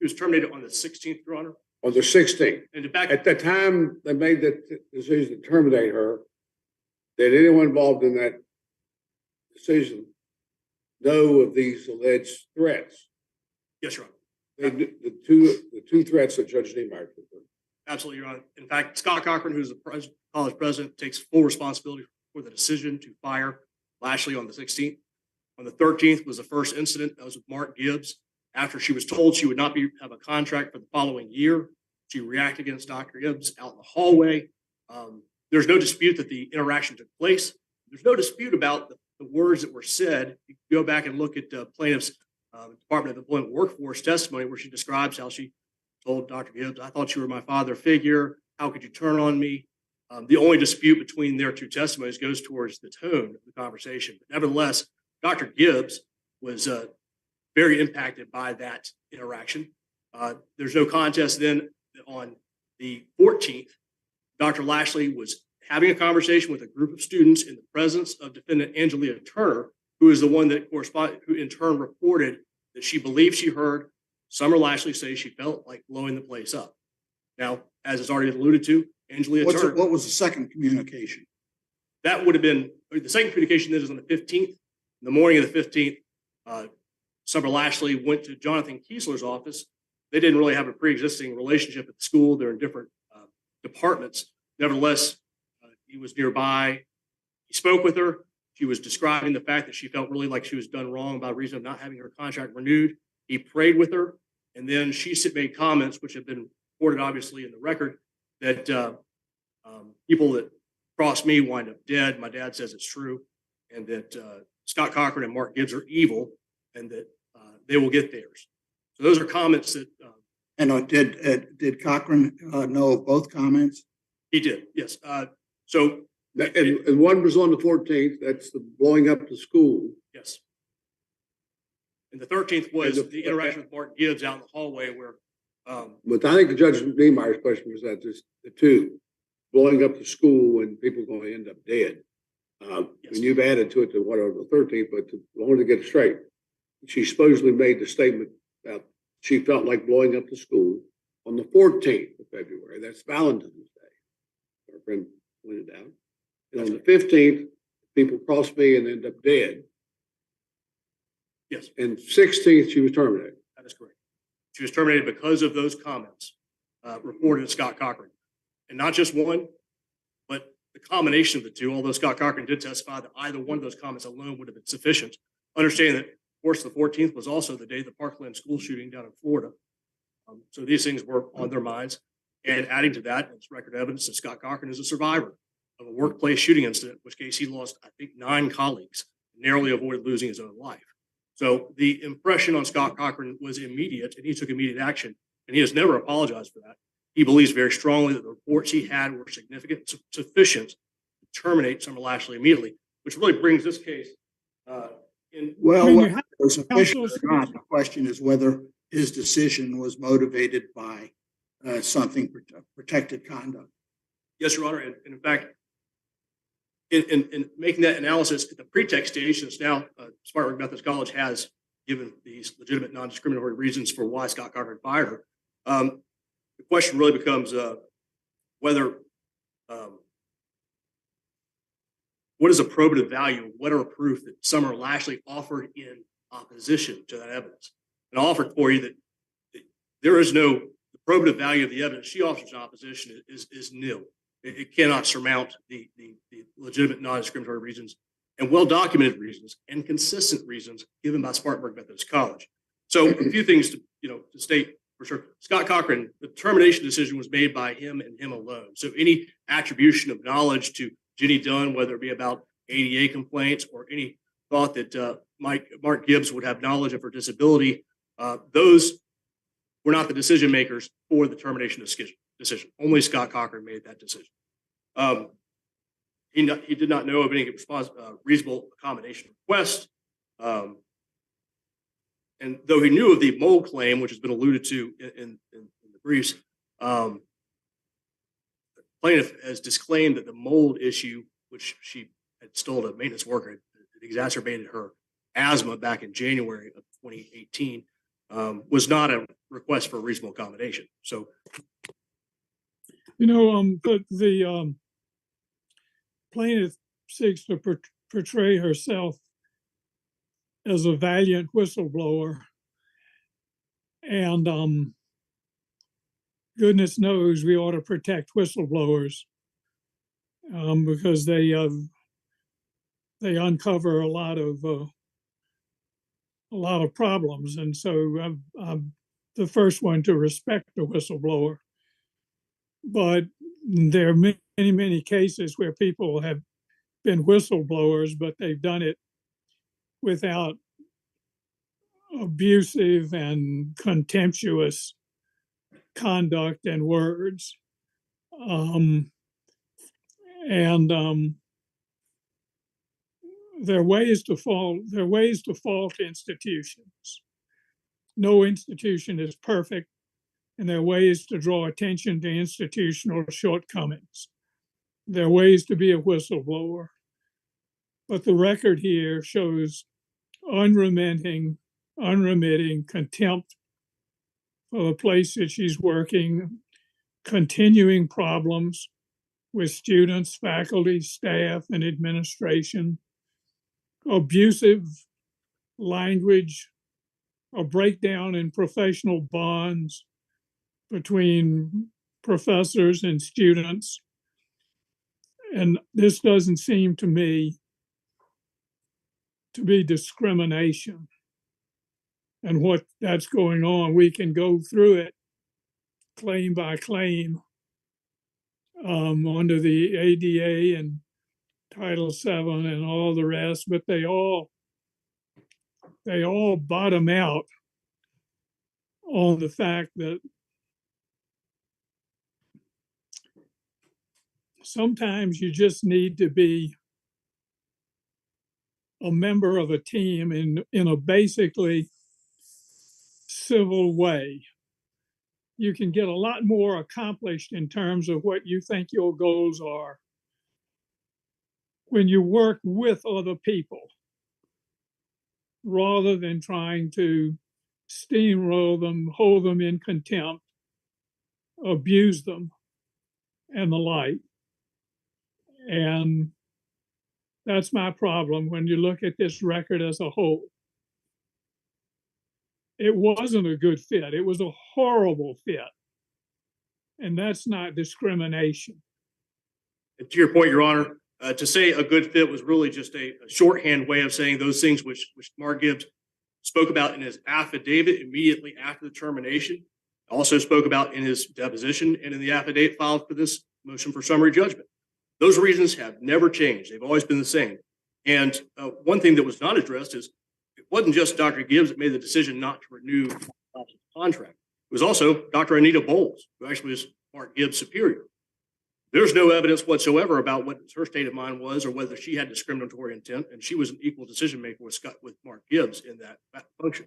She was terminated on the 16th, Your Honor. On the 16th. And at the time they made the decision to terminate her, did anyone involved in that decision know of these alleged threats? Yes, Your Honor. The two threats that Judge Niemeyer took. Absolutely, Your Honor. In fact, Scott Cochran, who's the college president, takes full responsibility for the decision to fire Lashley on the 16th. On the 13th was the first incident. That was with Mark Gibbs. After she was told she would not have a contract for the following year, she reacted against Dr. Gibbs out in the hallway. There's no dispute that the interaction took place. There's no dispute about the words that were said. You can go back and look at the plaintiff's Department of Employment Workforce testimony, where she describes how she told Dr. Gibbs, "I thought you were my father figure. How could you turn on me?" The only dispute between their two testimonies goes towards the tone of the conversation. But nevertheless, Dr. Gibbs was very impacted by that interaction. There's no contest then. On the 14th, Dr. Lashley was having a conversation with a group of students in the presence of defendant Angelia Turner, who is the one that who in turn reported that she believed she heard Summer Lashley say she felt like blowing the place up. Now, as is already alluded to, Angelia Turner. What was the second communication? That would have been the second communication that is on the 15th. In the morning of the 15th, Summer Lashley went to Jonathan Kiesler's office. They didn't really have a pre-existing relationship at the school. They're in different departments. Nevertheless, he was nearby. He spoke with her. She was describing the fact that she felt really like she was done wrong by reason of not having her contract renewed. He prayed with her, and then she made comments, which have been reported obviously in the record, that people that cross me wind up dead. My dad says it's true, and that Scott Cochran and Mark Gibbs are evil, and that they will get theirs. So those are comments that. And did Cochran know of both comments? He did, yes. So and one was on the 14th. That's the blowing up the school. yes. And the 13th was the interaction with Mark Gibbs out in the hallway where. But I think Judge Niemeyer's question was that just the two, blowing up the school and people going to end up dead. Yes. And you've added to it to whatever the 13th, but I wanted to get it straight. She supposedly made the statement about she felt like blowing up the school on the 14th of February. That's Valentine's Day. Our friend pointed out. And on the 15th, people crossed me and end up dead. Yes. And 16th, she was terminated. That is correct. She was terminated because of those comments reported to Scott Cochran. And not just one, but the combination of the two, although Scott Cochran did testify that either one of those comments alone would have been sufficient. Understanding that, of course, the 14th was also the day of the Parkland school shooting down in Florida. So these things were on their minds. And adding to that, it's record evidence that Scott Cochran is a survivor of a workplace shooting incident, in which case he lost, I think, 9 colleagues, narrowly avoided losing his own life. So the impression on Scott Cochran was immediate, and he took immediate action, and he has never apologized for that. He believes very strongly that the reports he had were significant, sufficient to terminate Summer Lashley immediately, which really brings this case in. Well, I mean, whether it was sufficient or not, the question is whether his decision was motivated by something protected conduct. Yes, Your Honor, and in fact, in making that analysis at the pretext stage, since now Spartanburg Methodist College has given these legitimate non-discriminatory reasons for why Scott Cochran fired her, the question really becomes whether what is a probative value, what are proof that Summer Lashley offered in opposition to that evidence. And I offered for you that there is no the probative value of the evidence she offers in opposition is nil. It cannot surmount the legitimate non-discriminatory reasons and well-documented reasons and consistent reasons given by Spartanburg Methodist College. So a few things to state for sure. Scott Cochran, the termination decision was made by him and him alone. So any attribution of knowledge to Jenny Dunn, whether it be about ADA complaints or any thought that Mark Gibbs would have knowledge of her disability, those were not the decision makers for the termination decision. Only Scott Cochran made that decision. He did not know of any reasonable accommodation request. And though he knew of the mold claim, which has been alluded to in the briefs, the plaintiff has disclaimed that the mold issue, which she had told a maintenance worker, had exacerbated her asthma back in January of 2018, was not a request for a reasonable accommodation. So, the plaintiff seeks to portray herself as a valiant whistleblower, and goodness knows we ought to protect whistleblowers because they uncover a lot of problems, and so I'm the first one to respect the whistleblower. But there are many cases where people have been whistleblowers, but they've done it without abusive and contemptuous conduct and words. And there are ways to fault institutions. No institution is perfect, and there are ways to draw attention to institutional shortcomings. There are ways to be a whistleblower. But the record here shows unremitting contempt for the place that she's working, continuing problems with students, faculty, staff, and administration, abusive language, a breakdown in professional bonds between professors and students. And this doesn't seem to me to be discrimination. And what that's going on, we can go through it claim by claim under the ADA and Title VII and all the rest, but they all bottom out on the fact that sometimes you just need to be a member of a team in a basically civil way. You can get a lot more accomplished in terms of what you think your goals are when you work with other people rather than trying to steamroll them, hold them in contempt, abuse them, and the like. And that's my problem when you look at this record as a whole. It wasn't a good fit. It was a horrible fit. And that's not discrimination. And to your point, Your Honor, to say a good fit was really just a shorthand way of saying those things which Mark Gibbs spoke about in his affidavit immediately after the termination, also spoke about in his deposition and in the affidavit filed for this motion for summary judgment. Those reasons have never changed. They've always been the same. And one thing that was not addressed is it wasn't just Dr. Gibbs that made the decision not to renew the contract. It was also Dr. Anita Bowles, who actually was Mark Gibbs' superior. There's no evidence whatsoever about what her state of mind was or whether she had discriminatory intent, and she was an equal decision maker with Mark Gibbs in that function.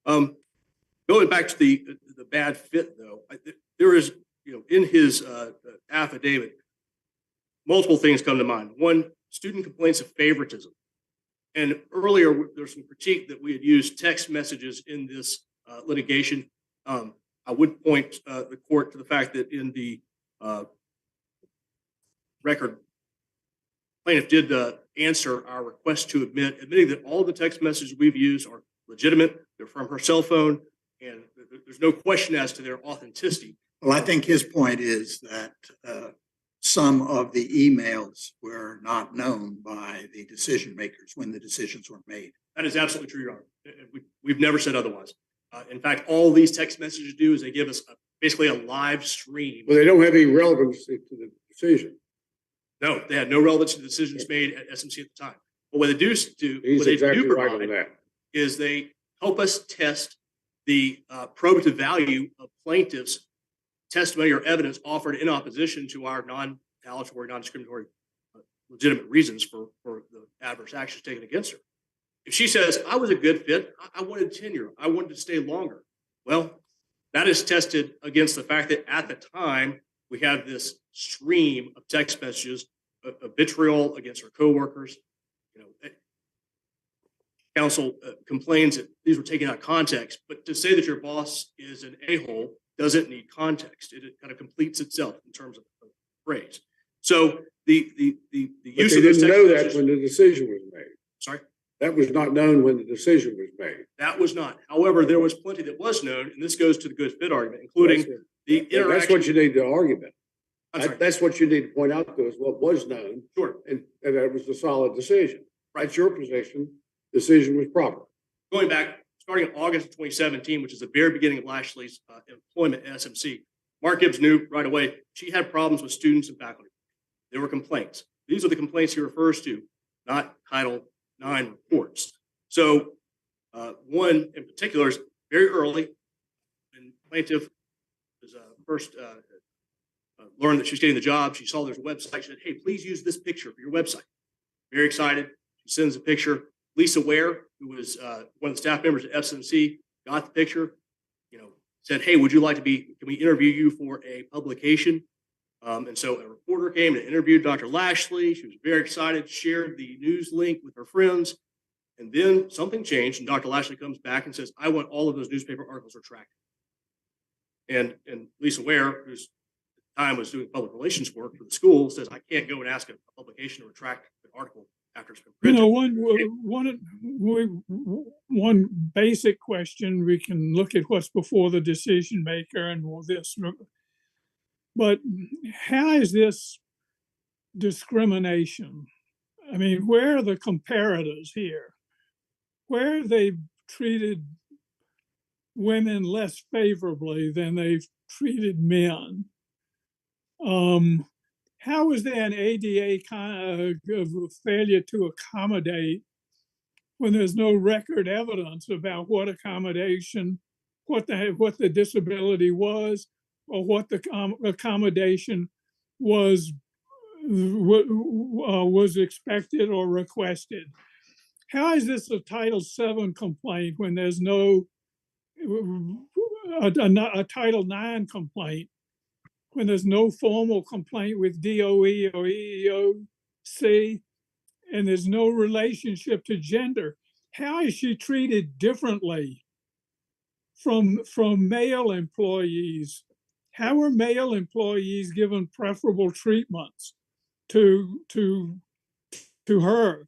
Going back to the bad fit, though, there is, in his affidavit, multiple things come to mind. One, student complaints of favoritism. And earlier, there's some critique that we had used text messages in this litigation. I would point the court to the fact that in the record, plaintiff did answer our request to admitting that all the text messages we've used are legitimate. They're from her cell phone, and there's no question as to their authenticity. Well, I think his point is that some of the emails were not known by the decision makers when the decisions were made. That is absolutely true, Your Honor. We've never said otherwise. In fact, all these text messages do is they give us basically a live stream. Well, they don't have any relevance to the decision. No, they had no relevance to the decisions made at SMC at the time. But what they do He's exactly right on that. Is they help us test the probative value of plaintiffs' testimony or evidence offered in opposition to our non-retaliatory, non-discriminatory legitimate reasons for the adverse actions taken against her. If she says, I was a good fit, I wanted tenure, I wanted to stay longer. Well, that is tested against the fact that at the time, we had this stream of text messages of vitriol against her coworkers. Counsel complains that these were taken out of context, but to say that your boss is an a-hole doesn't need context. It kind of completes itself in terms of the phrase. So the use of those text know messages, that when the decision was made. Sorry? That was not known when the decision was made. That was not. However, there was plenty that was known, and this goes to the good fit argument, including the interaction. That's what you need to argument. I'm sorry. That's what you need to point out to us, what was known. Sure. And that was a solid decision. Right. That's your position. Decision was proper. Going back, starting in August of 2017, which is the very beginning of Lashley's employment at SMC, Mark Gibbs knew right away she had problems with students and faculty. There were complaints. These are the complaints he refers to, not Title IX reports. So one in particular is very early, when plaintiff was first learned that she was getting the job. She saw there's a website. She said, "Hey, please use this picture for your website." Very excited. She sends a picture. Lisa Ware, who was one of the staff members at FCMC, got the picture. Said, "Hey, would you like to be? Can we interview you for a publication?" And so a reporter came and interviewed Dr. Lashley. She was very excited. Shared the news link with her friends. And then something changed, and Dr. Lashley comes back and says, "I want all of those newspaper articles retracted." And Lisa Ware, who's at the time was doing public relations work for the school, says, "I can't go and ask a publication to retract an article after it's been printed." One basic question, we can look at what's before the decision maker and all this, but how is this discrimination? I mean, where are the comparators here? Where they treated women less favorably than they've treated men? How is there an ADA kind of failure to accommodate when there's no record evidence about what accommodation, what the disability was, or what the accommodation was expected or requested? How is this a Title VII complaint when there's no a Title IX complaint, when there's no formal complaint with DOE or EEOC, and there's no relationship to gender? How is she treated differently from male employees? How are male employees given preferable treatments to her?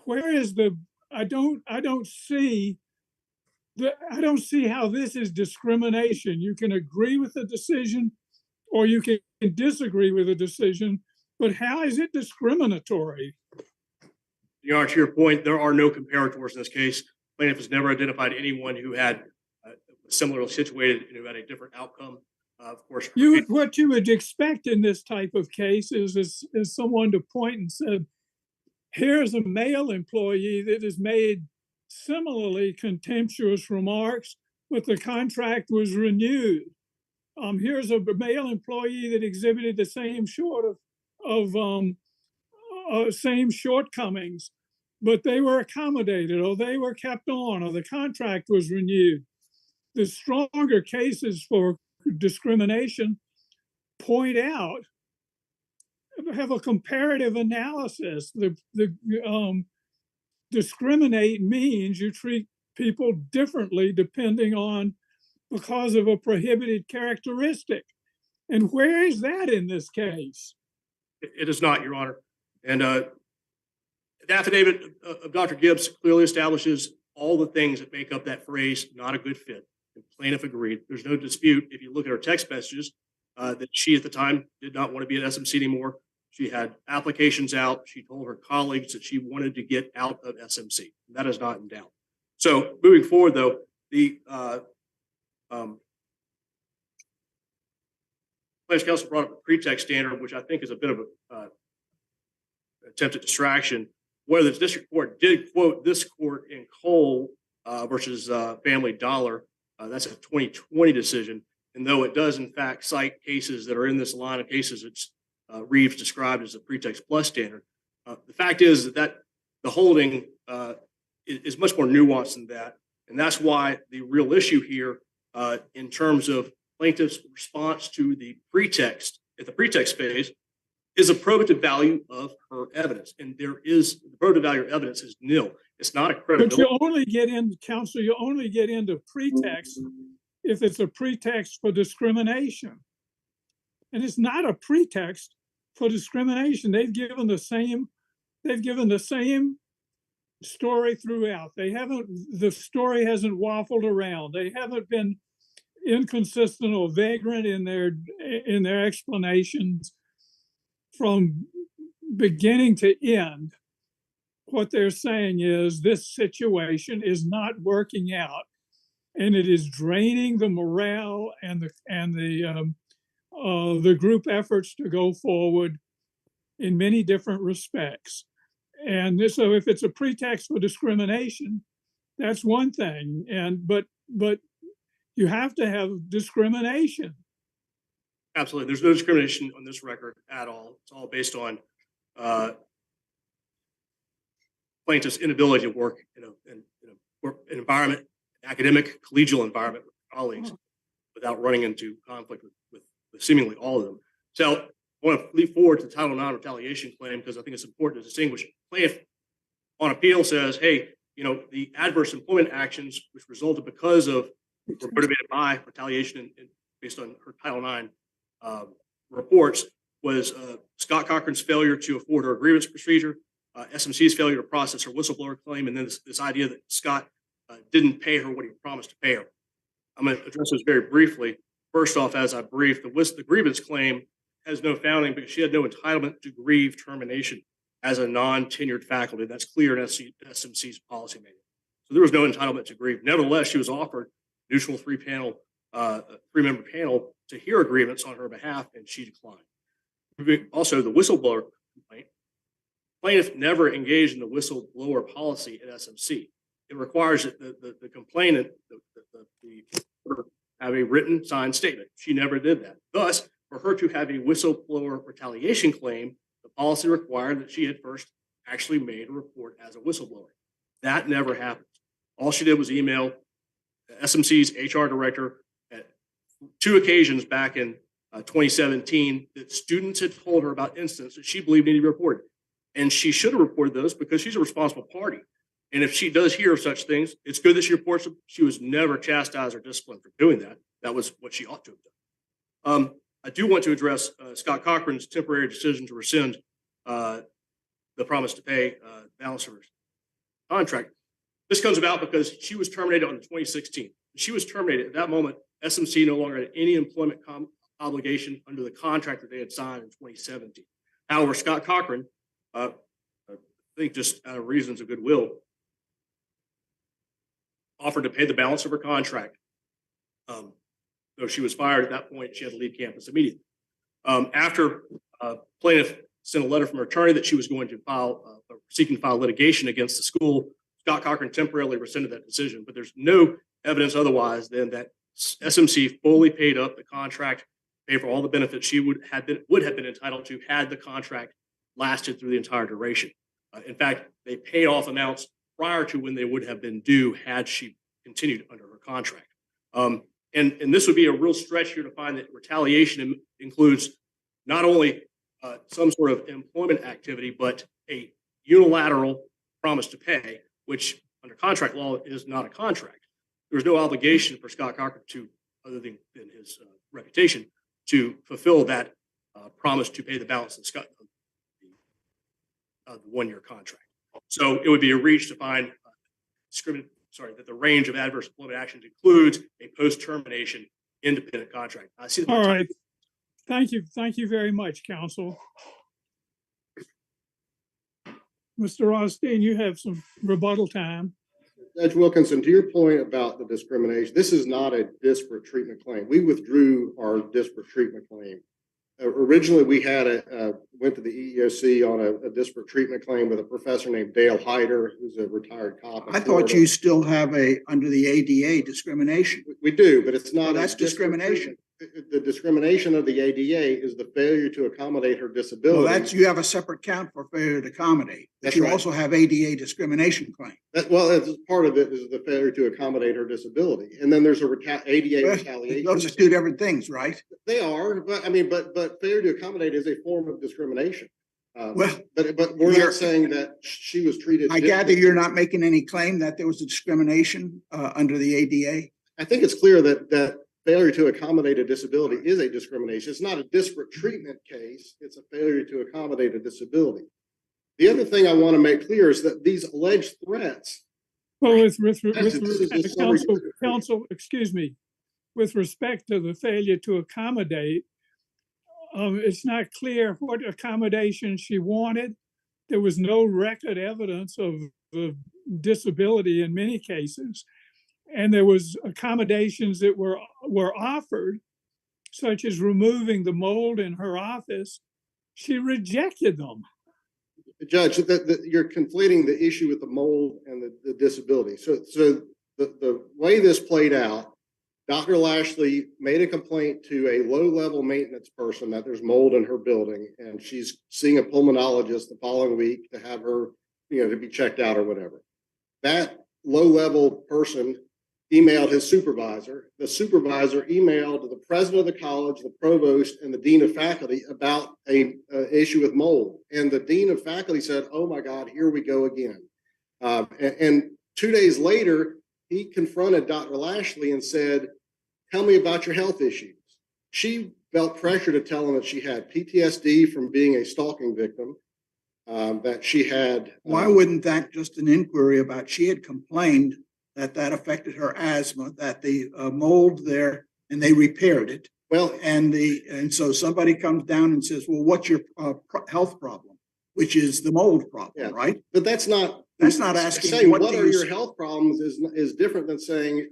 Where is the? I don't see how this is discrimination. You can agree with the decision, or you can disagree with the decision, but how is it discriminatory? To your point, there are no comparators in this case. Plaintiff has never identified anyone who had similarly situated and who had a different outcome. Of course, what you would expect in this type of case is someone to point and say, "Here's a male employee that has made similarly contemptuous remarks, but the contract was renewed. Here's a male employee that exhibited the same same shortcomings, but they were accommodated, or they were kept on, or the contract was renewed." The stronger cases for discrimination point out, have a comparative analysis. Discriminate means you treat people differently depending on, because of a prohibited characteristic. And where is that in this case? It is not, Your Honor. And the affidavit of Dr. Gibbs clearly establishes all the things that make up that phrase, "not a good fit." The plaintiff agreed. There's no dispute. If you look at her text messages, that she at the time did not want to be at SMC anymore. She had applications out. She told her colleagues that she wanted to get out of SMC. That is not in doubt. So moving forward, though, the plaintiff's counsel brought up a pretext standard, which I think is a bit of a attempted distraction, where the district court did quote this court in Cole versus Family Dollar. That's a 2020 decision. And though it does, in fact, cite cases that are in this line of cases that Reeves described as a pretext plus standard, the fact is that the holding is much more nuanced than that. And that's why the real issue here in terms of plaintiff's response to the pretext at the pretext phase is a probative value of her evidence. And the probative value of evidence is nil. It's not a credibility. But you only get into, counsel, you only get into pretext if it's a pretext for discrimination. And it's not a pretext for discrimination. They've given the same story throughout. The story hasn't waffled around. They haven't been inconsistent or vagrant in their explanations from beginning to end. What they're saying is this situation is not working out, and it is draining the morale and the group efforts to go forward in many different respects. And so if it's a pretext for discrimination, that's one thing. But you have to have discrimination. Absolutely. There's no discrimination on this record at all. It's all based on plaintiff's inability to work in an environment, an academic, collegial environment with colleagues without running into conflict with seemingly all of them. So I want to leap forward to the Title IX retaliation claim because I think it's important to distinguish. Plaintiff on appeal says, hey, the adverse employment actions which resulted because of were motivated by retaliation and based on her Title IX reports was Scott Cochran's failure to afford her grievance procedure, SMC's failure to process her whistleblower claim, and then this idea that Scott didn't pay her what he promised to pay her. I'm going to address this very briefly. First off, as I briefed, the grievance claim has no founding because she had no entitlement to grieve termination as a non-tenured faculty. That's clear in SMC's policy manual. So there was no entitlement to grieve. Nevertheless, she was offered a neutral three-member panel to hear a grievance on her behalf, and she declined. Also, the whistleblower complaint. Plaintiff never engaged in the whistleblower policy at SMC. It requires that the complainant have a written signed statement. She never did that. Thus, for her to have a whistleblower retaliation claim, the policy required that she had first actually made a report as a whistleblower. That never happened. All she did was email SMC's HR director at 2 occasions back in 2017 that students had told her about incidents that she believed needed to be reported. And she should have reported those because she's a responsible party. And if she does hear of such things, it's good that she reports them. She was never chastised or disciplined for doing that. That was what she ought to have done. I do want to address Scott Cochran's temporary decision to rescind the promise to pay balance of her contract. This comes about because she was terminated on 2016. She was terminated at that moment. SMC no longer had any employment obligation under the contract that they had signed in 2017. However, Scott Cochran, I think just out of reasons of goodwill, offered to pay the balance of her contract. Though she was fired at that point, she had to leave campus immediately. After plaintiff sent a letter from her attorney that she was going to file, seeking to file litigation against the school, Scott Cochran temporarily rescinded that decision. But there's no evidence otherwise than that SMC fully paid up the contract, paid for all the benefits she would have been entitled to had the contract lasted through the entire duration. In fact, they paid off amounts prior to when they would have been due had she continued under her contract. And this would be a real stretch here to find that retaliation includes not only some sort of employment activity, but a unilateral promise to pay, which under contract law is not a contract. There was no obligation for Scott Cochran to, other than his reputation, to fulfill that promise to pay the balance of the 1-year contract. So it would be a reach to find that the range of adverse employment actions includes a post-termination independent contract. I see. All right. Thank you. Thank you very much, counsel. Mr. Rothstein, you have some rebuttal time. Judge Wilkinson, to your point about the discrimination, this is not a disparate treatment claim. We withdrew our disparate treatment claim. Originally, we had went to the EEOC on a disparate treatment claim with a professor named Dale Hyder, who's a retired cop. I thought you still have under the ADA discrimination. We do, but it's not. Well, that's discrimination. The discrimination of the ADA is the failure to accommodate her disability. Well, you have a separate count for failure to accommodate. But you also have ADA discrimination claim. Part of it is the failure to accommodate her disability, and then there's ADA retaliation. Those are two different things, right? They are, but failure to accommodate is a form of discrimination. But we're not saying that she was treated. I gather you're not making any claim that there was a discrimination under the ADA. I think it's clear that failure to accommodate a disability is a discrimination. It's not a disparate treatment case. It's a failure to accommodate a disability. The other thing I want to make clear is that these alleged threats. Well, counsel, excuse me, with respect to the failure to accommodate, it's not clear what accommodation she wanted. There was no record evidence of disability in many cases. And there was accommodations that were offered, such as removing the mold in her office. She rejected them. Judge, you're conflating the issue with the mold and the disability. So the way this played out, Dr. Lashley made a complaint to a low-level maintenance person that there's mold in her building, and she's seeing a pulmonologist the following week to have her, to be checked out or whatever. That low-level person emailed his supervisor. The supervisor emailed the president of the college, the provost, and the dean of faculty about a issue with mold. And the dean of faculty said, "Oh my God, here we go again." And 2 days later, he confronted Dr. Lashley and said, "Tell me about your health issues." She felt pressure to tell him that she had PTSD from being a stalking victim, that she had. Why wouldn't that just an inquiry about, she had complained that affected her asthma, that the mold there, and they repaired it. Well, And so somebody comes down and says, "Well, what's your health problem?" Which is the mold problem, yeah, right? but that's not asking saying what what are your health problems is different than saying,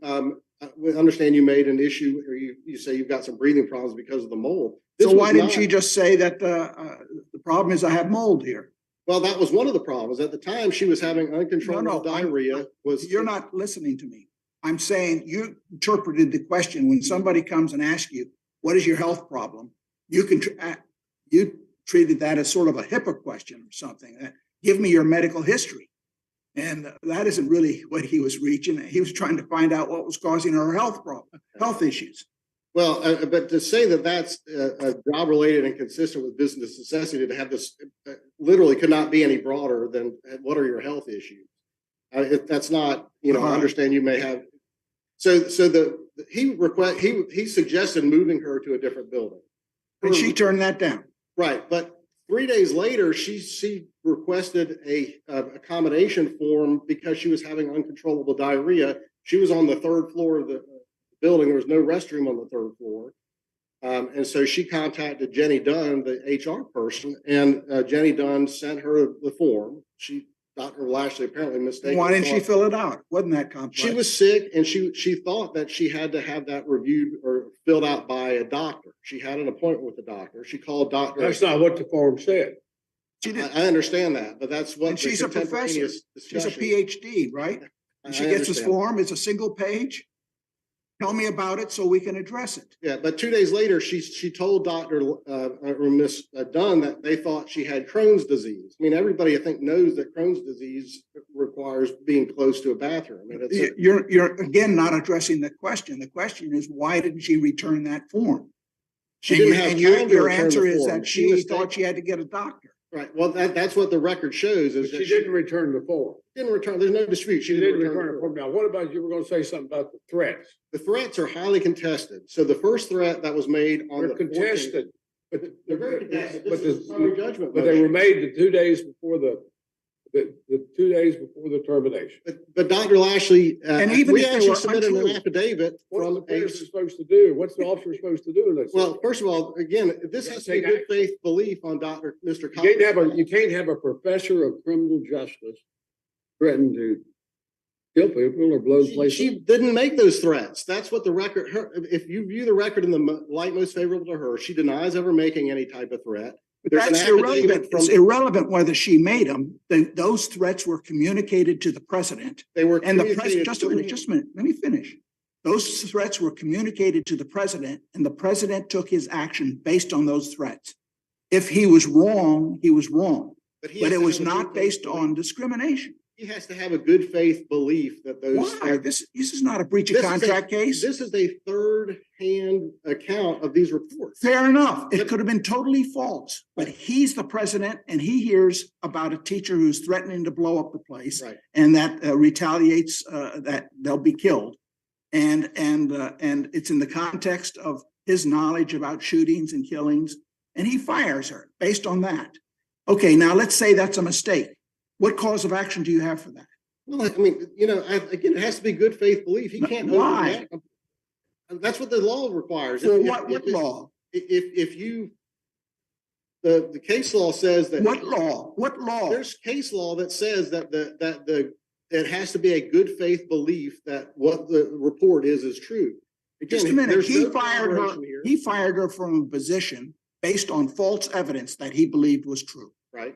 we understand you made an issue, or you say you've got some breathing problems because of the mold. So why didn't she just say that the problem is I have mold here? Well, that was one of the problems. At the time, she was having uncontrollable diarrhea. You're not listening to me. I'm saying you interpreted the question when somebody comes and asks you, "What is your health problem?" You treated that as sort of a HIPAA question or something. Give me your medical history. And that isn't really what he was reaching. He was trying to find out what was causing her health issues. Well, but to say that that's job related and consistent with business necessity, to have this literally could not be any broader than what are your health issues? That's not, I understand you may have. So he suggested moving her to a different building. And she turned that down. Right. But 3 days later, she requested a accommodation form because she was having uncontrollable diarrhea. She was on the third floor of the building. There was no restroom on the third floor. And so she contacted Jenny Dunn, the HR person, and Jenny Dunn sent her the form. Dr. Lashley apparently mistaken. Why didn't she fill it out? Wasn't that complex? She was sick, and she thought that she had to have that reviewed or filled out by a doctor. She had an appointment with the doctor. She called Dr. That's not what the form said. I understand that, but that's what. And she's a professor. She's a PhD, right? And she gets this form. It's a single page. Tell me about it so we can address it. Yeah, but 2 days later, she told Dr. or Miss Dunn that they thought she had Crohn's disease. I mean, everybody I think knows that Crohn's disease requires being close to a bathroom. I mean, you're again not addressing the question. The question is, why didn't she return that form? She didn't have time to your return answer the is form. that she thought she had to get a doctor. Right. Well, that's what the record shows. Is She didn't return the form. Didn't return. There's no dispute. She didn't return the form. Now, what about you were going to say something about the threats? The threats are highly contested. So the first threat that was made on They're the contested, 14th, but they're very contested. This is a summary judgment. but they were motion. made the 2 days before the 2 days before the termination. But Dr. Lashley, And even we if they actually were submitted untrue, an affidavit What's from the person supposed to do? What's the officer supposed to do in this? Well, first of all, again, this has to be good faith belief on Mr. You can't have a professor of criminal justice threaten to kill people or blow the place She up. didn't make those threats. That's what the record, if you view the record in the light most favorable to her, she denies ever making any type of threat. But There's an that's affidavit irrelevant. from- It's irrelevant whether she made them. Those threats were communicated to the president. They were And the communicated president, just a minute, let me finish. Those threats were communicated to the president, and the president took his action based on those threats. If he was wrong, he was wrong, But he but has it to was have a not good faith based belief. on discrimination. He has to have a good faith belief that those. Why? This is not a breach of This is a- contract case. This is a third-hand account of these reports. Fair enough. It could have been totally false, but he's the president and he hears about a teacher who's threatening to blow up the place. Right. And that retaliates, that they'll be killed. And it's in the context of his knowledge about shootings and killings, and he fires her based on that. Okay, now let's say that's a mistake. What cause of action do you have for that? Well, I mean, again, it has to be good faith belief. He can't. Why? That's what the law requires. For what law? If you, the case law says that. What law? What law? There's case law that says that it has to be a good faith belief that what the report is true. Again, Just a minute. there's He no fired her. corroboration here. He fired her from a position based on false evidence that he believed was true. Right.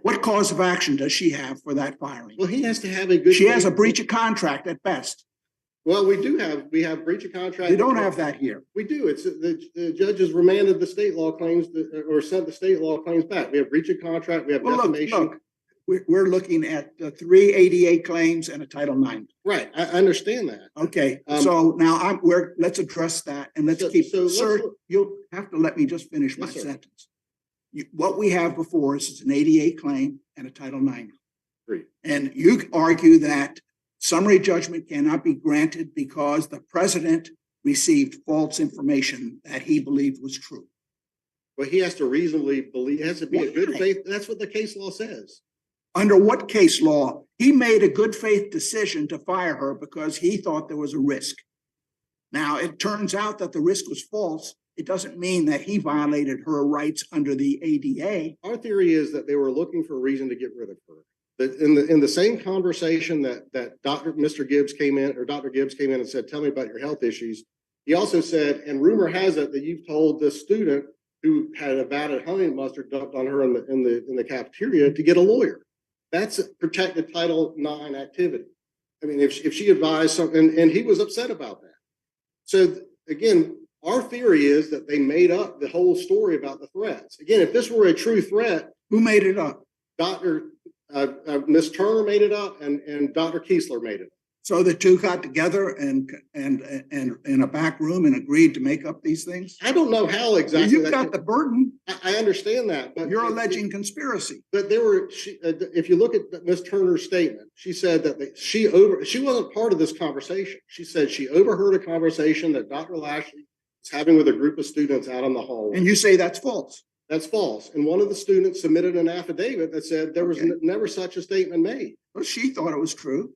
What cause of action does she have for that firing? Well, he has to have a good. She has a faith- breach of contract at best. Well, we have breach of contract. We don't have that here. We do. It's the judges remanded the state law claims or sent the state law claims back. We have breach of contract. We have Well, defamation. look, we're looking at 3 ADA claims and a Title IX. Right. I understand that. Okay, so now let's address that and let's keep, so let's sir, look- you'll have to let me just finish my Yes, sir. sentence. What we have before us is an ADA claim and a Title IX. Agreed. And you argue that summary judgment cannot be granted because the president received false information that he believed was true. But he has to reasonably believe, it has to be a good Why? faith. That's what the case law says. Under what case law? He made a good faith decision to fire her because he thought there was a risk. Now, it turns out that the risk was false. It doesn't mean that he violated her rights under the ADA. Our theory is that they were looking for a reason to get rid of her. That in the same conversation that Mr. Gibbs came in, or Dr. Gibbs came in and said, "Tell me about your health issues," he also said, "And rumor has it that you've told this student who had a vat of honey mustard dumped on her in the cafeteria to get a lawyer." That's a protected Title IX activity. I mean, if she advised something, and he was upset about that. So again, our theory is that they made up the whole story about the threats. Again, if this were a true threat, Who made it up? Ms. Turner made it up, and Dr. Kiesler made it up. So the two got together and in a back room and agreed to make up these things? I don't know how exactly. You've got the burden. I understand that, but You're alleging conspiracy. But if you look at Ms. Turner's statement, she said that she wasn't part of this conversation. She said she overheard a conversation that Dr. Lashley was having with a group of students out on the hallway. And you say that's false. That's false. And one of the students submitted an affidavit that said there was Okay. never such a statement made. Well, she thought it was true,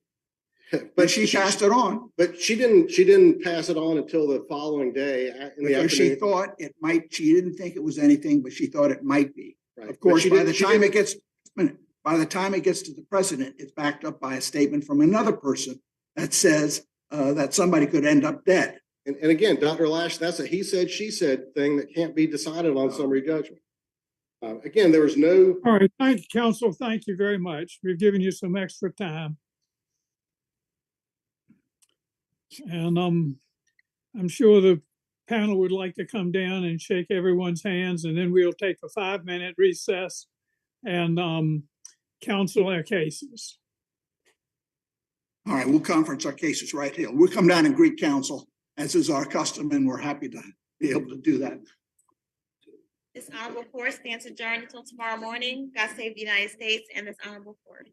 But but she passed it on. But she didn't pass it on until the following day. In the Because she afternoon. thought it might, she didn't think it was anything, but she thought it might be. Right. Of But course, she by didn't- the she time didn't- by the time it gets to the president, it's backed up by a statement from another person that says that somebody could end up dead. And again, Dr. Lash, that's a he said, she said thing that can't be decided on summary judgment. Again, there was no, All right, thank you, counsel. Thank you very much. We've given you some extra time. And I'm sure the panel would like to come down and shake everyone's hands, and then we'll take a 5-minute recess and counsel our cases. All right, we'll conference our cases right here. We'll come down and greet counsel, as is our custom, and we're happy to be able to do that. This honorable court stands adjourned until tomorrow morning. God save the United States and this honorable court.